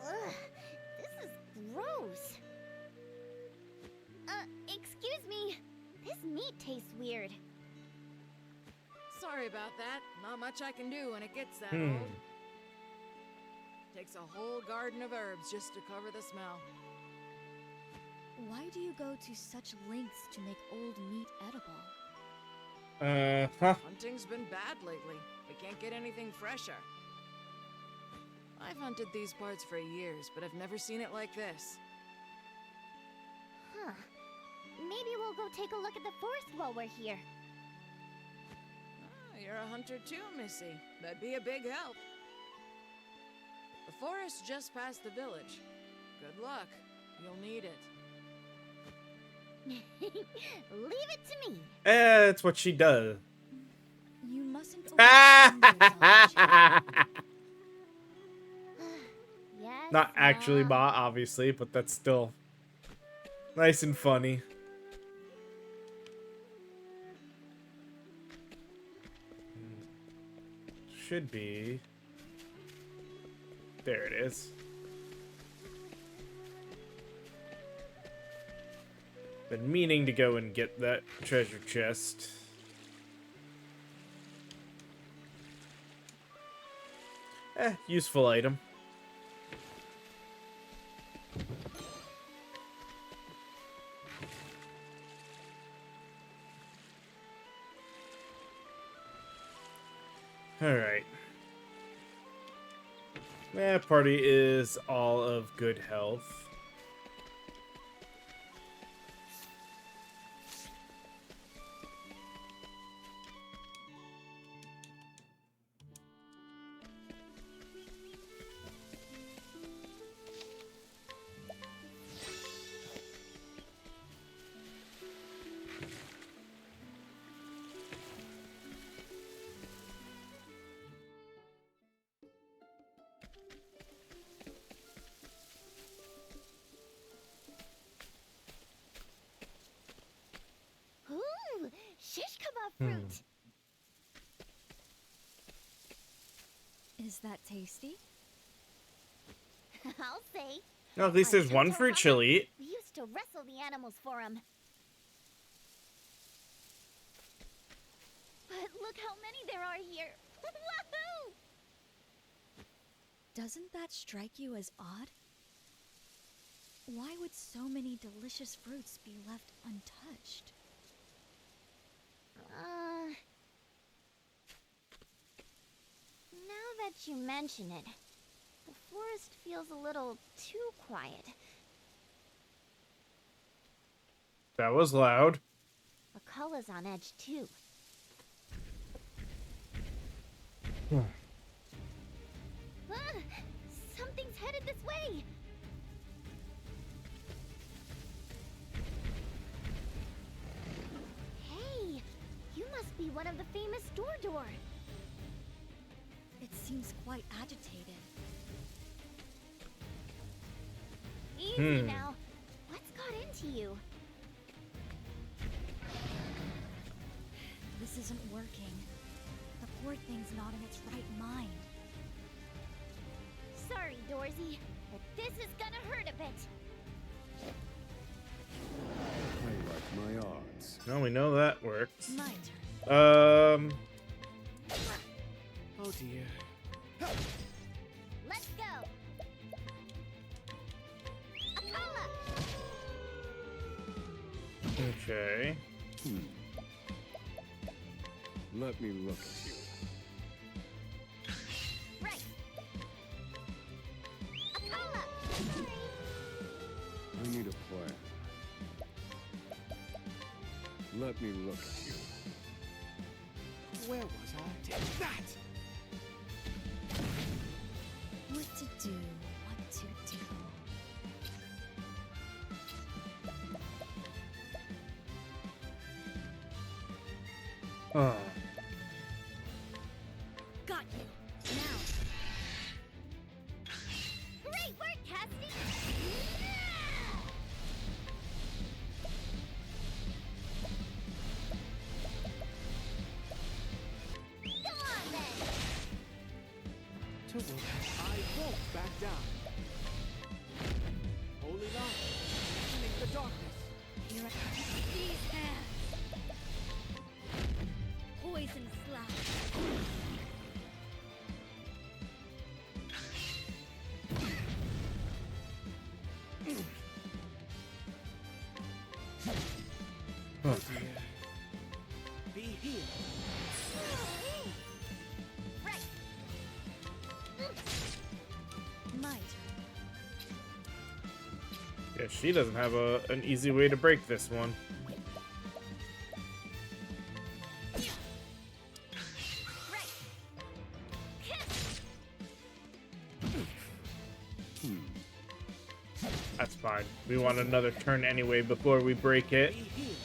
Ugh, this is gross. Excuse me. This meat tastes weird. Sorry about that. Not much I can do when it gets that Hmm. old. Takes a whole garden of herbs just to cover the smell. Why do you go to such lengths to make old meat edible? Hunting's been bad lately. We can't get anything fresher. I've hunted these parts for years, but I've never seen it like this. Huh. Maybe we'll go take a look at the forest while we're here. You're a hunter too, Missy. That'd be a big help. The forest just past the village. Good luck. You'll need it. Leave it to me. That's what she does. You mustn't Yes, Not actually bot, obviously, but that's still nice and funny. Should be. There it is. Been meaning to go and get that treasure chest. Useful item. Alright. Party is all of good health. Ooh, shish kebab fruit. Is that tasty? I'll say. Well, at least there's one fruit she'll eat. We used to wrestle the animals for him. But look how many there are here. Wahoo! Doesn't that strike you as odd? Why would so many delicious fruits be left untouched? Now that you mention it, the forest feels a little too quiet. That was loud. Akala's on edge too. Something's headed this way. Hey, you must be one of the famous door. It seems quite agitated. Easy now. What's got into you? This isn't working. The poor thing's not in its right mind. Sorry, Dorsey, but this is gonna hurt a bit. I like my odds. No, we know that works. My turn. Oh dear. Let's go. Apollo. Okay. Let me look at you. Right. Apollo. I need a plan. Let me look at you. Where was I? Take that! What to do? What to do? Got you. Now. Great work, Casting. Go on then. To work. I won't back down. Holy light, healing the darkness. Here I come. These hands. Poison slash. Oh dear. Be healed. Right. My turn. Yeah, she doesn't have an easy way to break this one. Right. That's fine. We want another turn anyway before we break it. Be healed.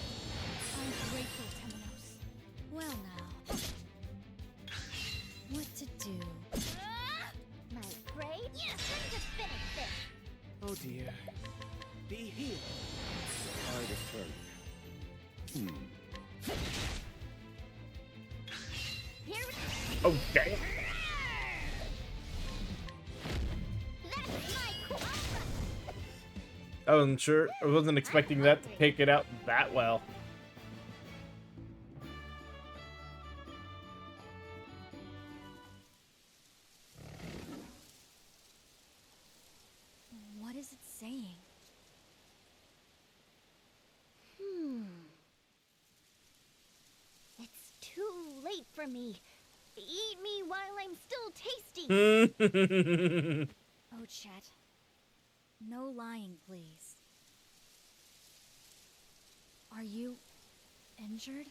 I'm grateful, Temenos. Well now. What to do? My afraid? Yes, time to finish this. Oh dear. Be healed. I determine. Here we Oh, dang. That's my I wasn't expecting that to take it out that well. What is it saying? It's too late for me. Eat me while I'm still tasty. Oh, Chet. No lying, please. Are you injured?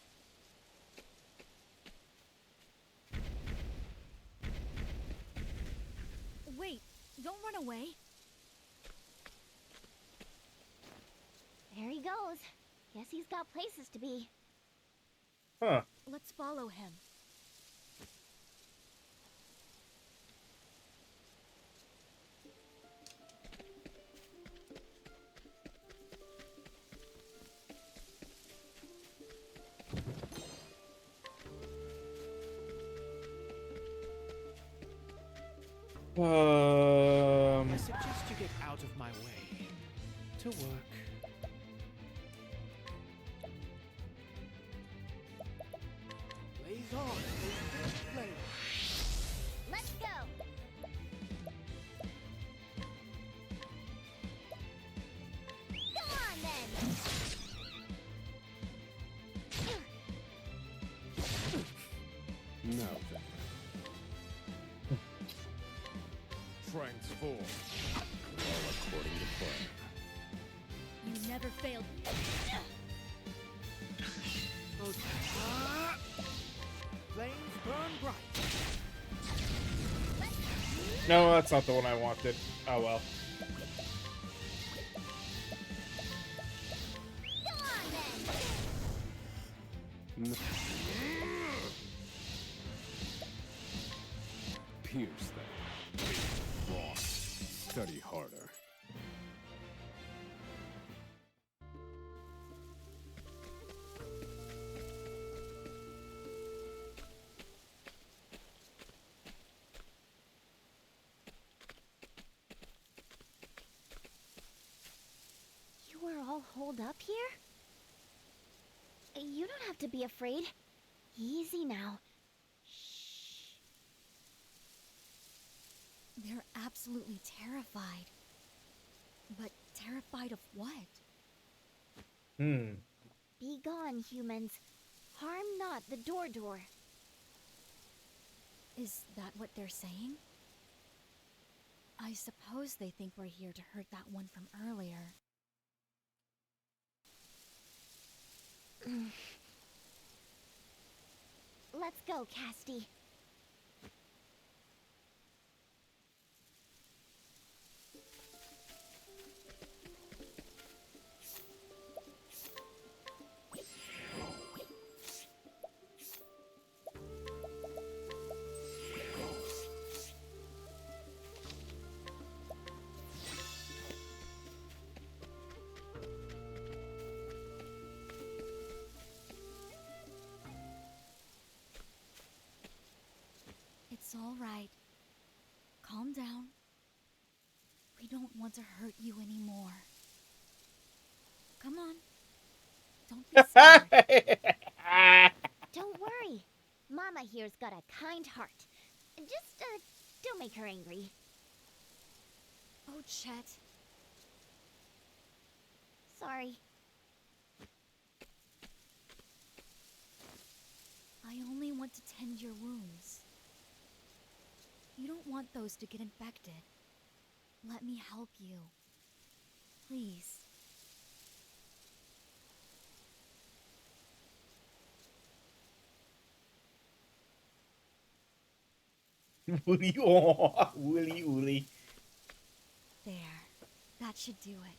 Wait, don't run away. There he goes. Guess he's got places to be. Huh. Let's follow him. I suggest you get out of my way. To work. Blaze on, blaze flame. Let's go. Go on then. Now then. Transform. All according to plan. You never failed. Oh, flames burn bright. No, that's not the one I wanted. Oh well. Go on then. appears that being wrong. Study harder. You are all holed up here? You don't have to be afraid. Easy now. They're absolutely terrified. But terrified of what? Be gone, humans. Harm not the door. Is that what they're saying? I suppose they think we're here to hurt that one from earlier. Let's go, Casty. It's all right. Calm down. We don't want to hurt you anymore. Come on. Don't be scared. Don't worry. Mama here's got a kind heart. Just, don't make her angry. Oh, Chet. Sorry. I only want to tend your wounds. You don't want those to get infected. Let me help you. Please. Woolly, oh, woolly. There. That should do it.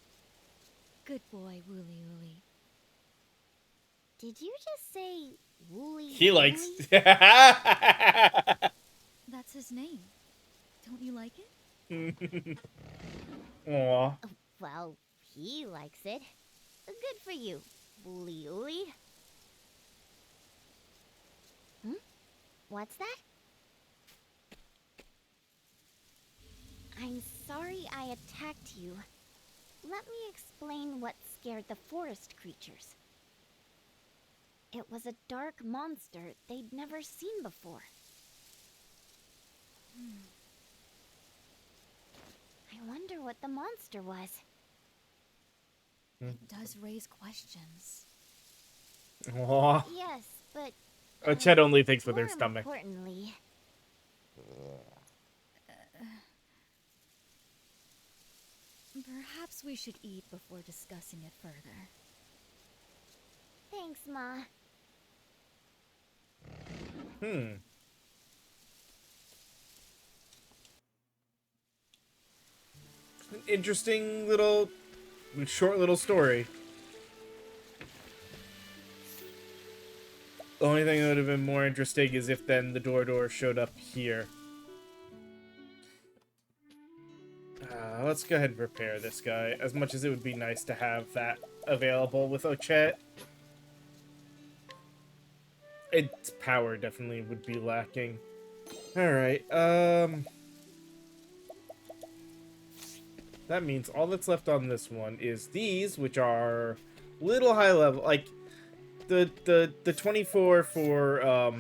Good boy, Wooly Wooly. Did you just say Wooly? He likes. That's his name. Don't you like it? Aw. Well, he likes it. Good for you, Wooly Wooly. What's that? I'm sorry I attacked you. Let me explain what scared the forest creatures. It was a dark monster they'd never seen before. I wonder what the monster was. It does raise questions. Aw. Yes, but... Oh, Chet only thinks with more their stomach. importantly... Perhaps we should eat before discussing it further. Thanks, Ma. An interesting little, short little story. The only thing that would have been more interesting is if then the door showed up here. Let's go ahead and prepare this guy. As much as it would be nice to have that available with Ochet, its power definitely would be lacking. Alright, that means all that's left on this one is these, which are little high level, like the 24 for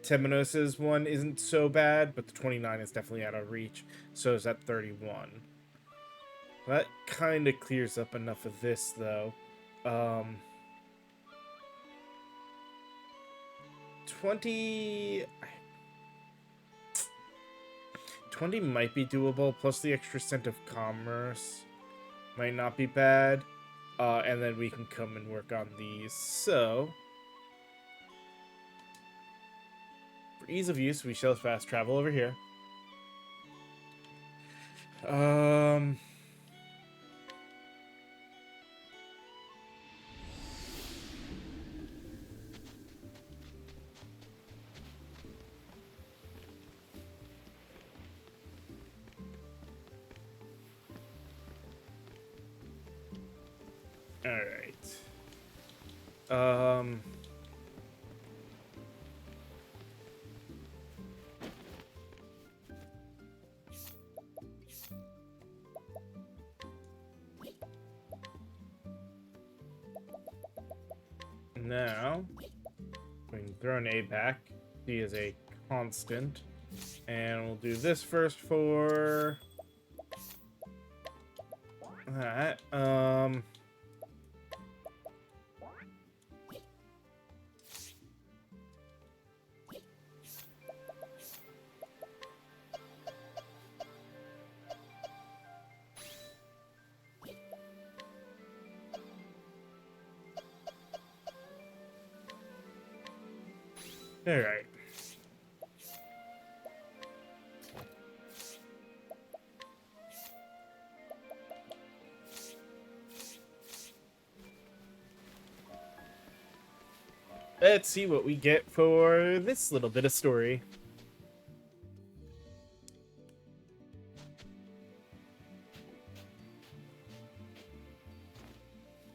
Temenos's one isn't so bad, but the 29 is definitely out of reach. So is that 31. That kind of clears up enough of this, though. 20 might be doable, plus the extra cent of commerce might not be bad. And then we can come and work on these. So, for ease of use, we shall fast travel over here. All right. Now we can throw an A back. D is a constant. And we'll do this first for that. All right. Let's see what we get for this little bit of story.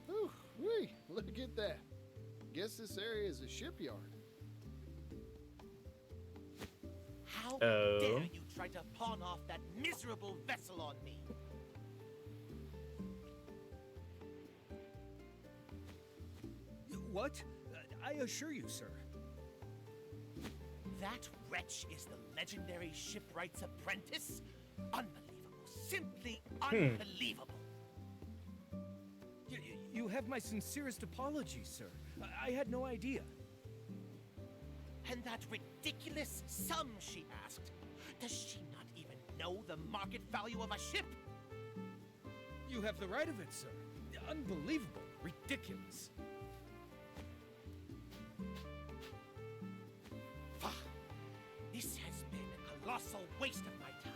Ooh, wee, look at that. Guess this area is a shipyard. How Oh. dare you try to pawn off that miserable vessel on me? What? I assure you, sir. That wretch is the legendary shipwright's apprentice? Unbelievable. Simply unbelievable. You have my sincerest apologies, sir. I had no idea. And that ridiculous sum she asked. Does she not even know the market value of a ship? You have the right of it, sir. Unbelievable. Ridiculous. This has been a colossal waste of my time.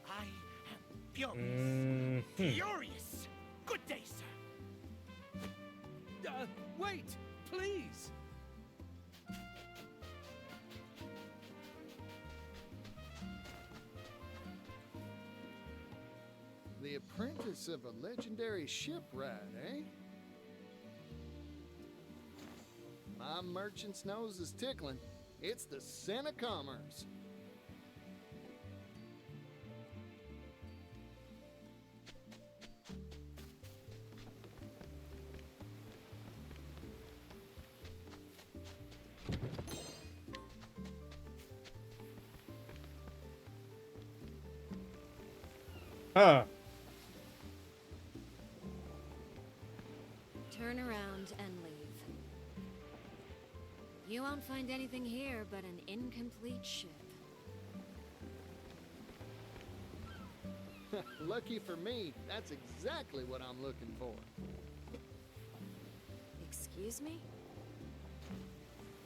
I am furious. Furious! Good day, sir. Wait! Please! The apprentice of a legendary shipwright, eh? My merchant's nose is tickling. It's the sin of commerce. Huh. Turn around and leave. You won't find anything here but an incomplete ship. Lucky for me, that's exactly what I'm looking for. Excuse me?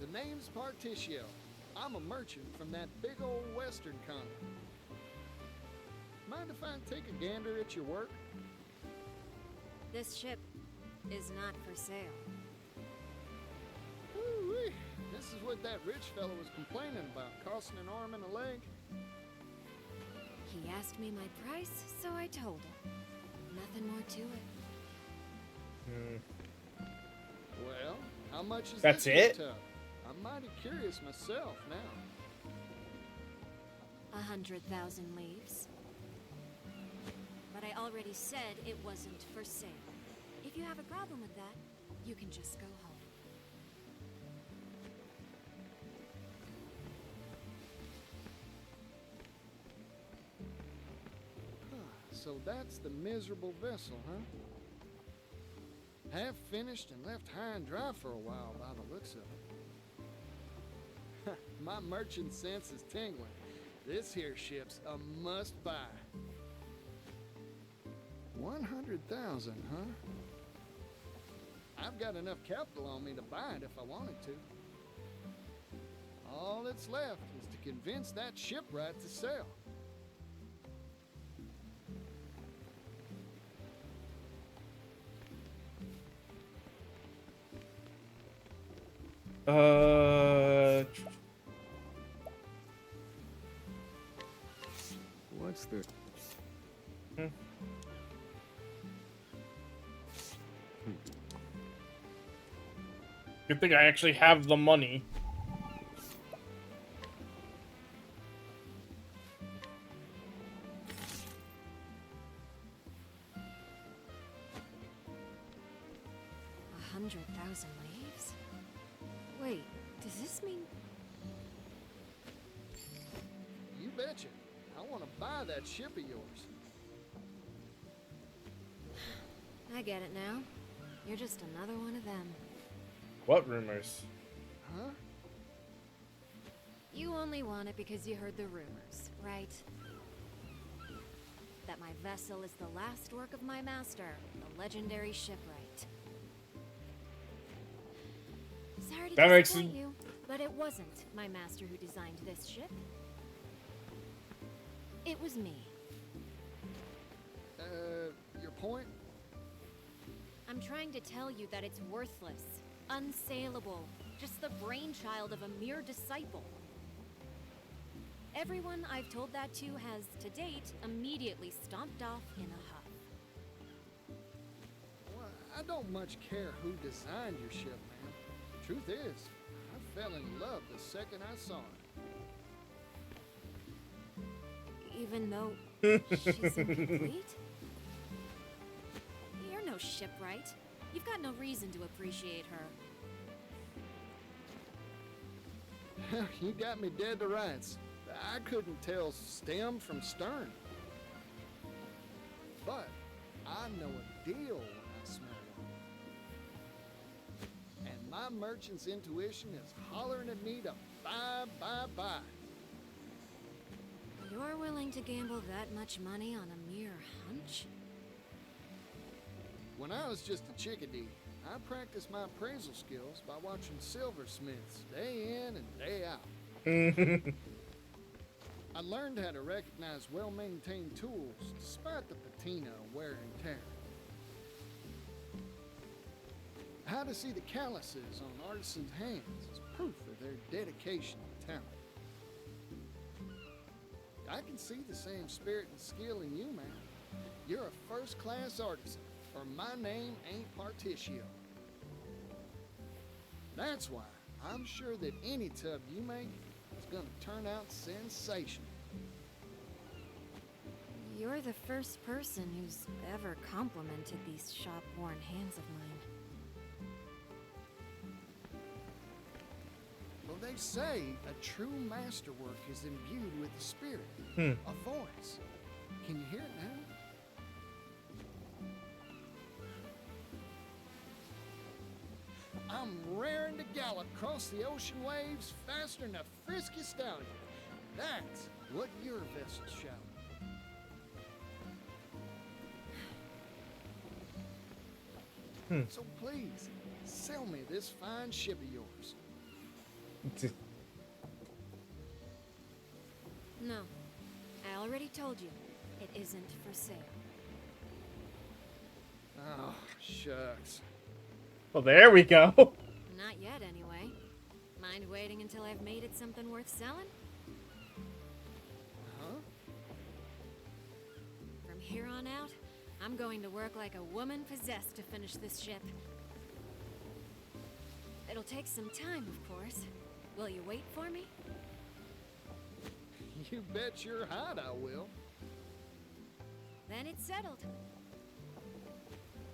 The name's Particio. I'm a merchant from that big old western continent. Mind if I take a gander at your work? This ship is not for sale. Ooh-wee. This is what that rich fellow was complaining about, costing an arm and a leg. He asked me my price, so I told him. Nothing more to it. Well, how much is That's this it? tub? I'm mighty curious myself now. 100,000 leaves. But I already said it wasn't for sale. If you have a problem with that, you can just go home. So that's the miserable vessel, huh? Half finished and left high and dry for a while by the looks of it. My merchant sense is tingling. This here ship's a must-buy. 100,000, huh? I've got enough capital on me to buy it if I wanted to. All that's left is to convince that shipwright to sell. What's the... Hmm. Hmm. Good thing I actually have the money. $100,000 leaves? Wait, does this mean... You betcha. I want to buy that ship of yours. I get it now. You're just another one of them. What rumors? Huh? You only want it because you heard the rumors, right? That my vessel is the last work of my master, the legendary shipwright. Sorry to That makes disappoint you, but it wasn't my master who designed this ship. It was me. Your point? I'm trying to tell you that it's worthless, unsaleable, just the brainchild of a mere disciple. Everyone I've told that to has, to date, immediately stomped off in a huff. Well, I don't much care who designed your ship, man. Truth is, I fell in love the second I saw it. Even though she's incomplete? You're no shipwright. You've got no reason to appreciate her. You got me dead to rights. I couldn't tell stem from stern. But I know a deal when I smell one. And my merchant's intuition is hollering at me to buy, buy, buy. You're willing to gamble that much money on a mere hunch? When I was just a chickadee, I practiced my appraisal skills by watching silversmiths day in and day out. I learned how to recognize well-maintained tools despite the patina of wear and tear. How to see the calluses on artisans' hands is proof of their dedication and talent. I can see the same spirit and skill in you, man. You're a first-class artisan, or my name ain't Particio. That's why I'm sure that any tub you make is gonna turn out sensational. You're the first person who's ever complimented these shop-worn hands of mine. Well, they say a true masterwork is imbued with a spirit, a voice. Can you hear it now? I'm raring to gallop across the ocean waves faster than a frisky stallion. That's what your vessel shouted. So please, sell me this fine ship of yours. No, I already told you, it isn't for sale. Oh, shucks. Well, there we go. Not yet, anyway. Mind waiting until I've made it something worth selling? Huh? From here on out, I'm going to work like a woman possessed to finish this ship. It'll take some time, of course. Will you wait for me? You bet your hide I will. Then it's settled.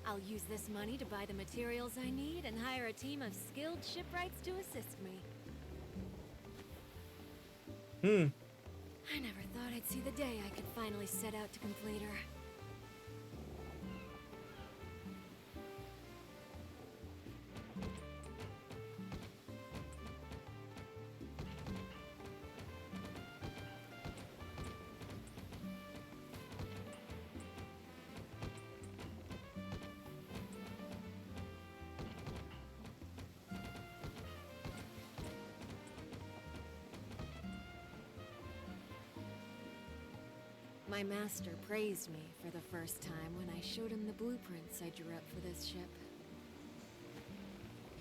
I'll use this money to buy the materials I need and hire a team of skilled shipwrights to assist me. I never thought I'd see the day I could finally set out to complete her. My master praised me for the first time when I showed him the blueprints I drew up for this ship.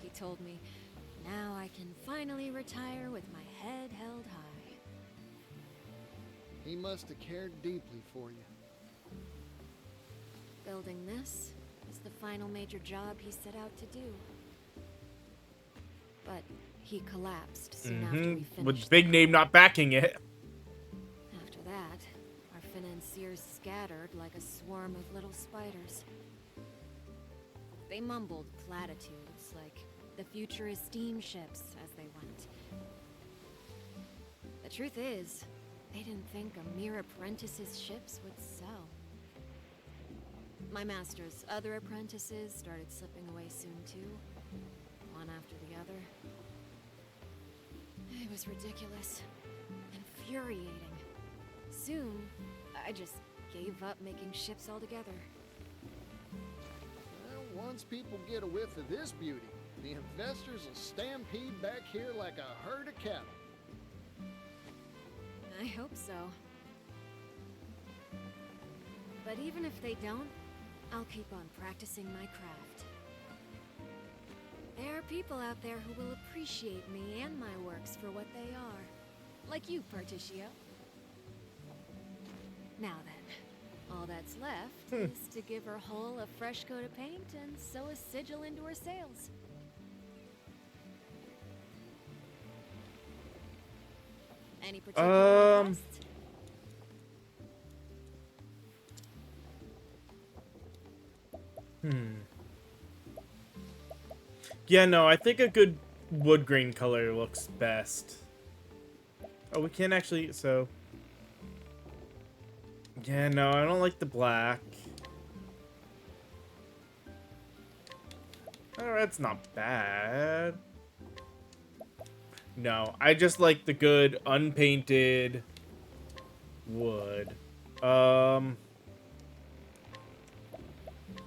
He told me, now I can finally retire with my head held high. He must have cared deeply for you. Building this is the final major job he set out to do. but he collapsed soon after we finished. With the big name not backing it. After that, our financiers scattered like a swarm of little spiders. They mumbled platitudes like the future is steamships as they went. The truth is, they didn't think a mere apprentice's ships would sell. My master's other apprentices started slipping away soon too, one after the other. It was ridiculous, infuriating. Soon, I just gave up making ships altogether. Well, once people get a whiff of this beauty, the investors will stampede back here like a herd of cattle. I hope so. But even if they don't, I'll keep on practicing my craft. There are people out there who will appreciate me and my works for what they are. Like you, Particio. Now then, all that's left is to give her hull a fresh coat of paint and sew a sigil into her sails. Any particular requests? Yeah, no, I think a good wood grain color looks best. Oh, we can't actually, so... Yeah, no, I don't like the black. Oh, that's not bad. No, I just like the good, unpainted wood.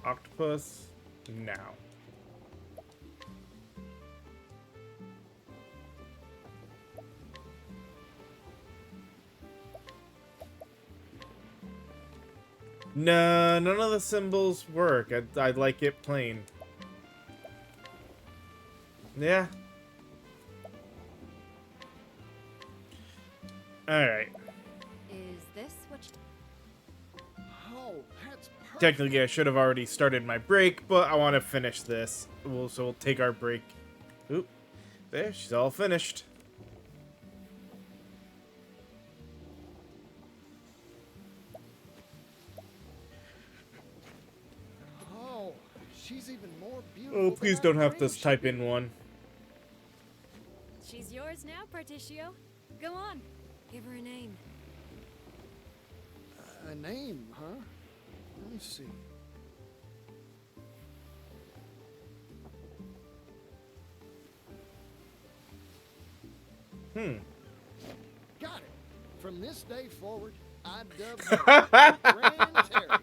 Octopus? No. No, none of the symbols work. I'd like it plain. Yeah. Alright. Is this what you... Oh, that's perfect. Technically, I should have already started my break, but I want to finish this. So we'll take our break. Oop. There, she's all finished. Oh, she's even more beautiful. Oh, please don't have to type in one. She's yours now, Particio. Go on, give her a name. A name, huh? Let me see. Got it. From this day forward, I dub her Grand Terry.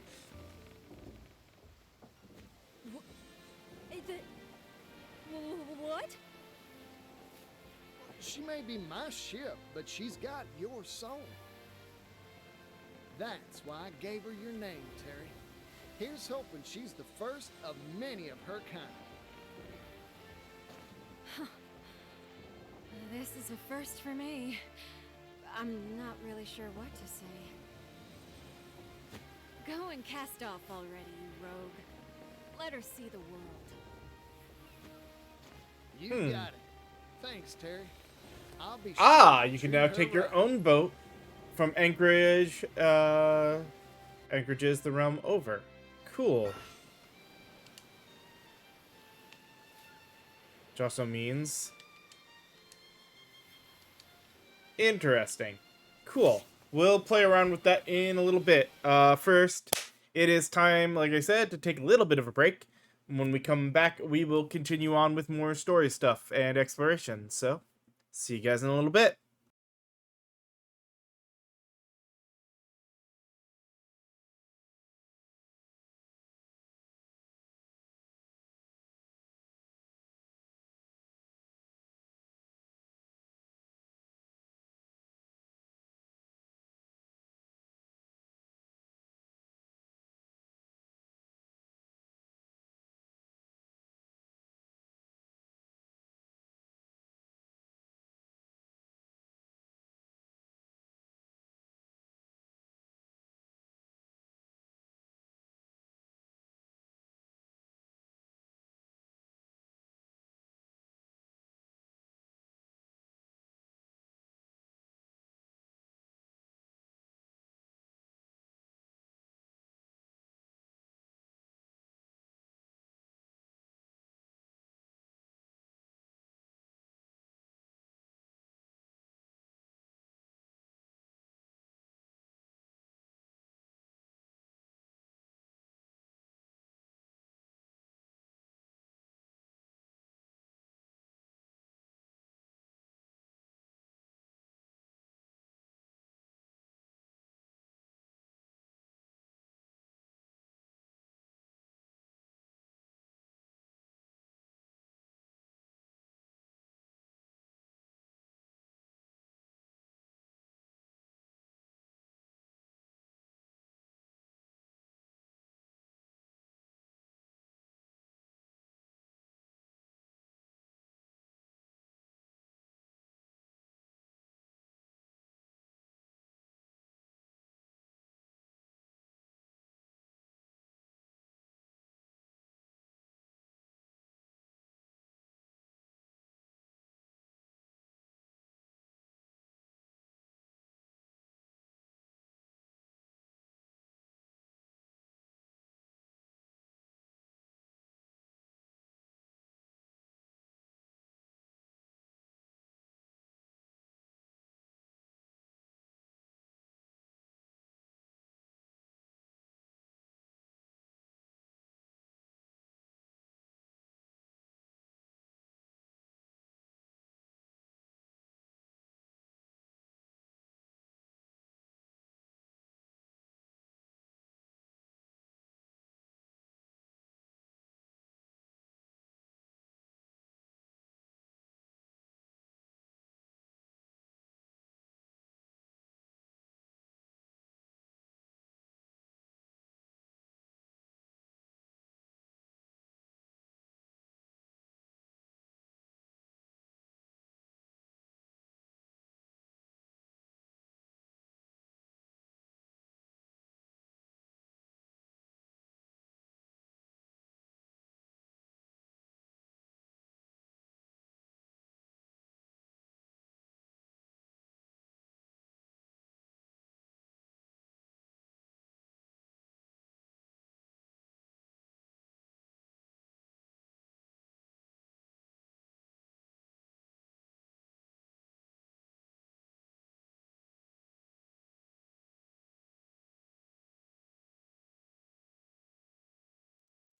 What? She may be my ship, but she's got your soul. That's why I gave her your name, Terry. Here's hoping she's the first of many of her kind. This is a first for me. I'm not really sure what to say. Go and cast off already, you rogue. Let her see the world. You got it. Thanks, Terry. I'll be Ah, sure you to can treat now her take your right. own boat from Anchorage, Anchorages the realm over. Cool. Which also means... Interesting. Cool. We'll play around with that in a little bit. First, it is time, like I said, to take a little bit of a break. When we come back, we will continue on with more story stuff and exploration. So, see you guys in a little bit.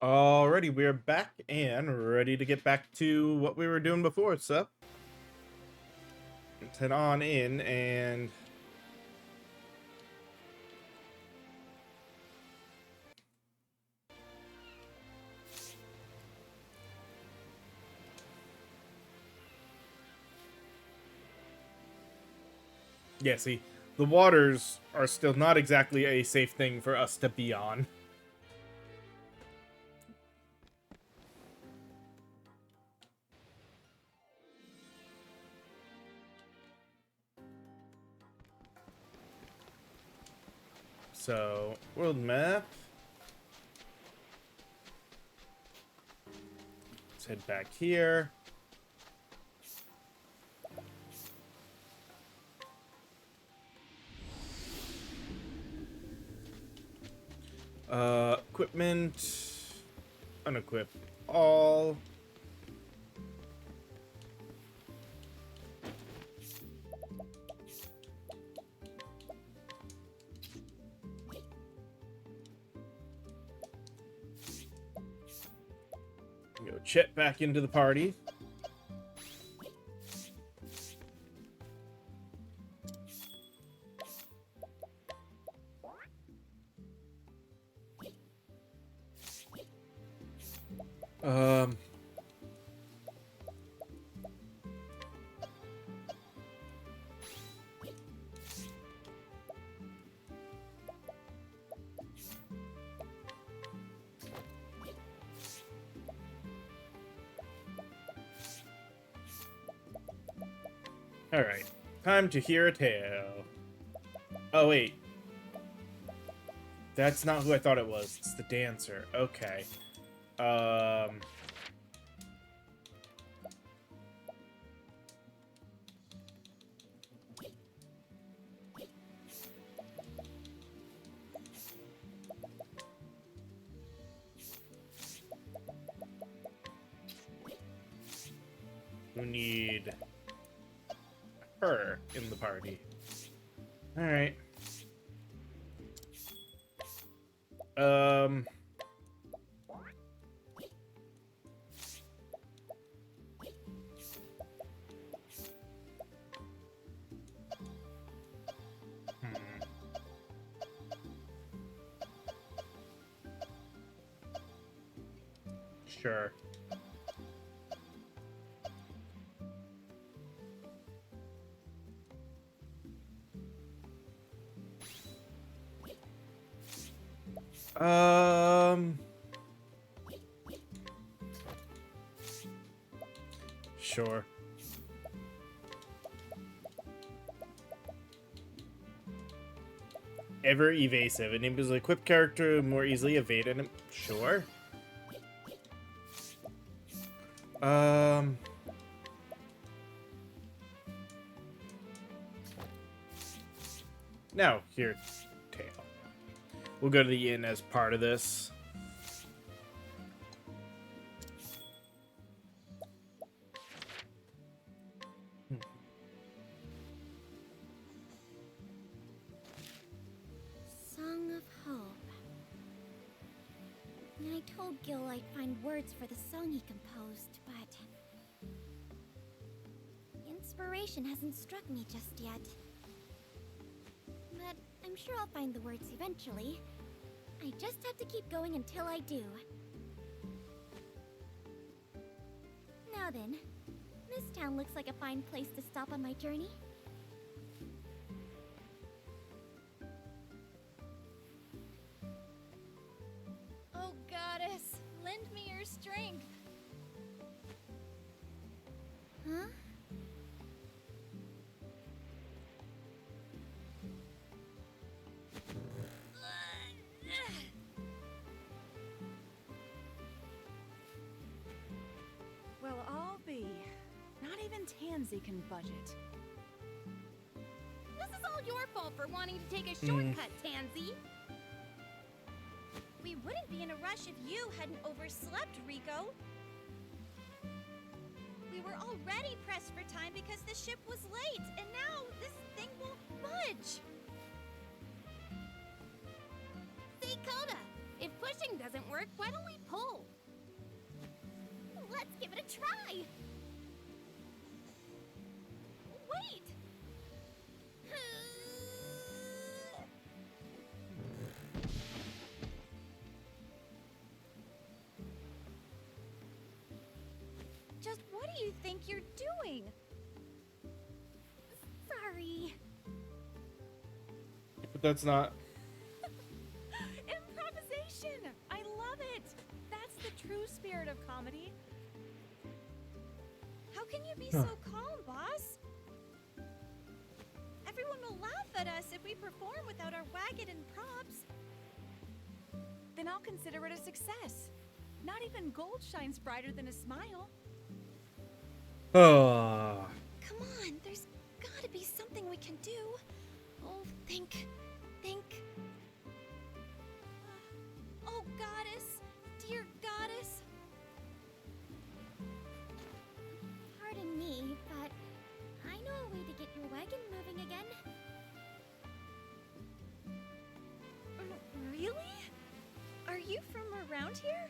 Alrighty, we're back and ready to get back to what we were doing before, so let's head on in and yeah, see, the waters are still not exactly a safe thing for us to be on. So, world map. Let's head back here. Equipment. Unequip all. Go Chet back into the party. Um. Alright. Time to hear a tale. Oh, wait. That's not who I thought it was. It's the dancer. Okay. We need her in the party. Alright. Sure. Sure. Ever evasive. Enables an equipped character to more easily evade and sure. Now, here, tail. We'll go to the inn as part of this. Song of Hope. I told Gil I'd find words for the song he composed, but inspiration hasn't struck me just yet. But I'm sure I'll find the words eventually. I just have to keep going until I do. Now then, this town looks like a fine place to stop on my journey. Oh, goddess, lend me your strength. Huh? Well, I'll be. Not even Tansy can budget. This is all your fault for wanting to take a shortcut, Tansy. We wouldn't be in a rush if you hadn't overslept, Rico. We were already pressed for time because the ship was late, and now this thing won't budge. See, Coda, if pushing doesn't work, why don't we pull? Let's give it a try! Wait! Just what do you think you're doing? Sorry. But that's not. Improvisation! I love it! That's the true spirit of comedy. How can you be so calm, boss? Everyone will laugh at us if we perform without our wagon and props. Then I'll consider it a success. Not even gold shines brighter than a smile. Oh. Come on, there's gotta be something we can do. Oh, think. Oh, goddess, dear goddess. Pardon me, but I know a way to get your wagon moving again. Really? Are you from around here?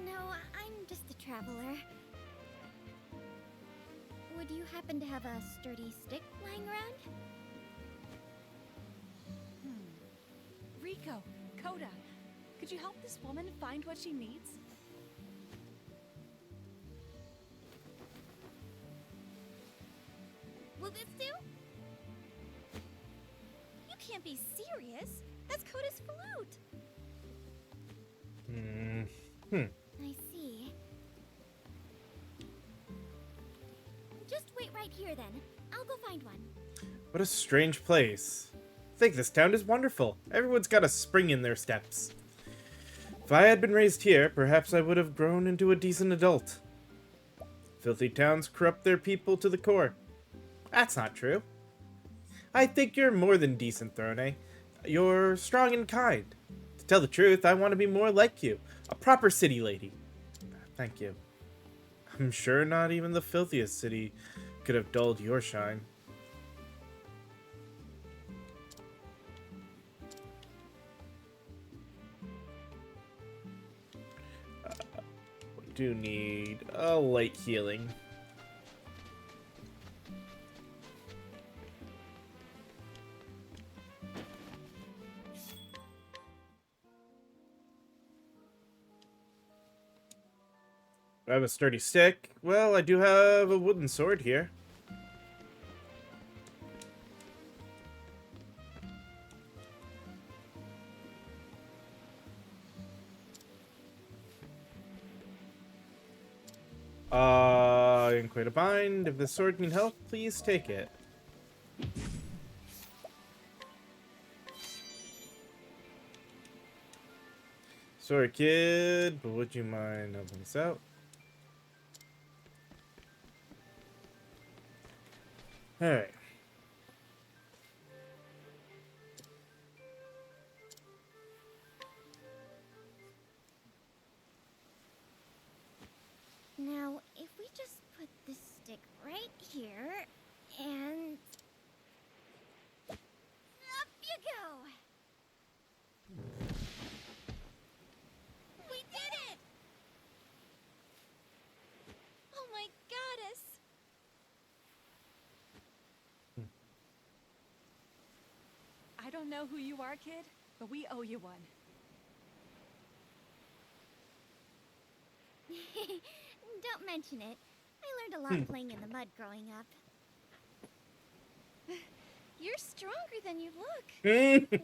No, I'm just a traveler. Would you happen to have a sturdy stick lying around? Rico, Coda, could you help this woman find what she needs? Will this do? You can't be serious. That's Coda's flute. I see. Just wait right here then. I'll go find one. What a strange place. I think this town is wonderful. Everyone's got a spring in their steps. If I had been raised here, perhaps I would have grown into a decent adult. Filthy towns corrupt their people to the core. That's not true. I think you're more than decent, Throne. You're strong and kind. To tell the truth, I want to be more like you. A proper city lady. Thank you. I'm sure not even the filthiest city could have dulled your shine. We do need a light healing. I have a sturdy stick. Well, I do have a wooden sword here. In quite a bind. If the sword can help, please take it. Sorry, kid, but would you mind helping us out? Alright. Now, if we just put this stick right here, and... up you go! We did it! Oh my goddess! I don't know who you are, kid, but we owe you one. Don't mention it. I learned a lot playing in the mud growing up. You're stronger than you look.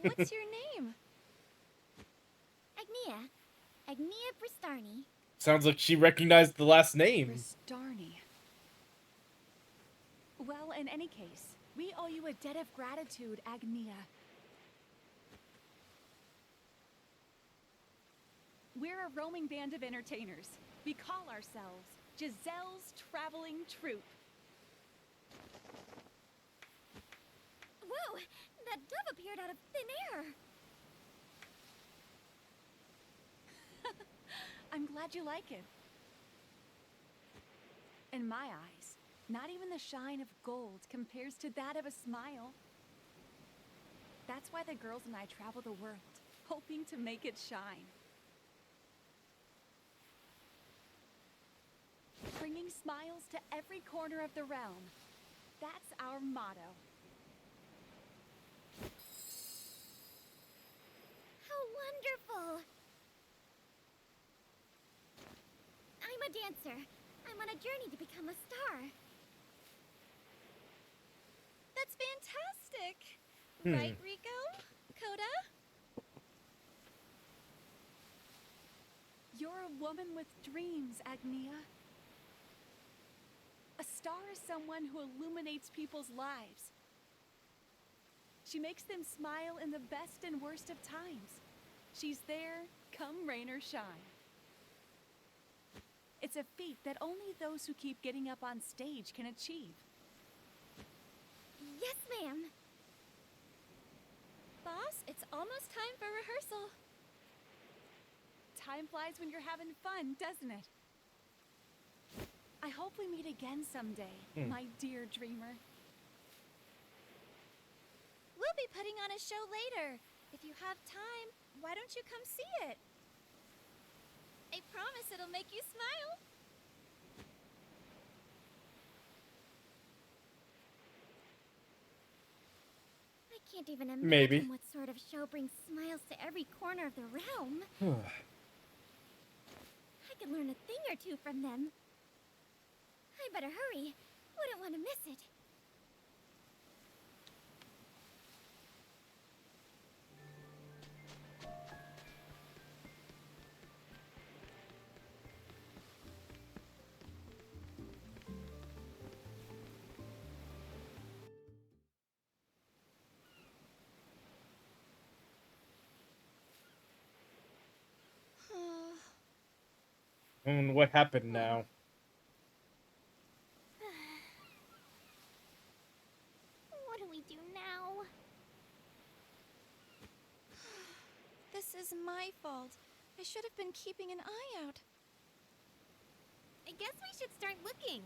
What's your name? Agnia. Agnia Bristarni. Sounds like she recognized the last name. Bristarni. Well, in any case, we owe you a debt of gratitude, Agnia. We're a roaming band of entertainers. We call ourselves Giselle's Traveling Troupe. Whoa! That dove appeared out of thin air! I'm glad you like it. In my eyes, not even the shine of gold compares to that of a smile. That's why the girls and I travel the world, hoping to make it shine. Bringing smiles to every corner of the realm. That's our motto. How wonderful! I'm a dancer. I'm on a journey to become a star. That's fantastic! Hmm. Right, Rico? Coda? You're a woman with dreams, Agnia. A star is someone who illuminates people's lives. She makes them smile in the best and worst of times. She's there, come rain or shine. It's a feat that only those who keep getting up on stage can achieve. Yes, ma'am. Boss, it's almost time for rehearsal. Time flies when you're having fun, doesn't it? I hope we meet again someday, my dear dreamer. We'll be putting on a show later. If you have time, why don't you come see it? I promise it'll make you smile. I can't even imagine Maybe. what sort of show brings smiles to every corner of the realm. I could learn a thing or two from them. I better hurry. Wouldn't want to miss it. And what happened now? What do we do now? This is my fault. I should have been keeping an eye out. I guess we should start looking.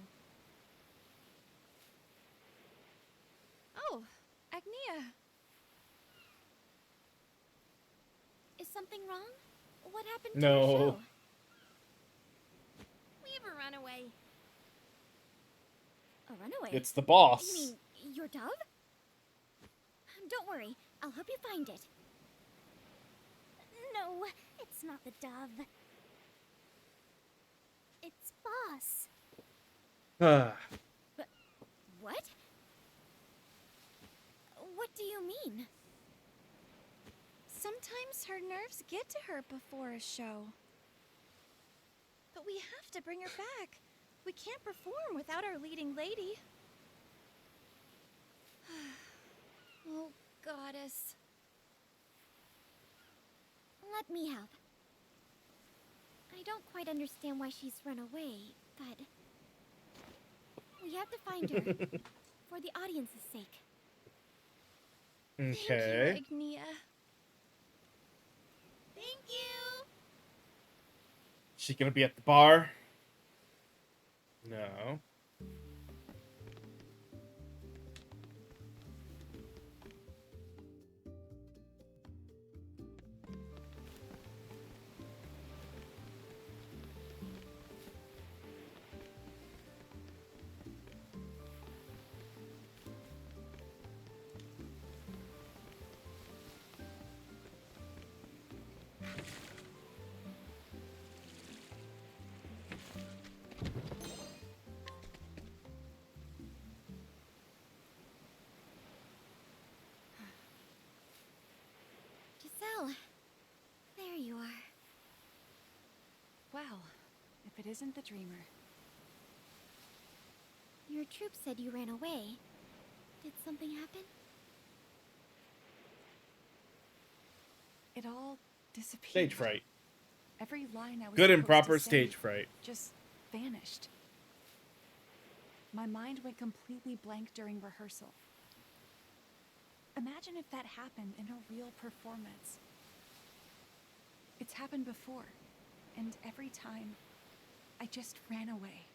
Oh, Agnia. Is something wrong? What happened to No. your show? We have a runaway. A runaway? It's the boss. You mean your dove? Don't worry, I'll help you find it. No, it's not the dove. It's Boss. But what? What do you mean? Sometimes her nerves get to her before a show. But we have to bring her back. We can't perform without our leading lady. Oh, goddess. Let me help. I don't quite understand why she's run away, but we have to find her for the audience's sake. Okay. Thank you, Agnia. Thank you. She gonna be at the bar? No. Giselle, there you are. Well, if it isn't the dreamer. Your troop said you ran away. Did something happen? It all disappeared. Stage fright. Every line I was Good and supposed to proper say stage fright. just vanished. My mind went completely blank during rehearsal. Imagine if that happened in a real performance. It's happened before, and every time, I just ran away.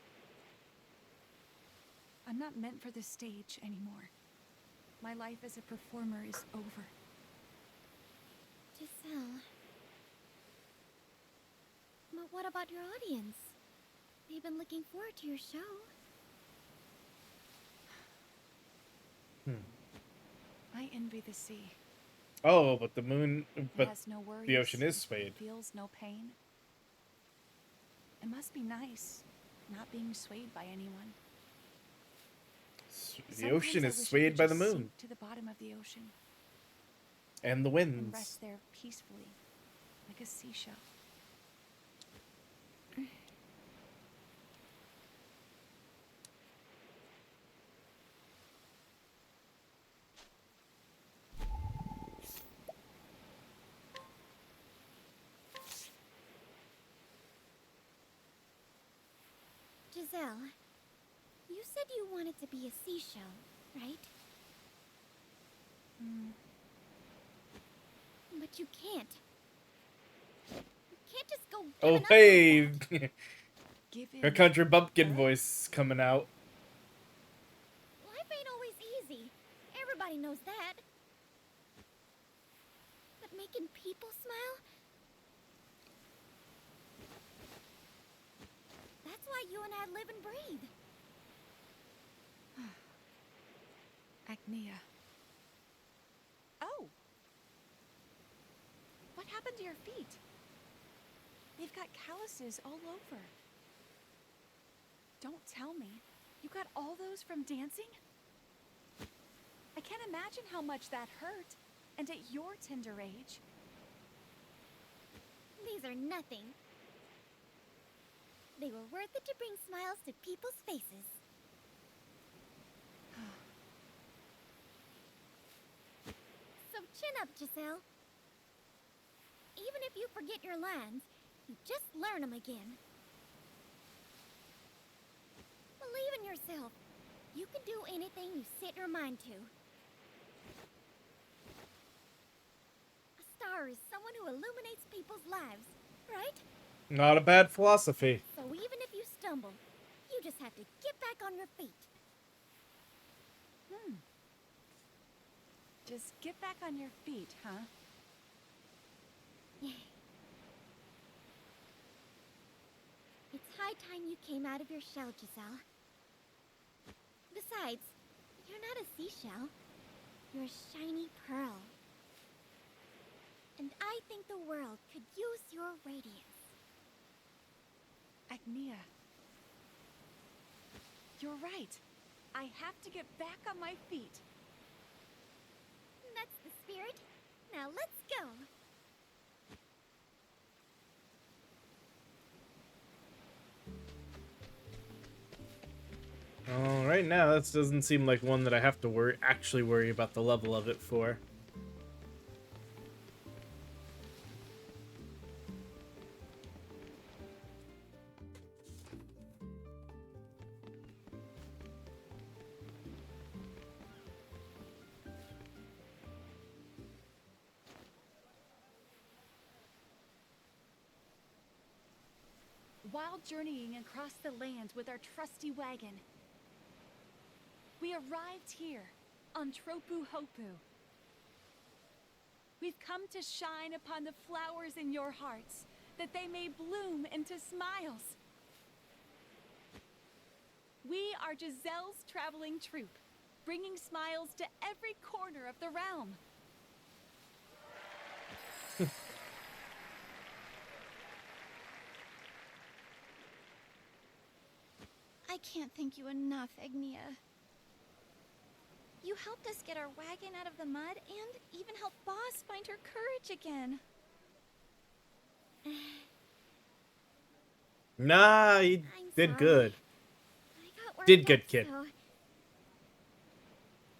I'm not meant for this stage anymore. My life as a performer is over. Giselle. Well. But what about your audience? They've been looking forward to your show. I envy the sea. Oh, but the moon, It but has no worries. the ocean is swayed. Feels no pain. It must be nice, not being swayed by anyone. The ocean is Sometimes I wish I swayed could by the just moon. sink to the bottom of the ocean And the and winds. rest there peacefully, like a seashell. Giselle, you said you wanted to be a seashell, right? But you can't. You can't just go Oh, giving up hey! Give Her in. country bumpkin voice coming out. Life ain't always easy. Everybody knows that. But making people smile? That's why you and I live and breathe. Agnia. Oh! What happened to your feet? They've got calluses all over. Don't tell me. You got all those from dancing? I can't imagine how much that hurt. And at your tender age. These are nothing. They were worth it to bring smiles to people's faces. So chin up, Giselle. Even if you forget your lines, you just learn them again. Believe in yourself. You can do anything you set your mind to. A star is someone who illuminates people's lives, right? Not a bad philosophy. So even if you stumble, you just have to get back on your feet. Just get back on your feet, huh? It's high time you came out of your shell, Giselle. Besides, you're not a seashell. You're a shiny pearl. And I think the world could use your radiance. Agnia. You're right. I have to get back on my feet. That's the spirit. Now let's go. Right now, this doesn't seem like one that I have to actually worry about the level of it for. While journeying across the land with our trusty wagon, we arrived here on Tropu Hopu. We've come to shine upon the flowers in your hearts, that they may bloom into smiles. We are Giselle's traveling troupe, bringing smiles to every corner of the realm. I can't thank you enough, Agnia. You helped us get our wagon out of the mud and even helped Boss find her courage again. Nah, he did sorry. good. I got worked Did good, up, kid. so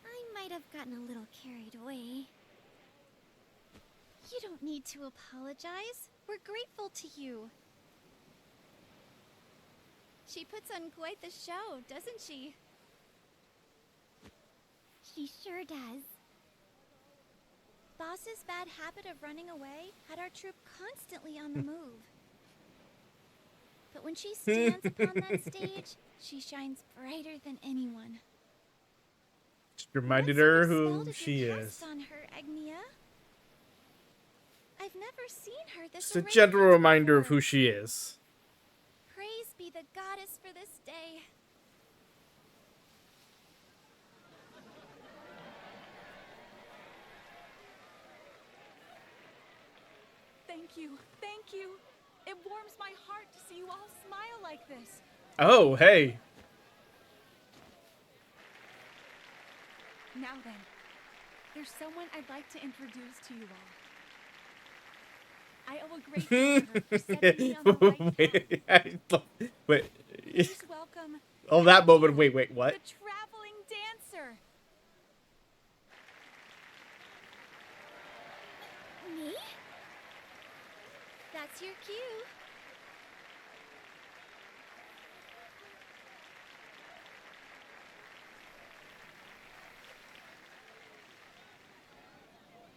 I might have gotten a little carried away. You don't need to apologize. We're grateful to you. She puts on quite the show, doesn't she? She sure does. Boss's bad habit of running away had our troop constantly on the move. But when she stands upon that stage, she shines brighter than anyone. Just reminded her Spell who did she you is. cast on her, Agnia? I've never seen her this Just a gentle radiant reminder of before. who she is. Praise be the goddess for this day. Thank you. Thank you. It warms my heart to see you all smile like this. Oh, hey. Now then, there's someone I'd like to introduce to you all. I owe a great deal to her for setting me on the right path. Wait. Please welcome Oh, that moment. Agnia, Wait, what? the traveling dancer. Me? That's your cue.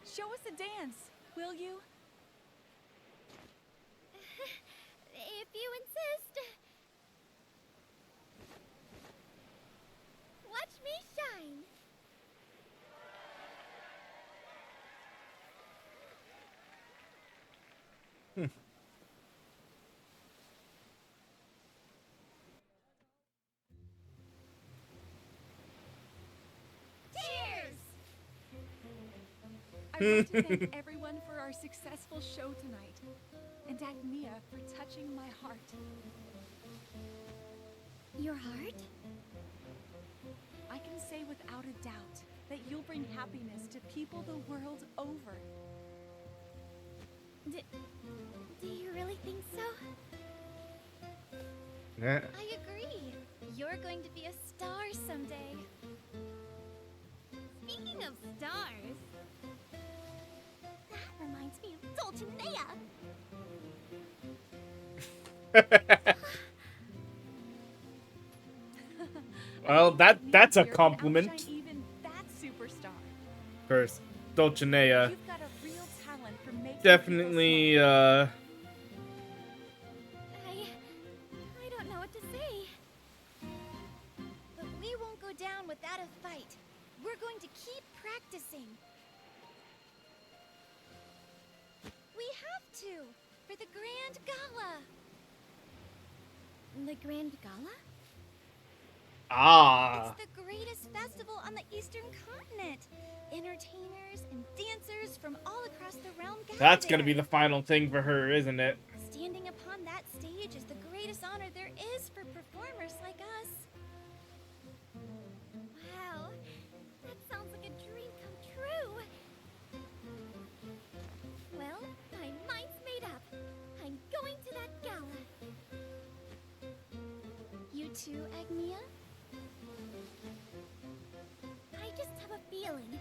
Show us a dance, will you? If you insist. Watch me shine. Cheers! I want to thank everyone for our successful show tonight, and Agnia for touching my heart. Your heart? I can say without a doubt that you'll bring happiness to people the world over. Do you really think so? Yeah. I agree. You're going to be a star someday. Speaking of stars, that reminds me of Dulcinea. Well, that's a compliment. Outshine even that superstar. First, Dulcinea. You've got a real talent for making Definitely, I don't know what to say. But we won't go down without a fight. We're going to keep practicing. We have to, for the Grand Gala. The Grand Gala? Ah. It's the greatest festival on the Eastern Continent. Entertainers and dancers from all across the realm gather That's gonna there. be the final thing for her, isn't it? Standing upon that stage is the greatest honor there is for performers like us. Wow, that sounds like a dream come true. Well, my mind's made up. I'm going to that gala. You too, Agnia? I just have a feeling.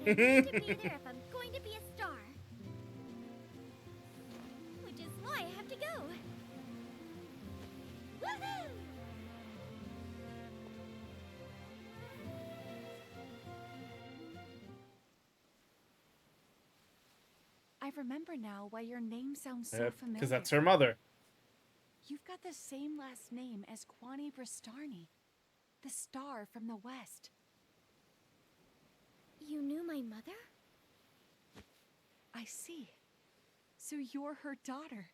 I need to be there if I'm going to be a star. Which is why I have to go. Woohoo! I remember now why your name sounds so familiar. Because that's her mother. You've got the same last name as Kwani Bristarni, the star from the west. You knew my mother? I see. So you're her daughter.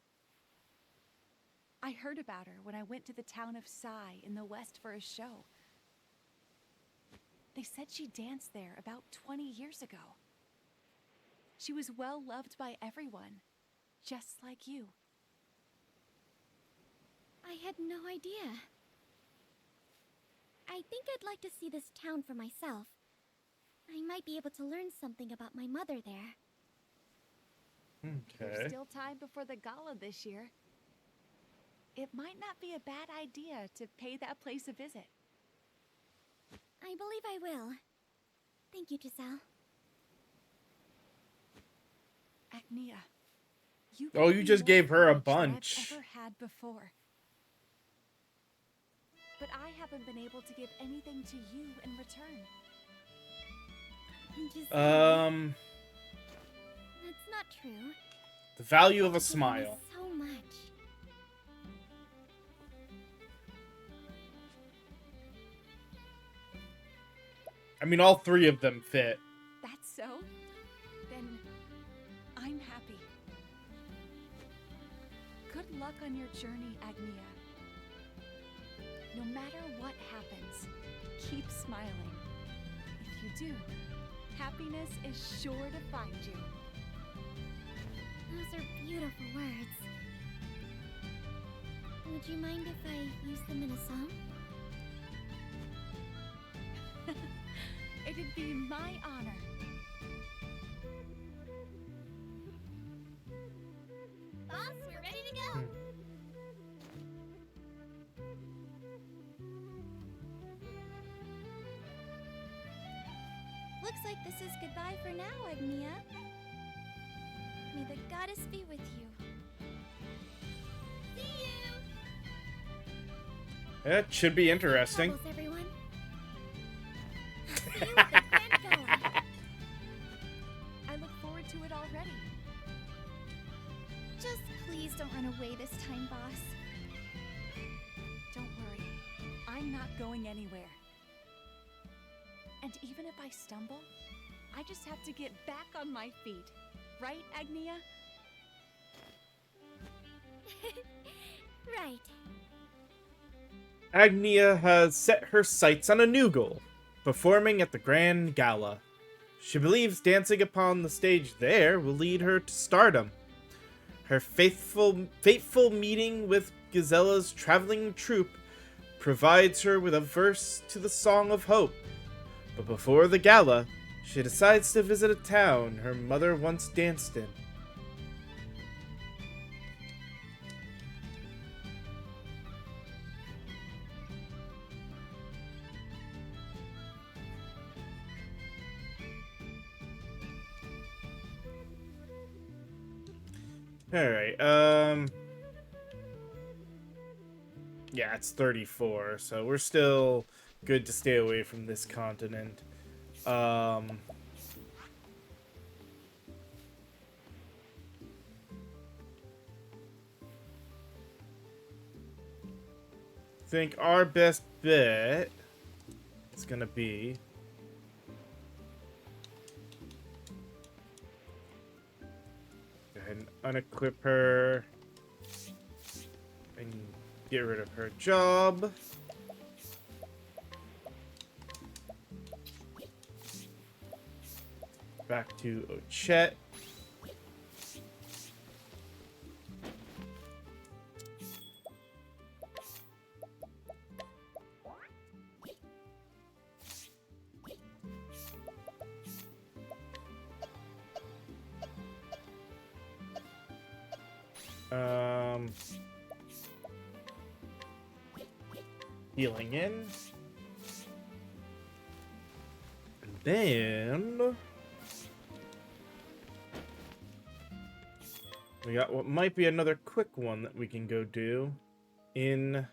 I heard about her when I went to the town of Sai in the west for a show. They said she danced there about 20 years ago. She was well loved by everyone, just like you. I had no idea. I think I'd like to see this town for myself. I might be able to learn something about my mother there. There's still time before the gala this year. It might not be a bad idea to pay that place a visit. I believe I will. Thank you, Giselle. Agnia, you Oh, gave you me just more gave her a courage than I've bunch. ever had before. But I haven't been able to give anything to you in return. Giselle, that's not true. The value of a You've given me smile. so much. I mean, all three of them fit. That's so? Good luck on your journey, Agnia. No matter what happens, keep smiling. If you do, happiness is sure to find you. Those are beautiful words. Would you mind if I use them in a song? It'd be my honor. Boss, we're ready to go! Looks like this is goodbye for now, Agnia. May the goddess be with you. See you! It should be interesting. Troubles, everyone. See you at the Grand Gala. I look forward to it already. Just please don't run away this time, boss. Don't worry, I'm not going anywhere. And even if I stumble, I just have to get back on my feet. Right, Agnia? Right. Agnia has set her sights on a new goal, performing at the Grand Gala. She believes dancing upon the stage there will lead her to stardom. Her fateful meeting with Gazella's traveling troupe provides her with a verse to the Song of Hope. But before the gala, she decides to visit a town her mother once danced in. Alright, yeah, it's 34, so we're still good to stay away from this continent. Think our best bet is gonna be go ahead and unequip her and get rid of her job. Back to Ochette. Healing in. And then we got what might be another quick one that we can go do in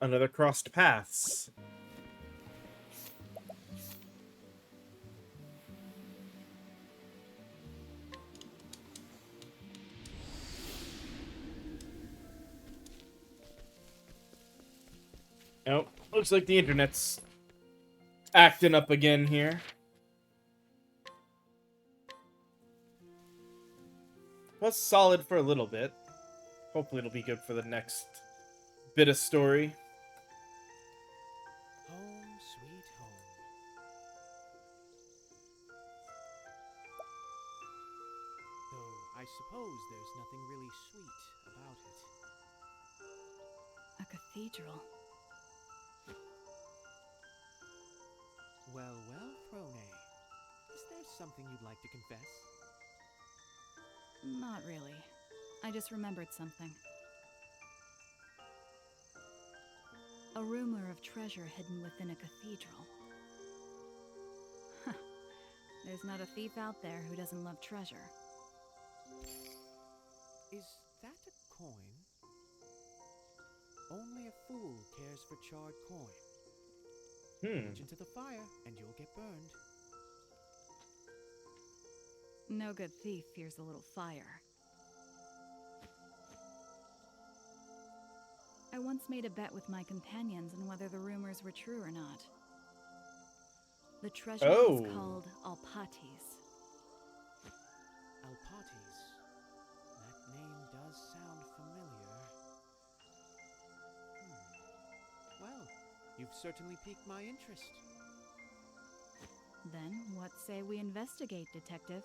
another crossed paths. Oh, looks like the internet's acting up again here. Was solid for a little bit. Hopefully it'll be good for the next bit of story. Home, sweet home. Though I suppose there's nothing really sweet about it. A cathedral. Well, well, Throne. Is there something you'd like to confess? Not really. I just remembered something. A rumor of treasure hidden within a cathedral. Huh. There's not a thief out there who doesn't love treasure. Is that a coin? Only a fool cares for charred coin. Reach into the fire and you'll get burned. No good thief fears a little fire. I once made a bet with my companions on whether the rumors were true or not. The treasure was called Alpates. Alpates. That name You've certainly piqued my interest. Then, what say we investigate, Detective?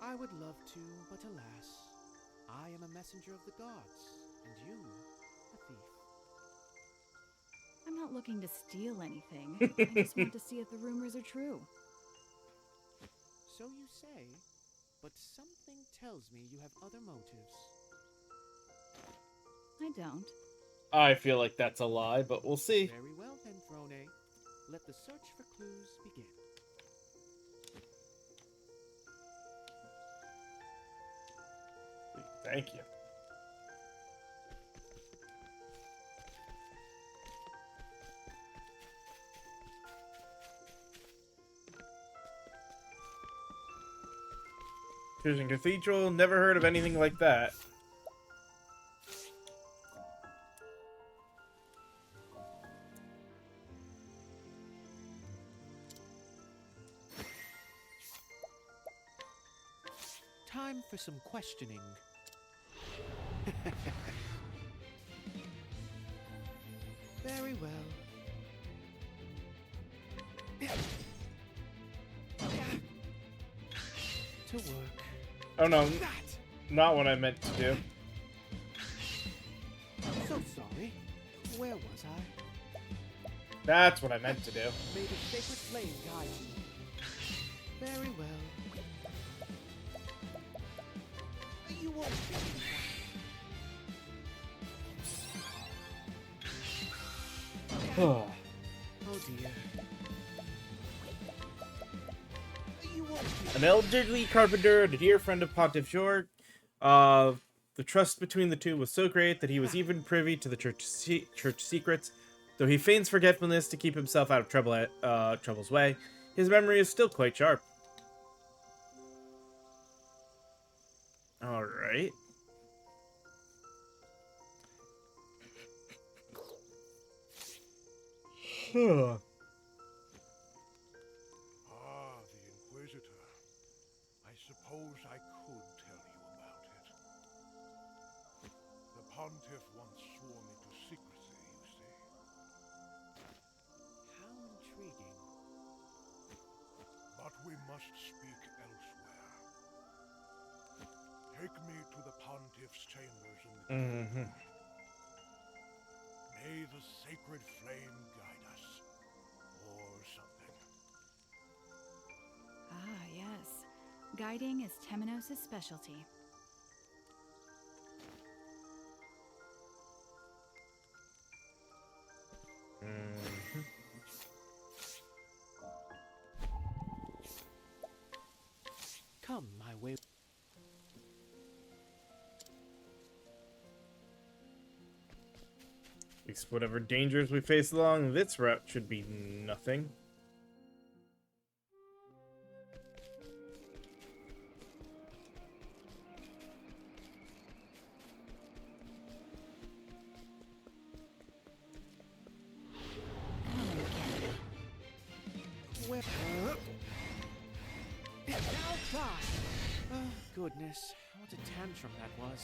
I would love to, but alas, I am a messenger of the gods, and you, a thief. I'm not looking to steal anything. I just want to see if the rumors are true. So you say, but something tells me you have other motives. I don't. I feel like that's a lie, but we'll see. Very well then, Throne. Let the search for clues begin. Thank you. Choosing Cathedral, never heard of anything like that. Time for some questioning. Very well. To work. Oh no, not what I meant to do. So sorry. Where was I? That's what I meant to do. May the sacred flame guide you. Very well. You won't be. Oh dear. An elderly carpenter and a dear friend of Pontiff George. The trust between the two was so great that he was even privy to the church secrets. Though he feigns forgetfulness to keep himself out of trouble's way, his memory is still quite sharp. All right. Huh. The Inquisitor. I suppose I could tell you about it. The Pontiff once swore me to secrecy, you see. How intriguing. But we must speak elsewhere. Take me to the Pontiff's chambers in the cathedral. May the sacred flame guide us. Or something. Ah, yes. Guiding is Temenos' specialty. Come my way. At least whatever dangers we face along this route should be nothing. Now try. Oh, goodness. What a tantrum that was.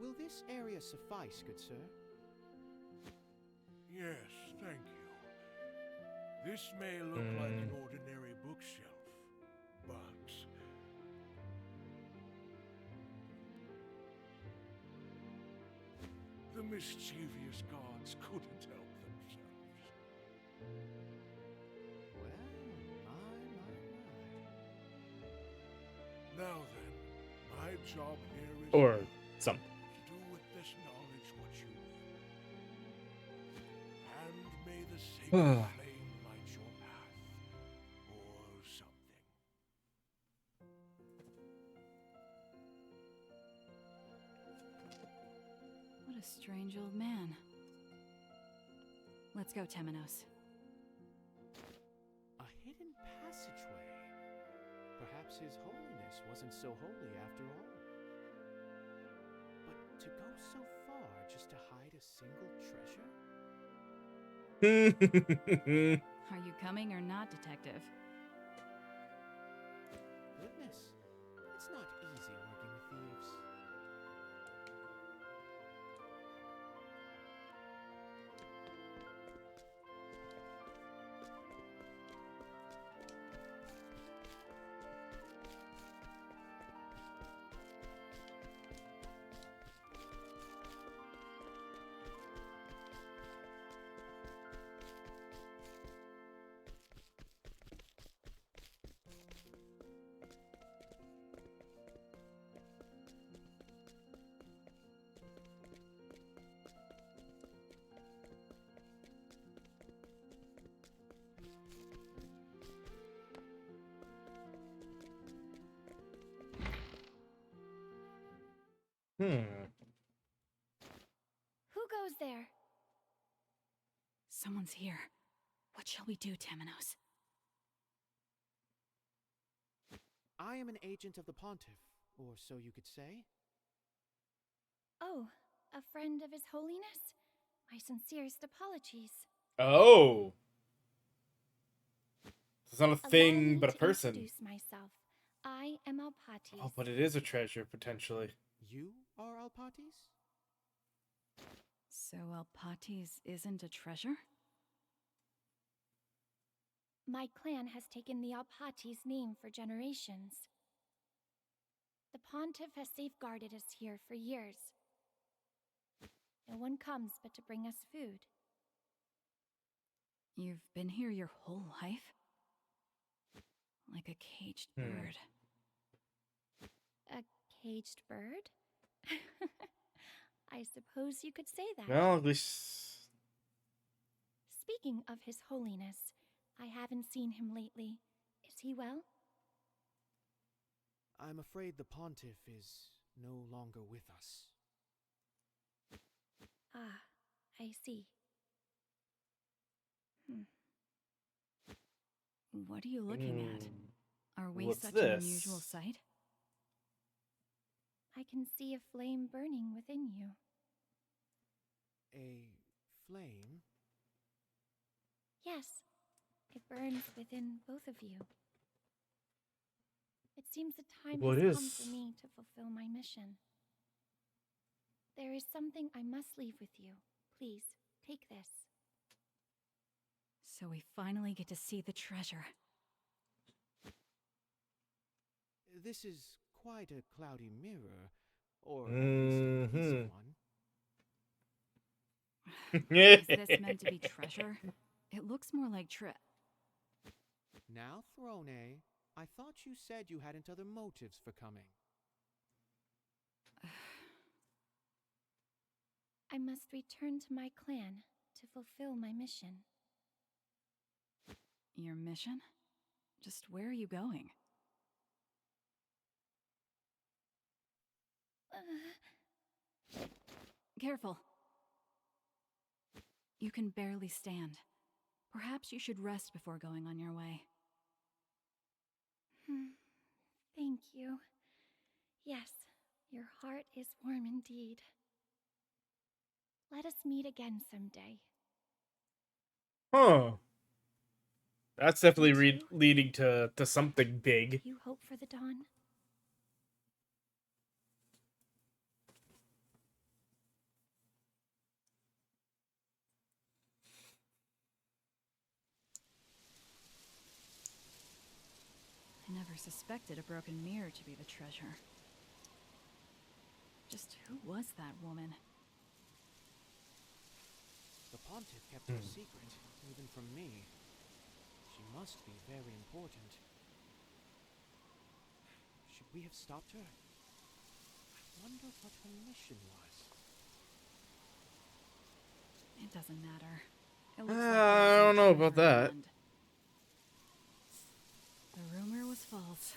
Will this area suffice, good sir? Yes, thank you. This may look like an ordinary bookshelf, but... the mischievous gods couldn't help themselves. Now then, my job here is Or something. to do with this knowledge what you will. And may the sacred flame light your path, or something. What a strange old man. Let's go, Temenos. A hidden passageway. Perhaps His Holiness wasn't so holy after all. But to go so far just to hide a single treasure? Are you coming or not, Detective? Goodness, it's not easy working with thieves. Who goes there? Someone's here. What shall we do, Temenos? I am an agent of the Pontiff, or so you could say. Oh, a friend of His Holiness? My sincerest apologies. Oh. It's not a Allow thing, me but a to person. introduce myself. I am Alpatis. Oh, but it is a treasure, potentially. You are Alpatis? So Alpatis isn't a treasure? My clan has taken the Alpatis name for generations. The Pontiff has safeguarded us here for years. No one comes but to bring us food. You've been here your whole life? Like a caged bird. A caged bird? I suppose you could say that. Well, at least... Speaking of His Holiness, I haven't seen him lately. Is he well? I'm afraid the Pontiff is no longer with us. Ah, I see. What are you looking at? Are we What's such this? an unusual sight? I can see a flame burning within you. A flame? Yes, it burns within both of you. It seems the time What has come is? for me to fulfill my mission. There is something I must leave with you. Please, take this. So we finally get to see the treasure. This is quite a cloudy mirror, or at least a piece of one. Is this meant to be treasure? It looks more like Now, Throne, I thought you said you hadn't other motives for coming. I must return to my clan to fulfill my mission. Your mission? Just where are you going? Careful. You can barely stand. Perhaps you should rest before going on your way. Thank you. Yes, your heart is warm indeed. Let us meet again someday. Huh. That's definitely leading to something big. You hope for the dawn? I never suspected a broken mirror to be the treasure. Just who was that woman? The Pontiff kept her secret, even from me. She must be very important. Should we have stopped her? I wonder what her mission was. It doesn't matter. It looks I don't know about that. The rumor was false.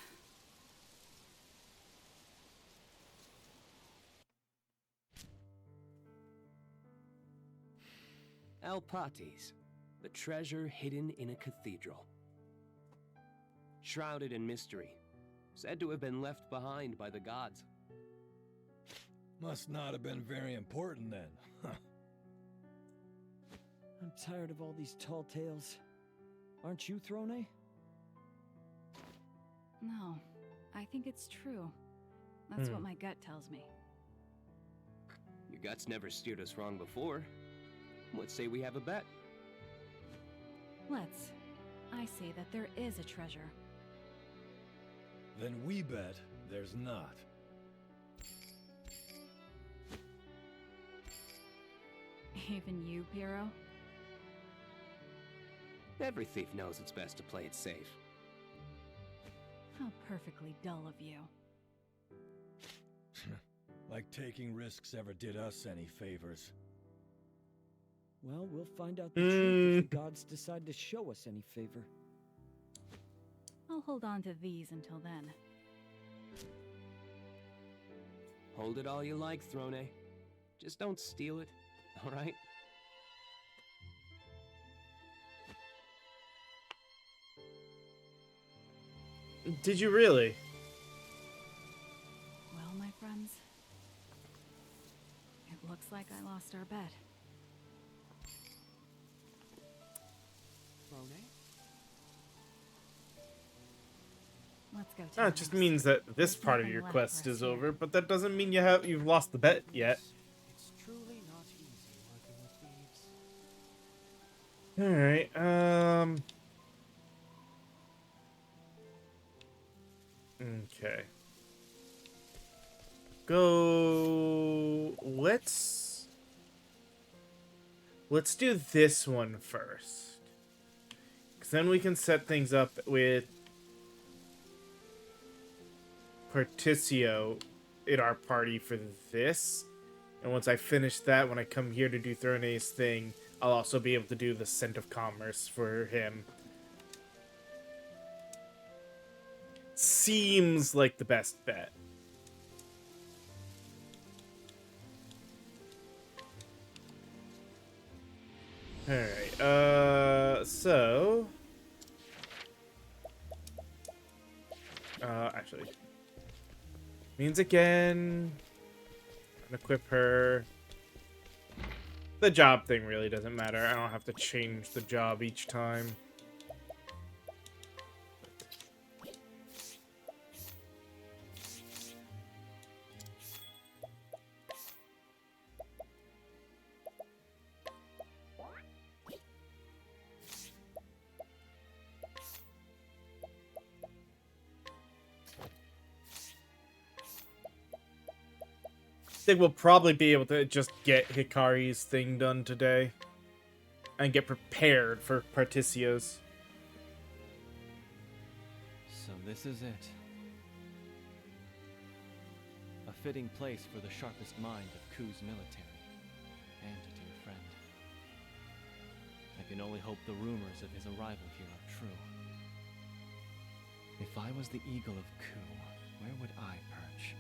Alpates, the treasure hidden in a cathedral. Shrouded in mystery, said to have been left behind by the gods. Must not have been very important then. I'm tired of all these tall tales. Aren't you, Throne? No, I think it's true. That's what my gut tells me. Your guts never steered us wrong before. Let's say we have a bet. Let's. I say that there is a treasure. Then we bet there's not. Even you, Piero? Every thief knows it's best to play it safe. How perfectly dull of you. Like taking risks ever did us any favors. Well, we'll find out the truth if the gods decide to show us any favor. I'll hold on to these until then. Hold it all you like, Throne. Just don't steal it, all right? Did you really? Well, my friends, it looks like I lost our bet. Let's go. No, it just means that this part of your quest is over, but that doesn't mean you've lost the bet yet. It's truly not easy working with thieves. Alright, okay. Let's do this one first. Because then we can set things up with Particio in our party for this. And once I finish that, when I come here to do Throne's thing, I'll also be able to do the Scent of Commerce for him. Seems like the best bet. Alright, so... actually... Means again... Equip her. The job thing really doesn't matter. I don't have to change the job each time. I think we'll probably be able to just get Hikari's thing done today. And get prepared for Particio's. So this is it. A fitting place for the sharpest mind of Ku's military, and a dear friend. I can only hope the rumors of his arrival here are true. If I was the eagle of Ku, where would I perch?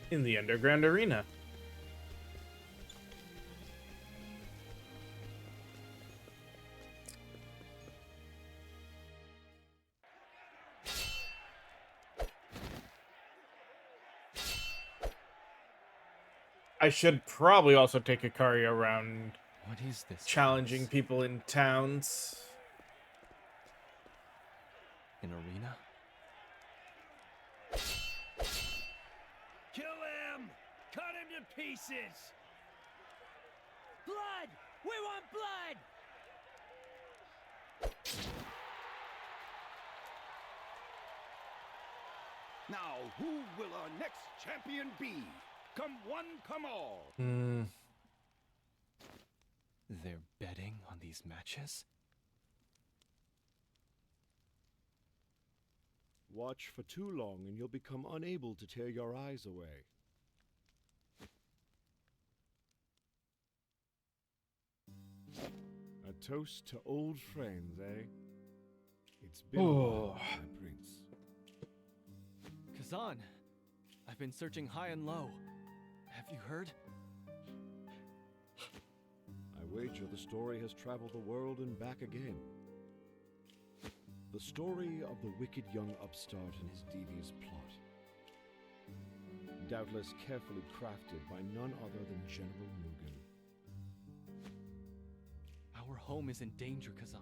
In the underground arena. I should probably also take Hikari around What is this challenging place? people in towns. An arena? Kill him! Cut him to pieces! Blood! We want blood! Now, who will our next champion be? Come one, come all. They're betting on these matches? Watch for too long and you'll become unable to tear your eyes away. A toast to old friends, eh? It's been a while, my prince. Kazan, I've I've been searching high and low. Have you heard? I wager the story has traveled the world and back again. The story of the wicked young upstart and his devious plot. Doubtless carefully crafted by none other than General Mugen. Our home is in danger, Kazan.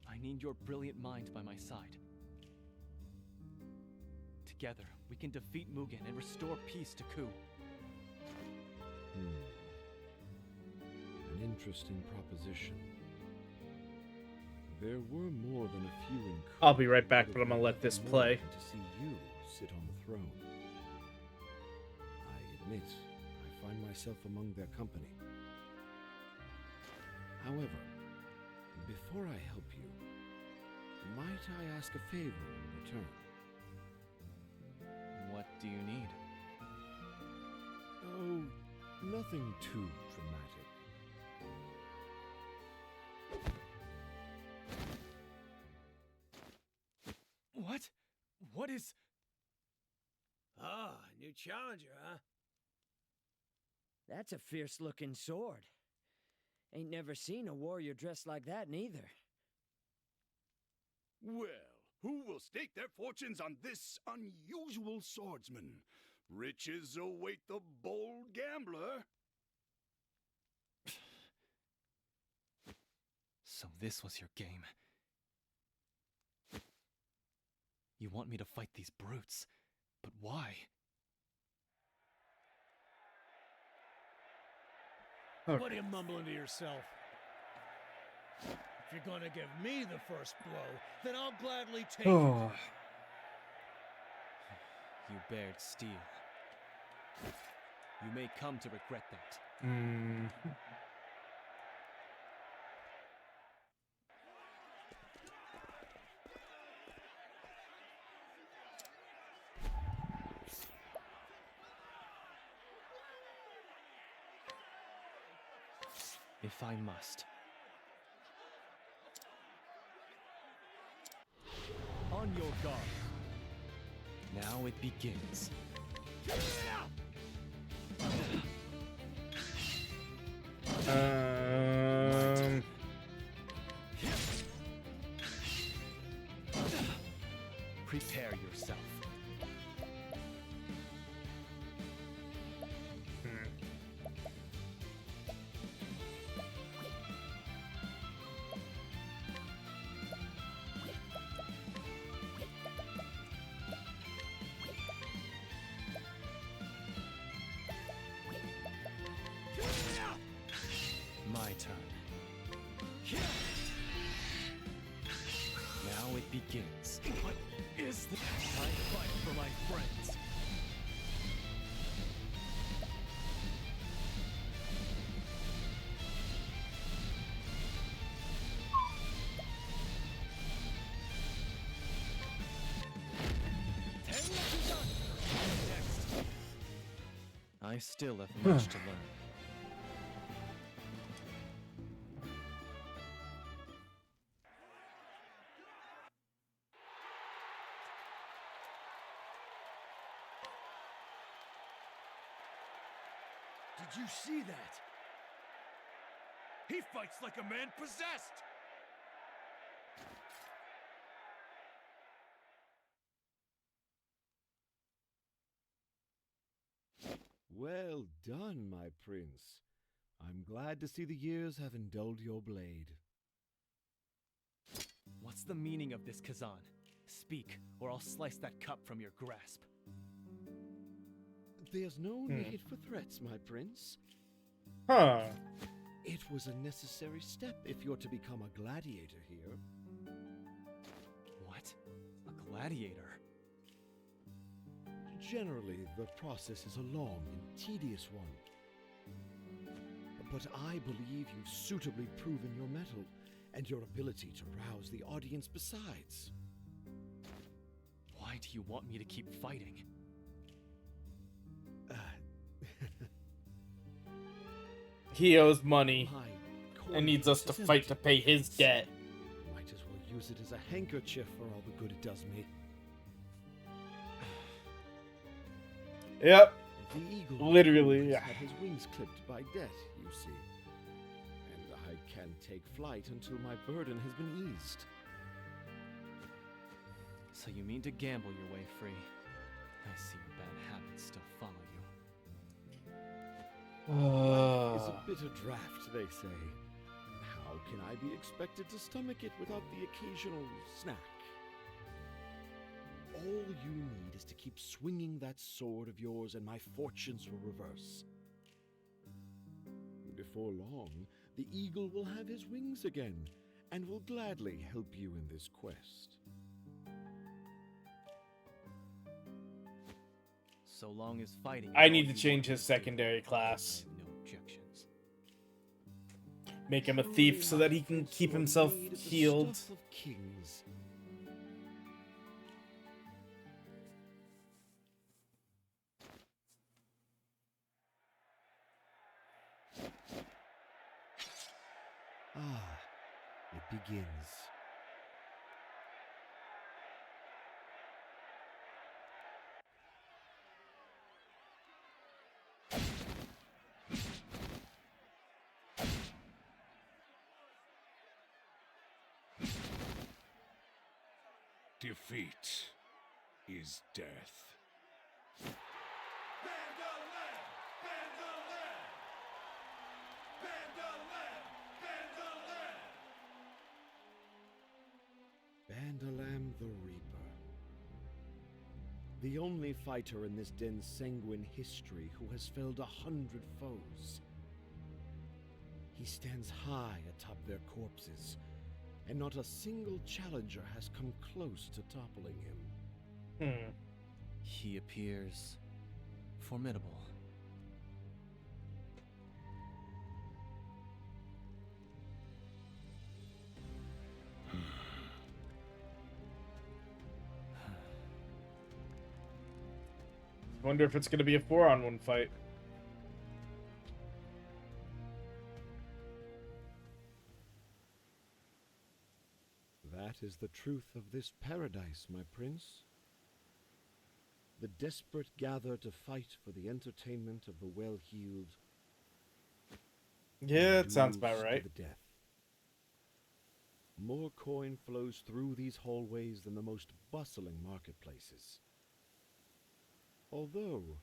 I need your brilliant mind by my side. Together, we can defeat Mugen and restore peace to Ku. An interesting proposition. There were more than a few in Ku. I'll be right back, but I'm gonna let this play. To see you sit on the throne. I admit, I find myself among their company. However, before I help you, might I ask a favor in return? What do you need? Oh, nothing too dramatic. What? What is... Ah, new challenger, huh? That's a fierce-looking sword. Ain't never seen a warrior dressed like that, neither. Well, who will stake their fortunes on this unusual swordsman? Riches await the bold gambler. So this was your game. You want me to fight these brutes, but why? What are you mumbling to yourself? If you're gonna give me the first blow, then I'll gladly take it. You bared steel. You may come to regret that. If I must. On your guard. Now it begins. Prepare yourself. My turn. Now it begins. What is this? I fight for my friends. Next. I still have much to learn. Did you see that? He fights like a man possessed! Well done, my prince. I'm glad to see the years haven't dulled your blade. What's the meaning of this, Kazan? Speak, or I'll slice that cup from your grasp. There's no need for threats, my prince. Huh. It was a necessary step if you're to become a gladiator here. What? A gladiator? Generally, the process is a long and tedious one. But I believe you've suitably proven your mettle and your ability to rouse the audience besides. Why do you want me to keep fighting? He owes money and needs us to fight to pay his debt. Might as well use it as a handkerchief for all the good it does me. Yep. The eagle Literally, has yeah. had his wings clipped by death, you see. And I can't take flight until my burden has been eased. So you mean to gamble your way free? I see your bad habits still follow you. Life is a bitter draught, they say. How can I be expected to stomach it without the occasional snack? All you need is to keep swinging that sword of yours and my fortunes will reverse. Before long, the eagle will have his wings again and will gladly help you in this quest. So long as fighting. I need to change his secondary class. I have no objections. Make him a thief so that he can keep himself healed. Stuff of kings. Ah, it begins. Defeat is death. Bandalam the Reaper. The only fighter in this den's sanguine history who has felled 100 foes. He stands high atop their corpses, and not a single challenger has come close to toppling him. He appears formidable. Wonder if it's going to be a 4-on-1 fight. That is the truth of this paradise, my prince. The desperate gather to fight for the entertainment of the well-heeled. Yeah, it sounds about right. To the death. More coin flows through these hallways than the most bustling marketplaces. Although,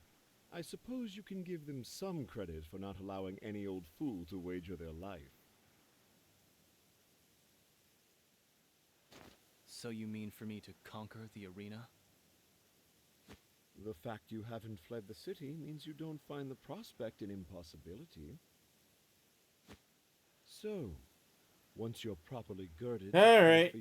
I suppose you can give them some credit for not allowing any old fool to wager their life. So you mean for me to conquer the arena? The fact you haven't fled the city means you don't find the prospect an impossibility. So, once you're properly girded... Alright,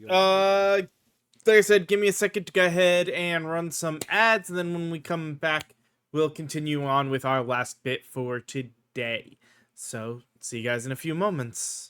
like I said, give me a second to go ahead and run some ads, and then when we come back, we'll continue on with our last bit for today. So, see you guys in a few moments.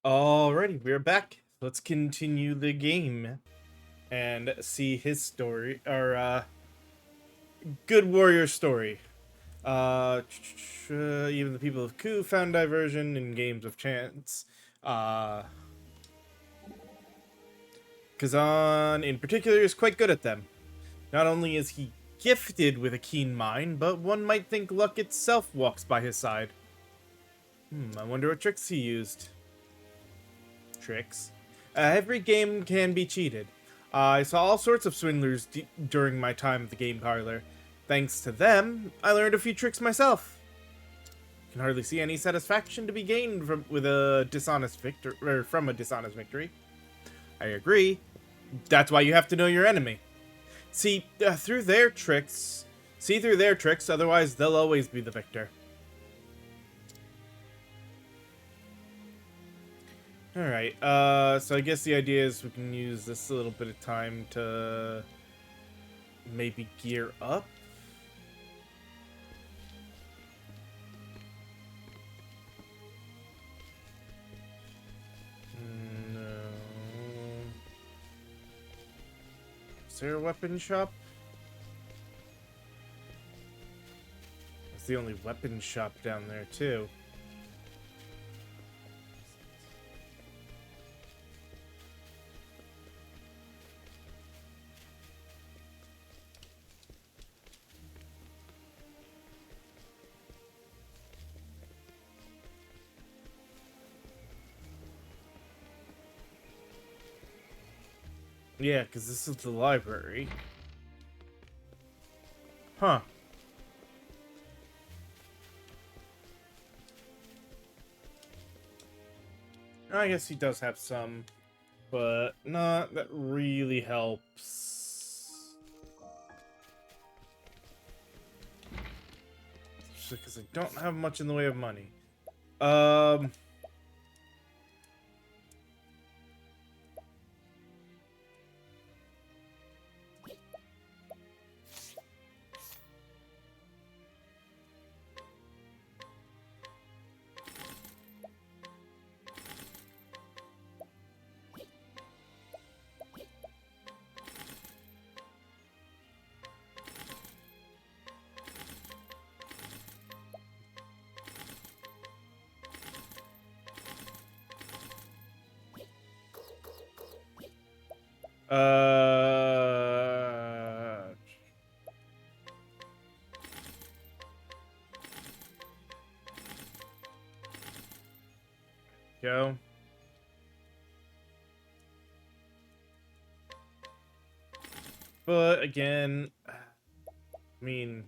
Alrighty, we're back. Let's continue the game and see his story, or good warrior story. Even the people of Ku found diversion in games of chance. Kazan, in particular, is quite good at them. Not only is he gifted with a keen mind, but one might think luck itself walks by his side. I wonder what tricks he used. Tricks? Every game can be cheated. I saw all sorts of swindlers during my time at the game parlor. Thanks to them, I learned a few tricks myself. Can hardly see any satisfaction to be gained from a dishonest victory. I agree. That's why you have to know your enemy. See through their tricks. Otherwise they'll always be the victor. Alright, so I guess the idea is we can use this little bit of time to maybe gear up. No. Is there a weapon shop? It's the only weapon shop down there, too. Yeah, because this is the library. Huh. I guess he does have some, but not that really helps. Because I don't have much in the way of money. Go. But again, I mean,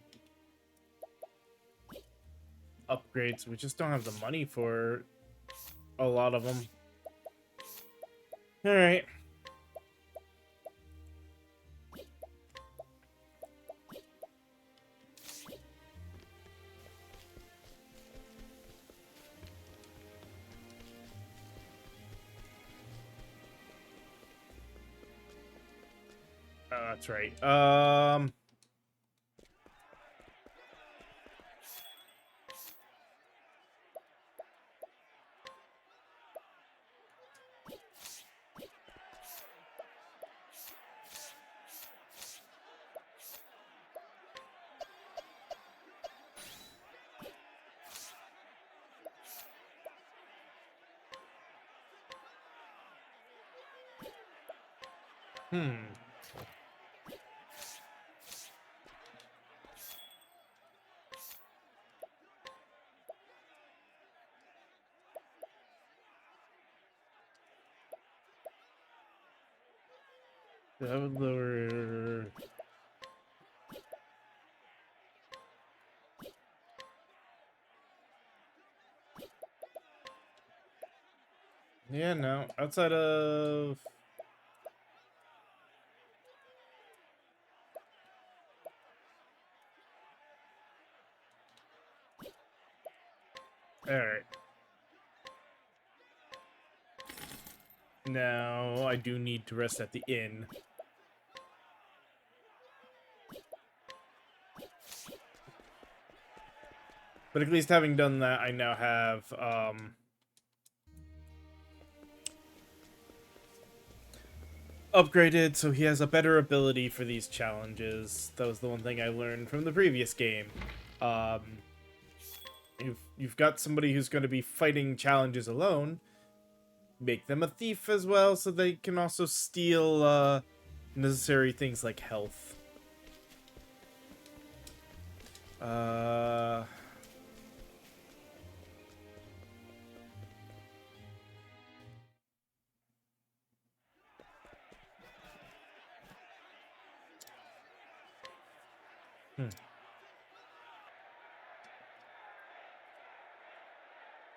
upgrades, we just don't have the money for a lot of them. Alright. That's right. That would lower. Yeah, no. Outside of... Alright. Now, I do need to rest at the inn. But at least having done that, I now have, upgraded, so he has a better ability for these challenges. That was the one thing I learned from the previous game. You've got somebody who's going to be fighting challenges alone. Make them a thief as well, so they can also steal necessary things like health.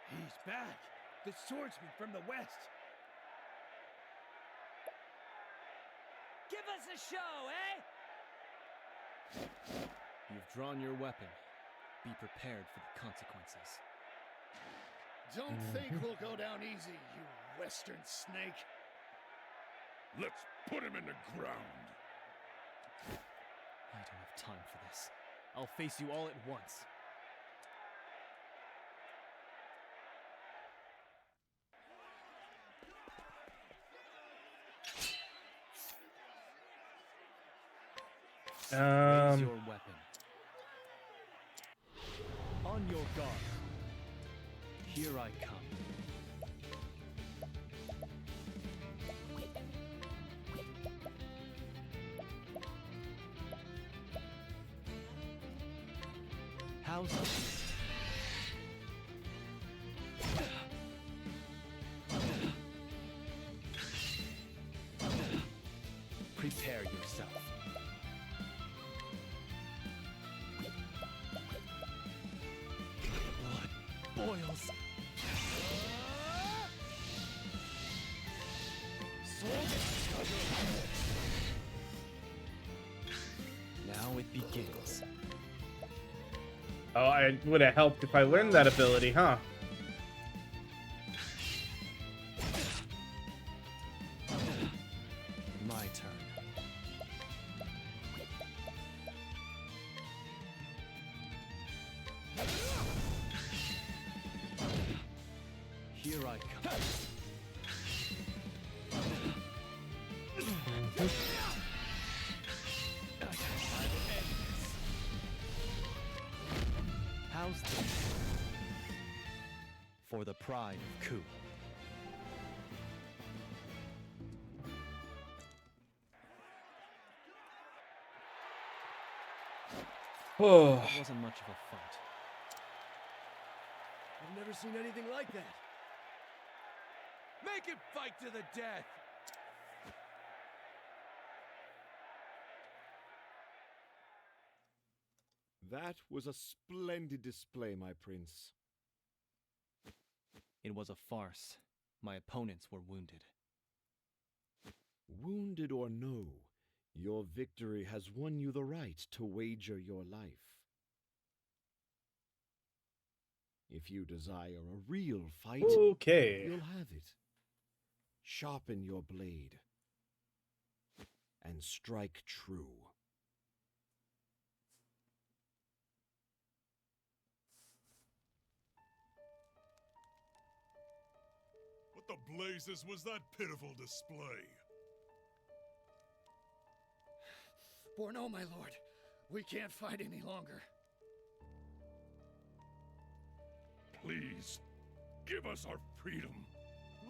He's back! The swordsman from the west! Give us a show, eh? You've drawn your weapon. Be prepared for the consequences. Don't think we'll go down easy, you western snake. Let's put him in the ground. I don't have time for this. I'll face you all at once. Raise your weapon. On your guard. Here I come. How's this? Prepare yourself. Blood boils. Now it begins. Oh, it would have helped if I learned that ability, huh? My turn. Here I come. How's this? For the pride of Ku. Oh. It wasn't much of a fight. I've never seen anything like that. Make it fight to the death! That was a splendid display, my prince. It was a farce. My opponents were wounded. Wounded or no, your victory has won you the right to wager your life. If you desire a real fight, okay, you'll have it. Sharpen your blade and strike true. What the blazes was that pitiful display? Borno, my lord, we can't fight any longer. Please, give us our freedom.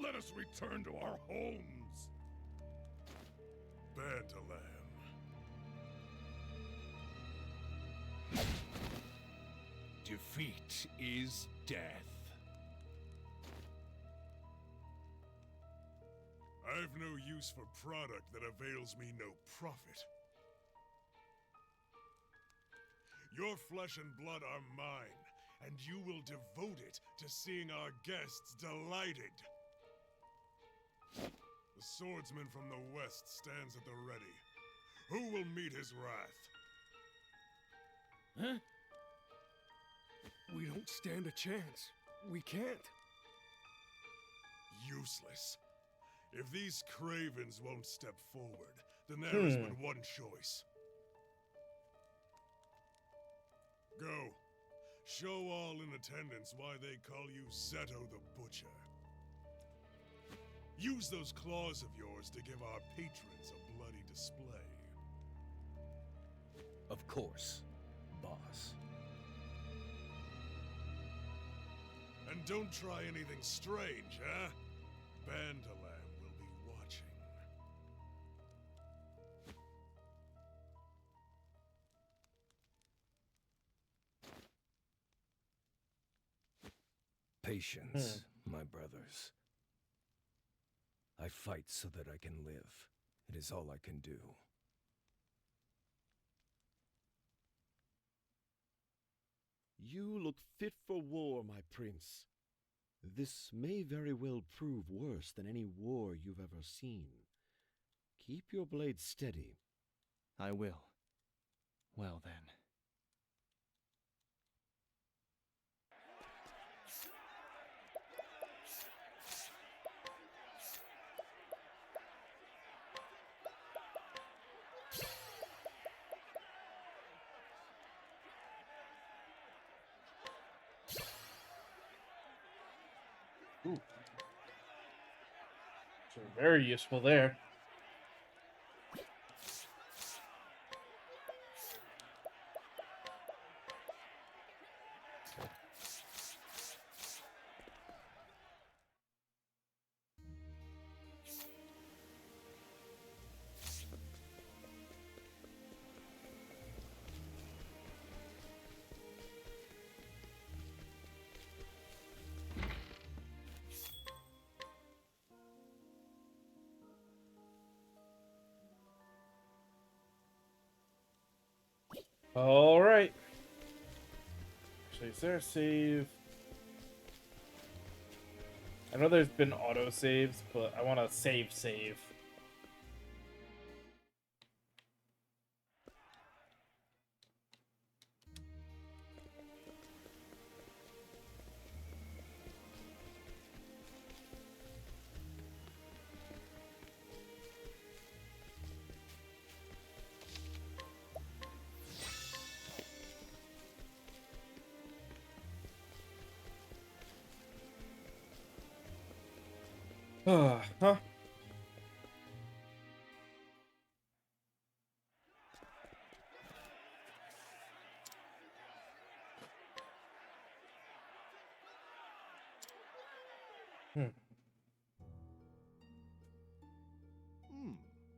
Let us return to our homes. Bantalam. Defeat is death. I've no use for product that avails me no profit. Your flesh and blood are mine, and you will devote it to seeing our guests delighted. The swordsman from the west stands at the ready. Who will meet his wrath? Huh? We don't stand a chance. We can't. Useless. If these cravens won't step forward, then there is but one choice. Go. Show all in attendance why they call you Zeto the Butcher. Use those claws of yours to give our patrons a bloody display. Of course, boss. And don't try anything strange, huh? Bandalam will be watching. Patience, my brothers. I fight so that I can live. It is all I can do. You look fit for war, my prince. This may very well prove worse than any war you've ever seen. Keep your blade steady. I will. Well then. Ooh. So very useful there. All right. Actually, is there a save? I know there's been auto saves, but I want to save. Huh?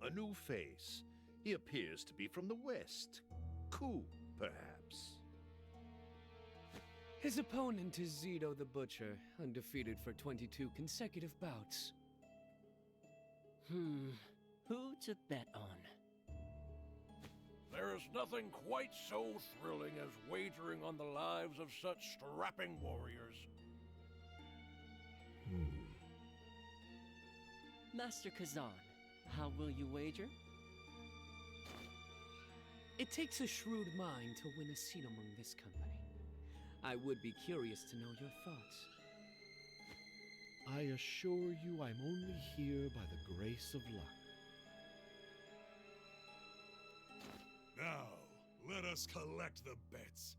A new face. He appears to be from the west. Ku, perhaps. His opponent is Zito the Butcher, undefeated for 22 consecutive bouts. Who to bet on? There is nothing quite so thrilling as wagering on the lives of such strapping warriors. Master Kazan, how will you wager? It takes a shrewd mind to win a seat among this company. I would be curious to know your thoughts. I assure you I'm only here by the grace of luck. Now, let us collect the bets.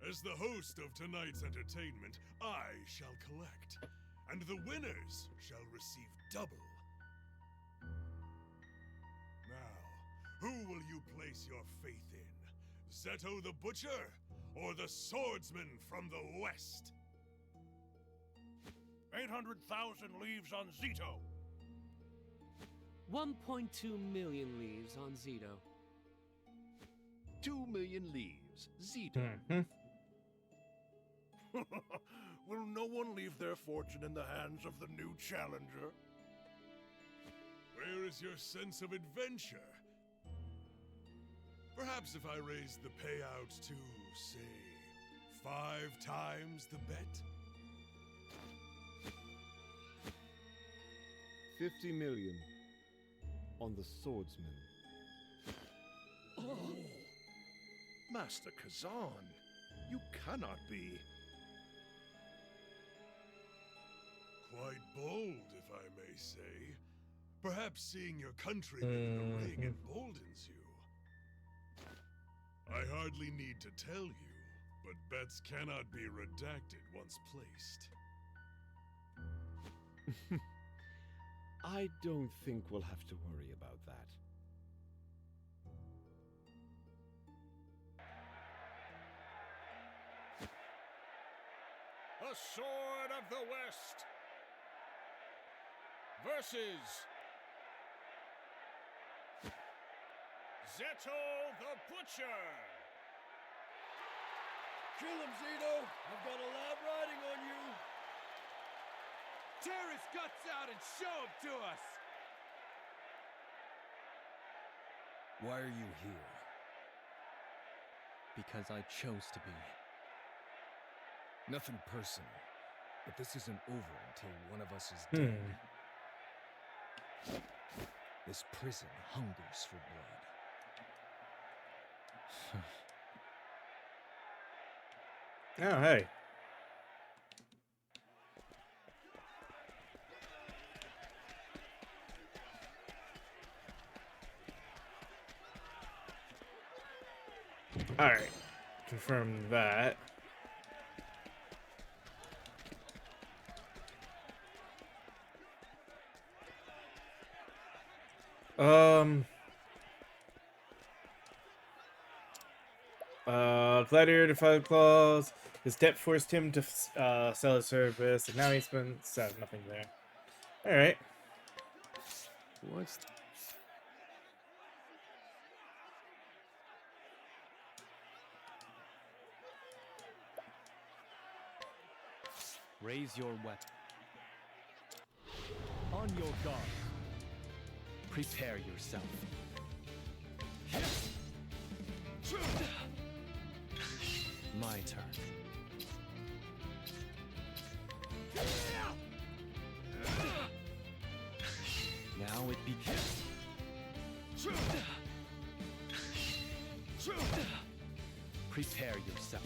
As the host of tonight's entertainment, I shall collect, and the winners shall receive double. Now, who will you place your faith in? Zeto the Butcher, or the swordsman from the west? 800,000 leaves on Zito. 1.2 million leaves on Zito. 2 million leaves, Zito. Will no one leave their fortune in the hands of the new challenger? Where is your sense of adventure? Perhaps if I raised the payout to, say, 5 times the bet? 50 million on the swordsman. Oh! Master Kazan, you cannot be... Quite bold, if I may say. Perhaps seeing your countrymen in the ring emboldens you. I hardly need to tell you, but bets cannot be redacted once placed. I don't think we'll have to worry about that. A Sword of the West versus Zeto the Butcher. Kill him, Zito! I've got a lab riding on you! Tear his guts out and show him to us! Why are you here? Because I chose to be. Nothing personal, but this isn't over until one of us is dead. This prison hungers for blood. Oh, hey. Alright. Confirm that. Gladiator defied clause. His debt forced him to sell his service, and now he's been nothing there. All right. What's Raise your weapon. On your guard. Prepare yourself. My turn. Now it begins. Prepare yourself.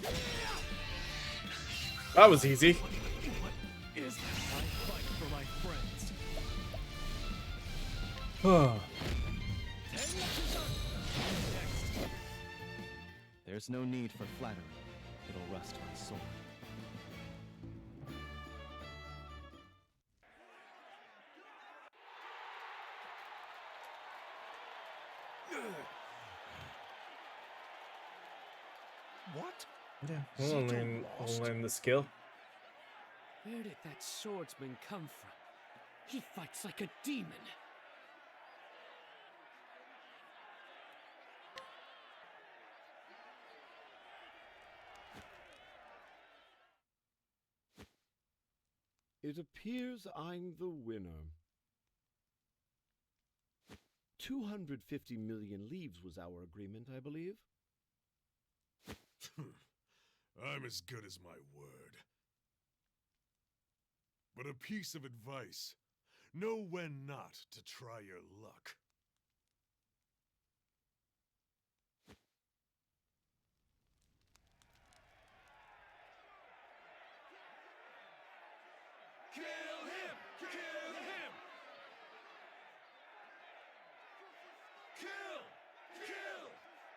That was easy. Is I fight for my friends. Next. There's no need for flattery. It'll rust my soul. What? Yeah, we'll learn the skill. Where did that swordsman come from? He fights like a demon. It appears I'm the winner. 250 million leaves was our agreement, I believe. I'm as good as my word. But a piece of advice. Know when not to try your luck. Kill him! Kill him!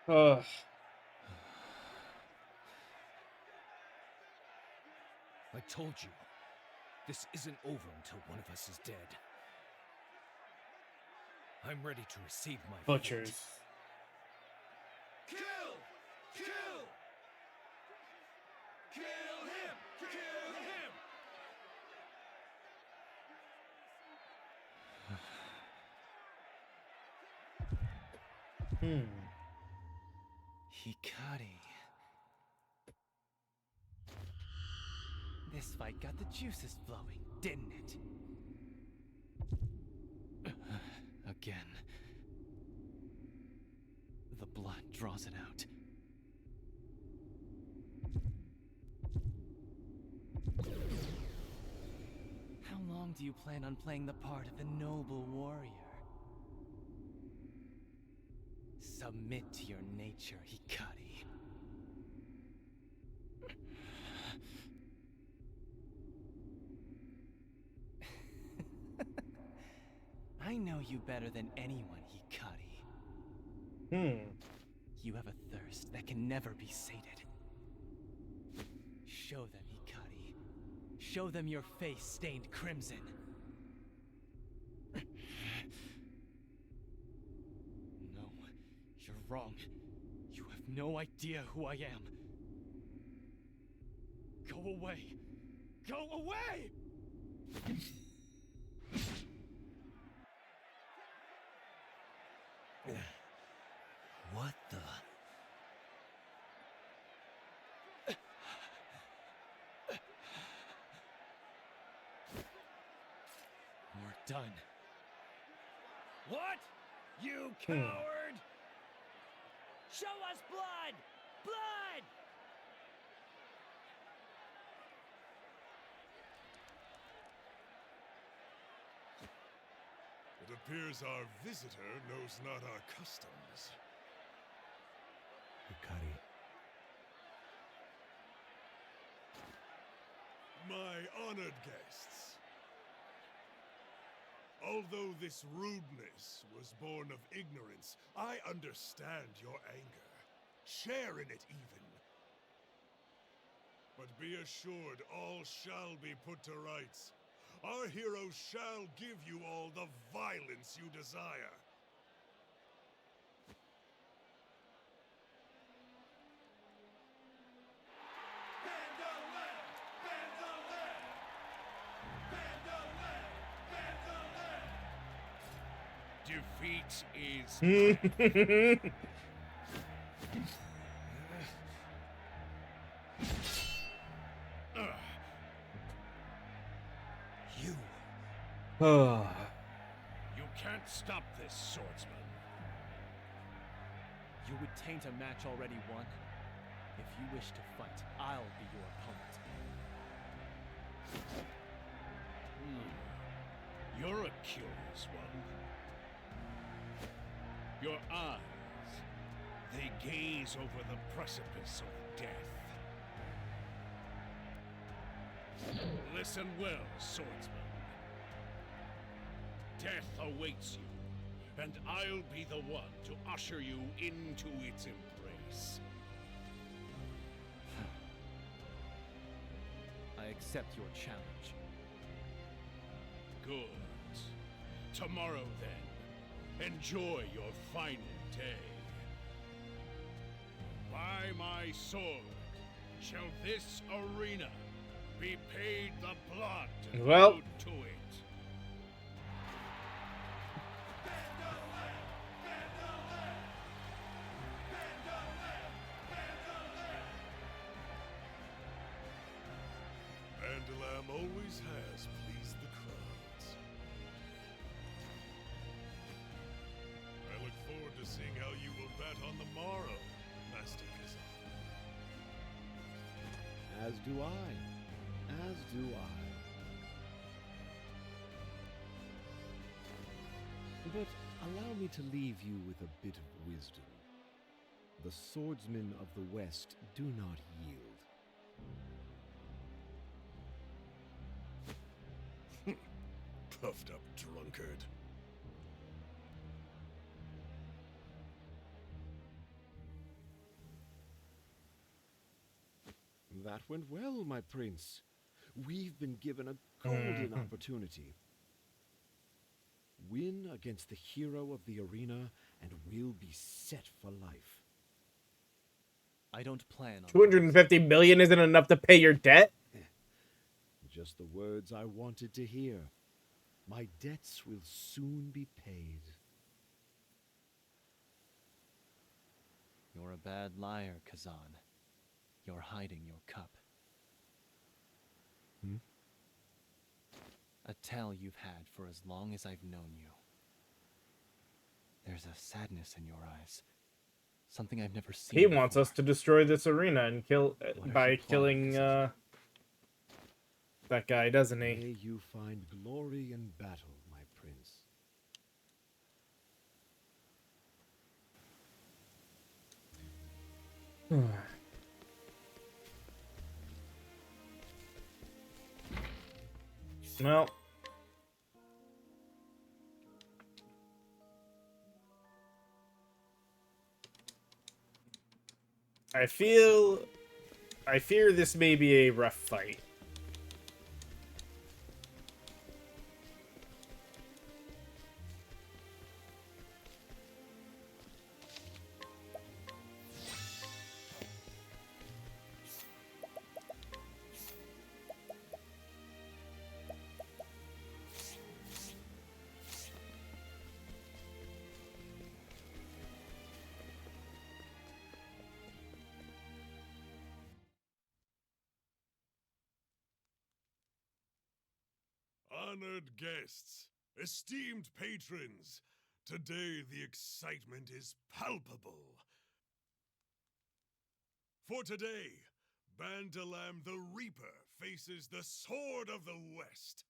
Kill! Ugh. I told you, this isn't over until one of us is dead. I'm ready to receive my Butchers. fate. Kill! Kill! Kill him! Kill him! Hikari. This fight got the juices flowing, didn't it? Again. The blood draws it out. How long do you plan on playing the part of the noble warrior? Submit to your nature, Hikari. I know you better than anyone, Hikari. You have a thirst that can never be sated. Show them, Hikari. Show them your face stained crimson. wrong. You have no idea who I am. Go away. Go away! What the? We're done. What? You coward! Show us blood! Blood! It appears our visitor knows not our customs. Hikari. My honored guests. Although this rudeness was born of ignorance, I understand your anger. Share in it even. But be assured all shall be put to rights. Our hero shall give you all the violence you desire. Defeat is You can't stop this, swordsman. You would taint a match already won. If you wish to fight, I'll be your opponent. You're a curious one. Your eyes, they gaze over the precipice of death. Listen well, swordsman. Death awaits you, and I'll be the one to usher you into its embrace. I accept your challenge. Good. Tomorrow, then, enjoy your final day. By my sword shall this arena be paid the blood Well. owed to it. Vandalam always has pleased the crowds. I look forward to seeing how you will bet on the morrow, Master Kazan. As do I. As do I. But allow me to leave you with a bit of wisdom. The swordsmen of the West do not yield. Puffed up drunkard. That went well, my prince. We've been given a golden opportunity. Win against the hero of the arena, and we'll be set for life. I don't plan on 250 million isn't enough to pay your debt? Just the words I wanted to hear. My debts will soon be paid. You're a bad liar, Kazan. You're hiding your cup. A tale you've had for as long as I've known you. There's a sadness in your eyes. Something I've never seen He before. wants us to destroy this arena and kill by killing that guy, doesn't he? May you find glory in battle, my prince. Well, I fear this may be a rough fight. Honored guests, esteemed patrons, today the excitement is palpable. For today, Bandalam the Reaper faces the Sword of the West.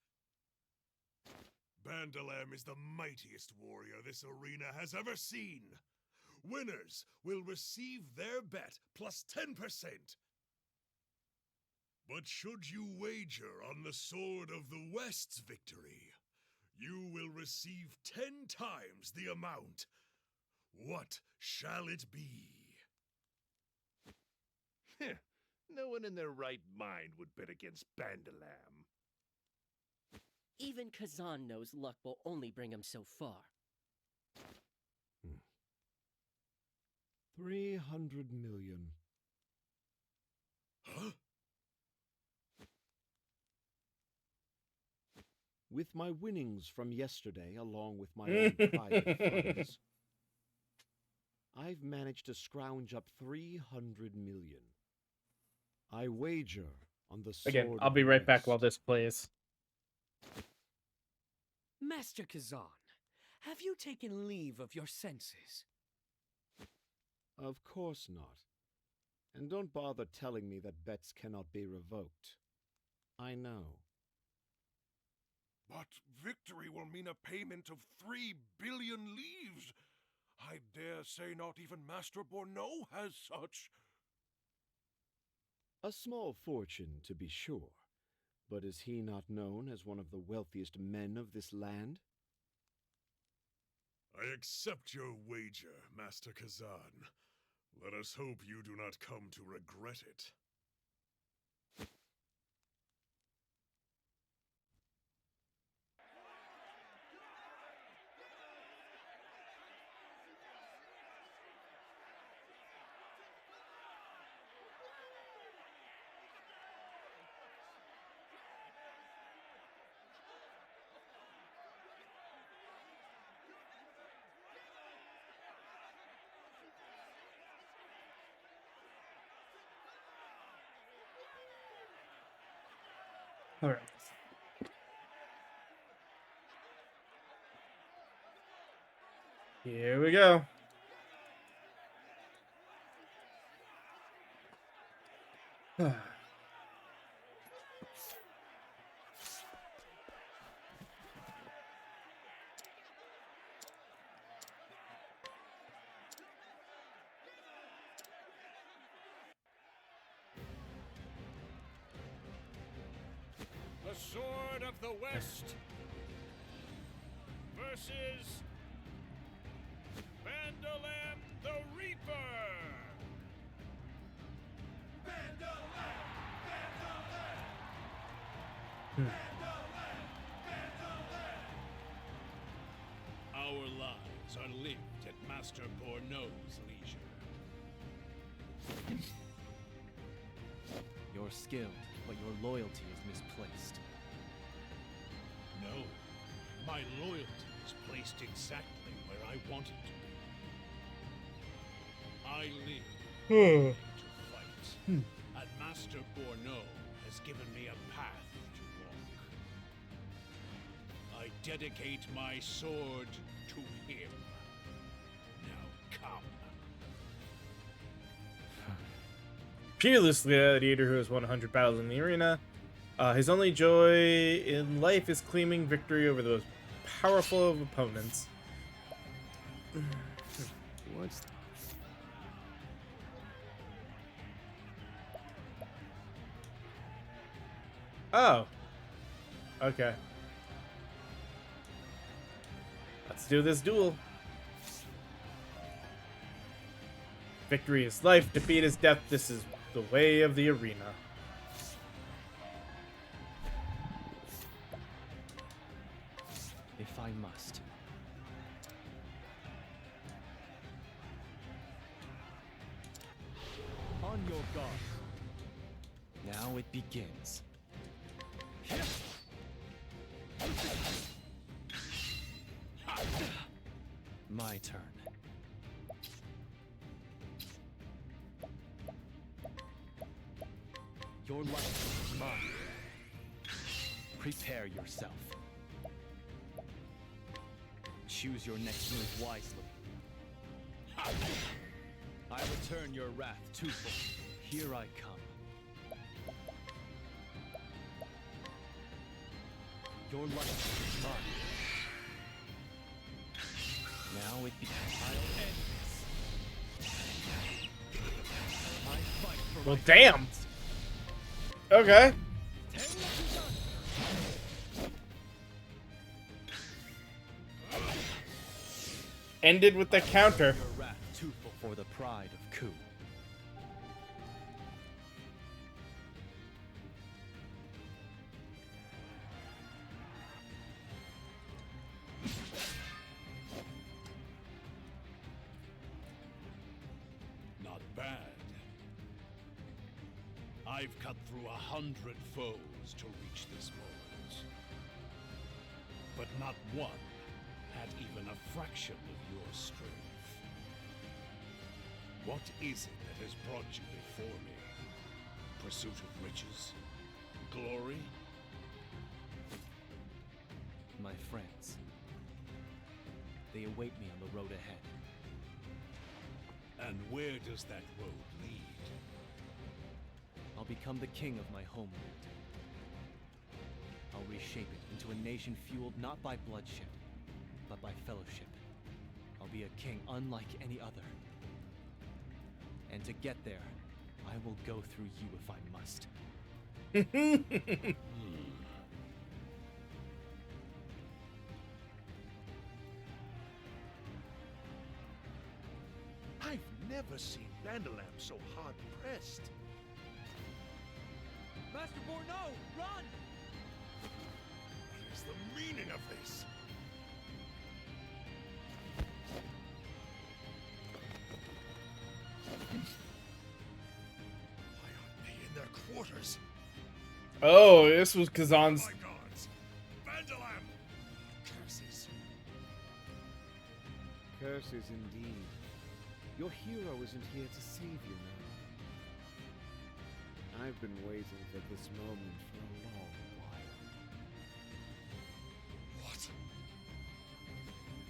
Bandalam is the mightiest warrior this arena has ever seen. Winners will receive their bet plus 10%. But should you wager on the Sword of the West's victory, you will receive 10 times the amount. What shall it be? No one in their right mind would bet against Bandalam. Even Kazan knows luck will only bring him so far. 300 million. Huh? With my winnings from yesterday, along with my own private funds, I've managed to scrounge up 300 million. I wager on the sword. Again, I'll be right back while this plays. Master Kazan, have you taken leave of your senses? Of course not. And don't bother telling me that bets cannot be revoked. I know. But victory will mean a payment of 3 billion leaves. I dare say not even Master Borneau has such. A small fortune, to be sure. But is he not known as one of the wealthiest men of this land? I accept your wager, Master Kazan. Let us hope you do not come to regret it. All right. Here we go. The Sword of the West versus Bandalam the Reaper. Bandalam! Our lives are lived at Master Borneau's leisure. You're skilled, but your loyalty is misplaced. No, my loyalty is placed exactly where I want it to be. I live to fight, and Master Borneau has given me a path to walk. I dedicate my sword to him. Now come. Peerless gladiator who has won 100 battles in the arena. His only joy in life is claiming victory over the most powerful of opponents. What's... Oh. Okay. Let's do this duel. Victory is life, defeat is death. This is the way of the arena. If I must. On your guard. Now it begins. My turn. Your life is mine. Prepare yourself. Choose your next move wisely. I return your wrath twofold. Here I come. Your life is mine. Now it becomes. I'll end this. I fight for Well, my damn. friends. Okay. Ended with the counter. Your wrath twofold for the pride of Ku. Not bad. I've cut through 100 foes to reach this moment. But not one had even a fraction of your strength. What is it that has brought you before me? Pursuit of riches? Glory? My friends. They await me on the road ahead. And where does that road lead? I'll become the king of my homeland. I'll reshape it into a nation fueled not by bloodshed, but by fellowship. I'll be a king unlike any other. And to get there, I will go through you if I must. I've never seen Vanderlamp so hard-pressed. Master Borno, run! What is the meaning of this? Why aren't they in their quarters? Oh, this was Kazan's. My gods! Vanderlamp! Curses! Curses indeed. Your hero isn't here to save you now. I've been waiting for this moment for a long while. What?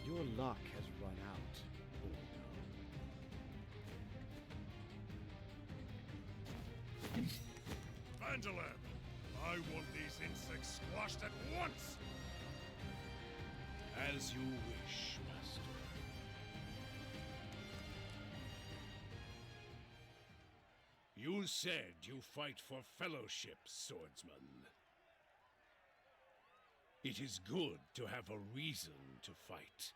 Your luck has run out, Borno. Vanderlamp! I want these insects squashed at once! As you wish, Master. You said you fight for fellowship, swordsman. It is good to have a reason to fight.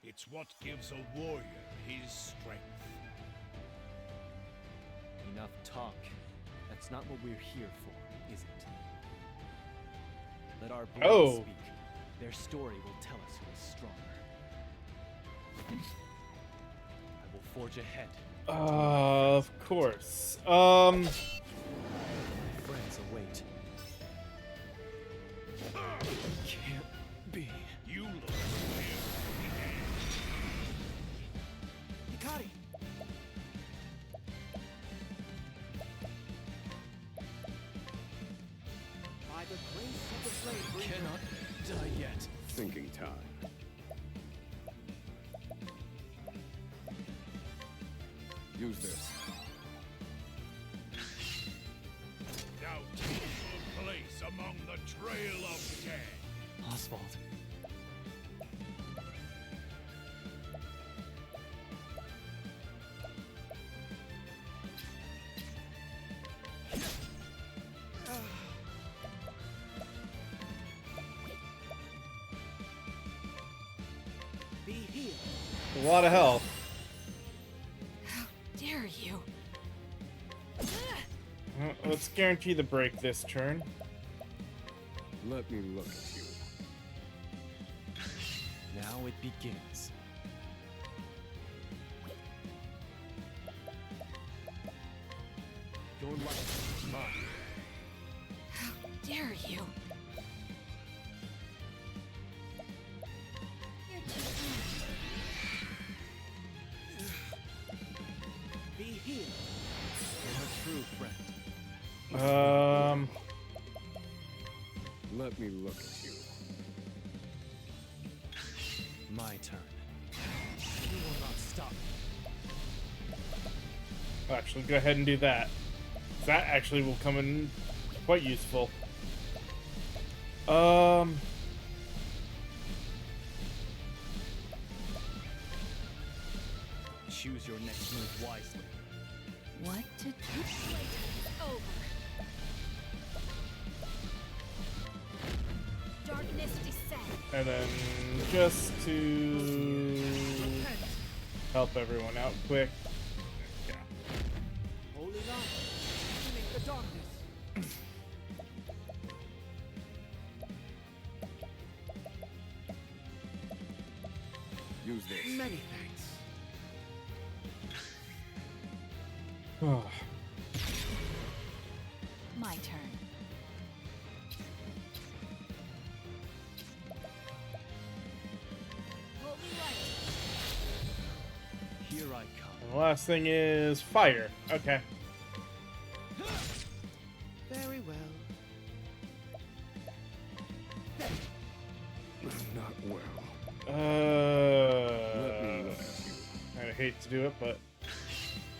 It's what gives a warrior his strength. Enough talk. That's not what we're here for, is it? Let our blades speak. Their story will tell us who is stronger. I will forge ahead. Of course. My friends await. Can't be. You look clear. Hikari! By the grace of the flame bringer. Cannot die yet. Thinking time. Use this. Now take your place among the Trail of Dead. Oswald. Be healed. A lot of health. How dare you? Well, let's guarantee the break this turn. Let me look at you. Now it begins. Your life is mine. How dare you? You're too Be healed. You're a true friend. Let me look at you. My turn. You will not stop me. Actually, go ahead and do that. That actually will come in quite useful. Choose your next move wisely. What to do? Over. Darkness descend. And then just to help everyone out quick. Yeah. Holy light, illuminate the darkness. Use this. Many thanks. My turn. Holy light. Here I come. And the last thing is fire. Okay. Very well. Not well. I hate to do it, but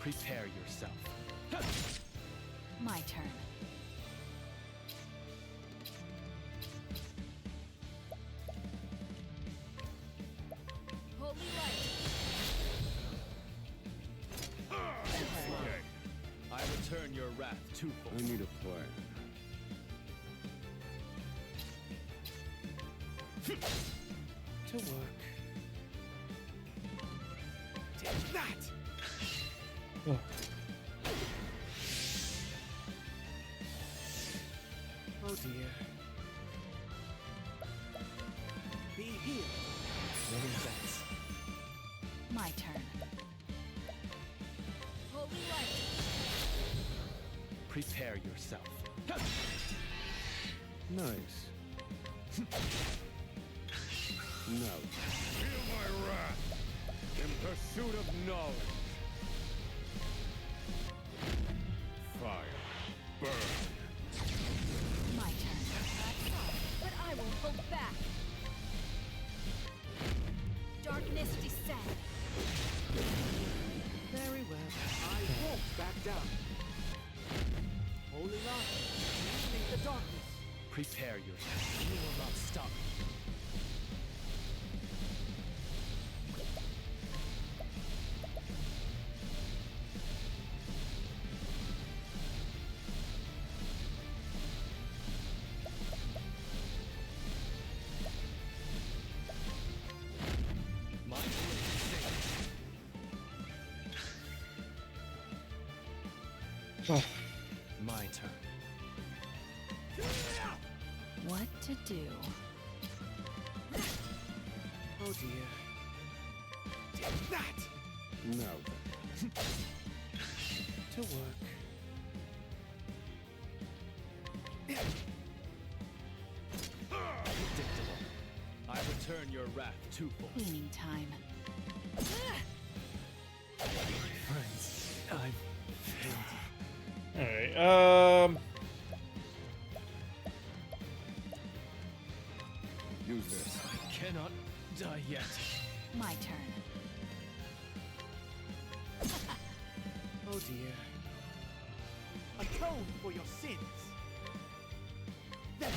prepare yourself. My turn. Holy light. I return your wrath twofold. I need a plan. To work. Take that! Oh dear. Be healed. Many thanks. My turn. Holy light. Prepare yourself. Nice. No. Feel my wrath in pursuit of knowledge. Fire. Burn. My turn. But I won't hold back. Darkness descend. Very well. I won't back down. Holy light, illuminate the darkness. Prepare yourself. You will not stop me. My turn. What to do? Oh dear. Take that! No. To work. Predictable. I return your wrath twofold. Cleaning time. Friends, I've failed. Alright, Use this. I cannot die yet. My turn. Oh dear. Atone for your sins. There.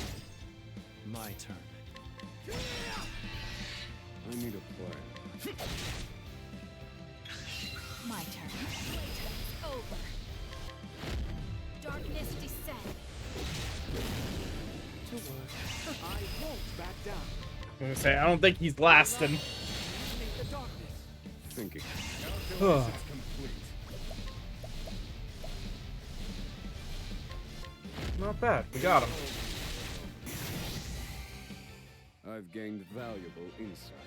My turn. I need a plan. My turn. Over. Darkness descend. To work. I won't back down. I'm gonna say I don't think he's lasting. Illuminate the darkness. Thinking. Ugh. Calculations complete. Not bad. We got him. I've gained valuable insight.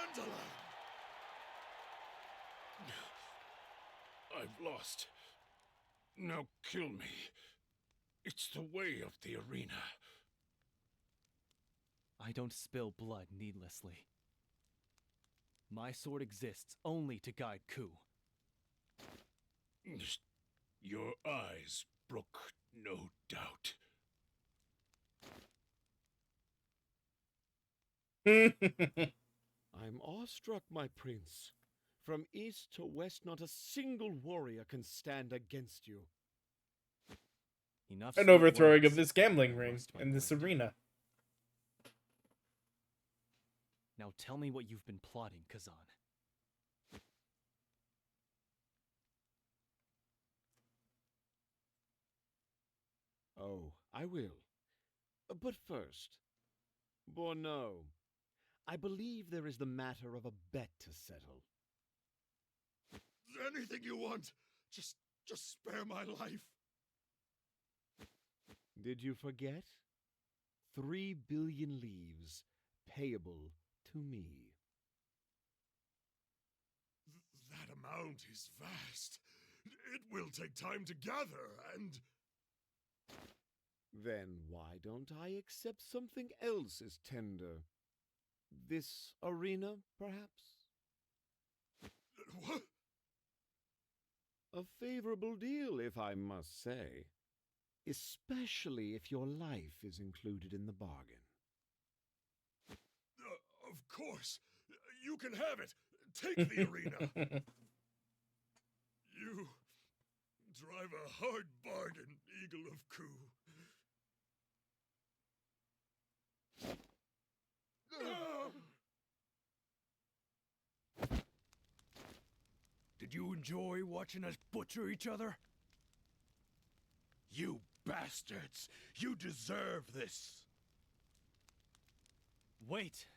Angela! I've lost. Now kill me. It's the way of the arena. I don't spill blood needlessly. My sword exists only to guide Ku. Your eyes brook no doubt. I'm awestruck, my prince. From east to west, not a single warrior can stand against you. Enough An sweet overthrowing of words. this gambling I ring rust my in this blade. arena. Now tell me what you've been plotting, Kazan. Oh, I will. But first, Borno, I believe there is the matter of a bet to settle. Anything you want. Just spare my life. Did you forget? 3 billion leaves, payable to me. That amount is vast. It will take time to gather, and... Then why don't I accept something else as tender? This arena, perhaps? What? A favorable deal, if I must say. Especially if your life is included in the bargain. Of course. You can have it. Take the arena. You drive a hard bargain, Eagle of Ku. Did you enjoy watching us butcher each other? You bastards! You deserve this! Wait!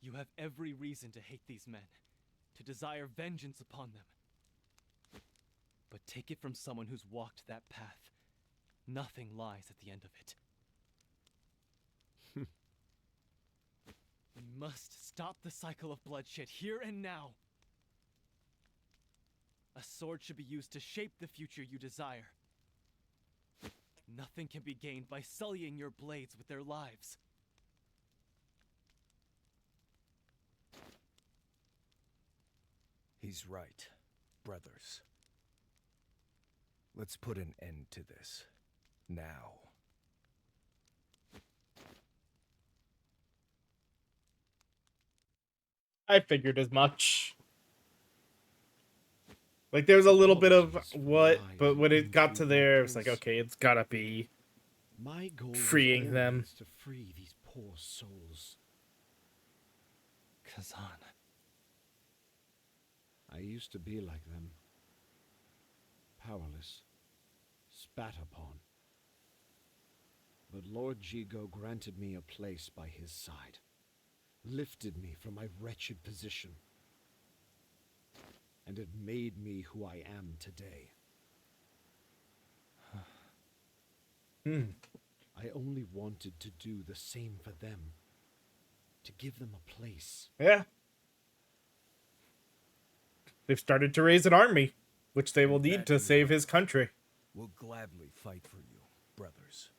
You have every reason to hate these men, to desire vengeance upon them. But take it from someone who's walked that path. Nothing lies at the end of it. We must stop the cycle of bloodshed here and now. A sword should be used to shape the future you desire. Nothing can be gained by sullying your blades with their lives. He's right, brothers. Let's put an end to this. Now. I figured as much. Like, there was a little bit of what, but when it got to there, it was like, okay, it's gotta be My goal freeing was them. always to free these poor souls. Kazan. I used to be like them. Powerless. Spat upon. But Lord Jigo granted me a place by his side. Lifted me from my wretched position. And it made me who I am today. I only wanted to do the same for them. To give them a place. Yeah. They've started to raise an army, which they will need to save his country. We'll gladly fight for you, brothers.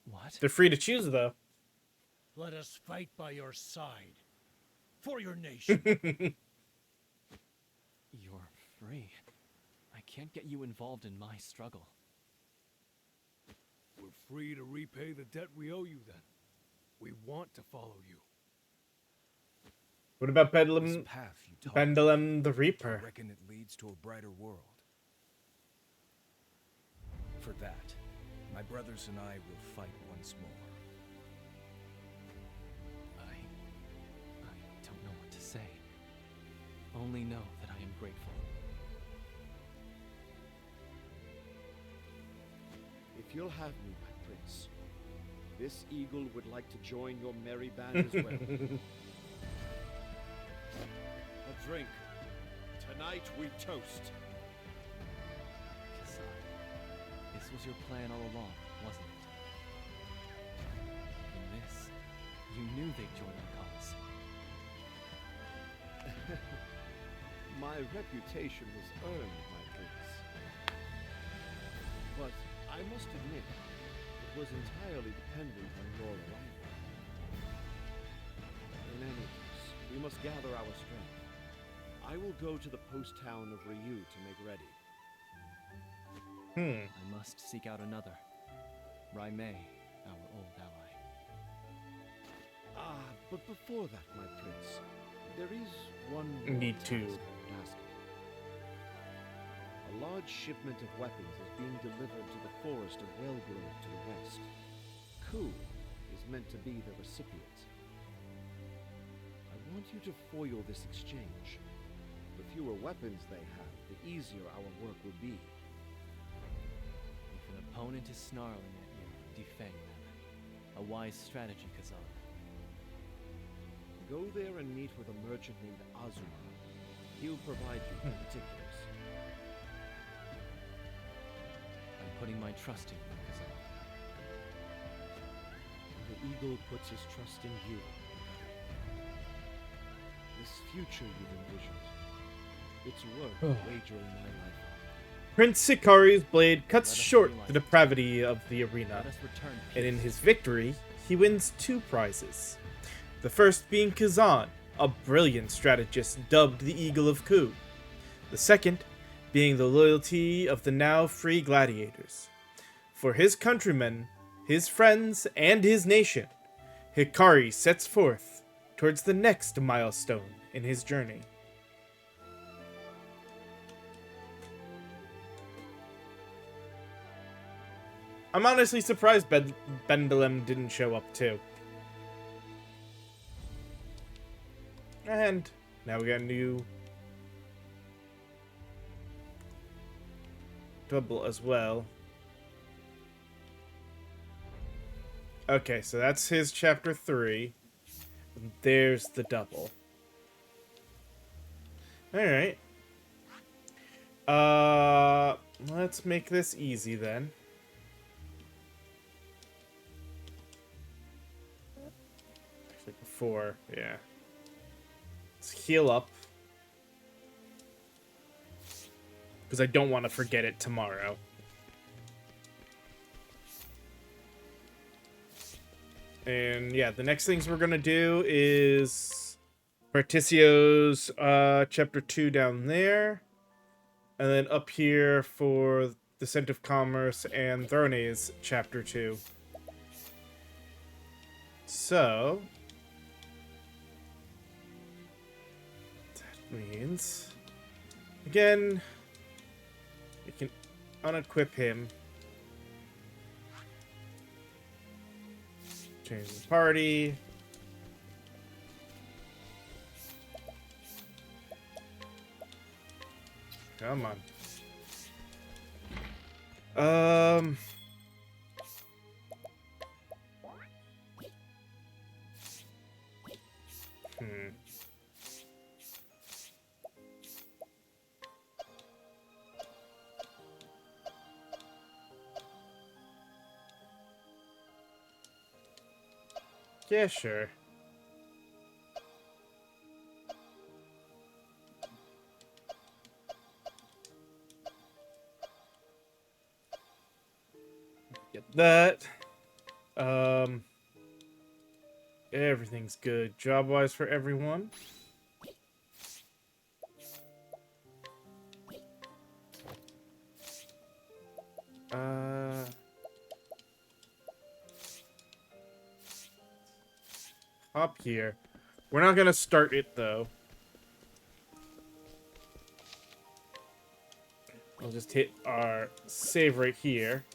What? They're free to choose, though. Let us fight by your side. For your nation. You're free. I can't get you involved in my struggle. We're free to repay the debt we owe you then. We want to follow you. What about This Bedlam, path you talked Bendelem the of, Reaper? I reckon it leads to a brighter world. For that, my brothers and I will fight once more. I don't know what to say. Only know that I am grateful. If you'll have me, my prince, this eagle would like to join your merry band as well. A drink. Tonight we toast. Kazan, this was your plan all along, wasn't it? In this, you knew they'd join our cause. My reputation was earned, my prince. But I must admit, it was entirely dependent on your arrival. In any case, we must gather our strength. I will go to the post town of Ryu to make ready. I must seek out another. Raimei, our old ally. Ah, but before that, my prince, there is one Need more to. task I would ask of you. A large shipment of weapons is being delivered to the forest of Wellgrove to the west. Ku is meant to be the recipient. I want you to foil this exchange. The fewer weapons they have, the easier our work will be. If an opponent is snarling at you, defang them. A wise strategy, Kazan. Go there and meet with a merchant named Azuma. He'll provide you with particulars. I'm putting my trust in you, Kazan. The eagle puts his trust in you. This future you've envisioned, it's worth wagering my life on. Prince Hikari's blade cuts short the depravity of the arena, and in his victory, he wins 2 prizes. The first being Kazan, a brilliant strategist dubbed the Eagle of Ku. The second being the loyalty of the now free gladiators. For his countrymen, his friends, and his nation, Hikari sets forth towards the next milestone in his journey. I'm honestly surprised Bendelem didn't show up too. And now we got a new double as well. Okay, so that's his chapter 3. There's the double. Alright. Let's make this easy then. Actually, before, yeah. Let's heal up. Because I don't want to forget it tomorrow. And yeah, the next things we're gonna do is Particio's chapter 2 down there. And then up here for Descent of Commerce and Throne's chapter 2. So that means again we can unequip him. Change the party. Come on. Yeah, sure. Get that. Everything's good job-wise for everyone. Up here. We're not gonna start it though. I'll just hit our save right here.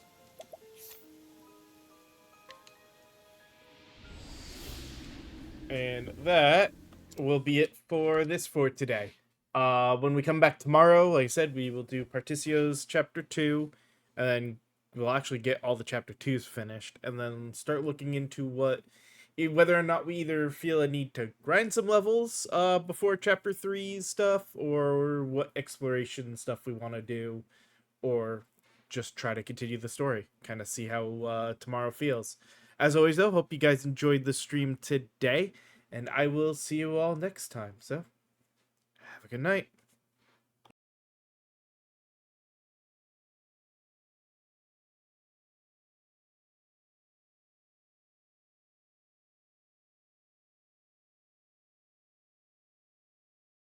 And that will be it for today. When we come back tomorrow, like I said, we will do Particio's chapter 2, and then we'll actually get all the chapter 2s finished, and then start looking into whether or not we either feel a need to grind some levels before chapter 3 stuff, or what exploration stuff we want to do, or just try to continue the story, kind of see how tomorrow feels. As always, though, hope you guys enjoyed the stream today, and I will see you all next time. So, have a good night.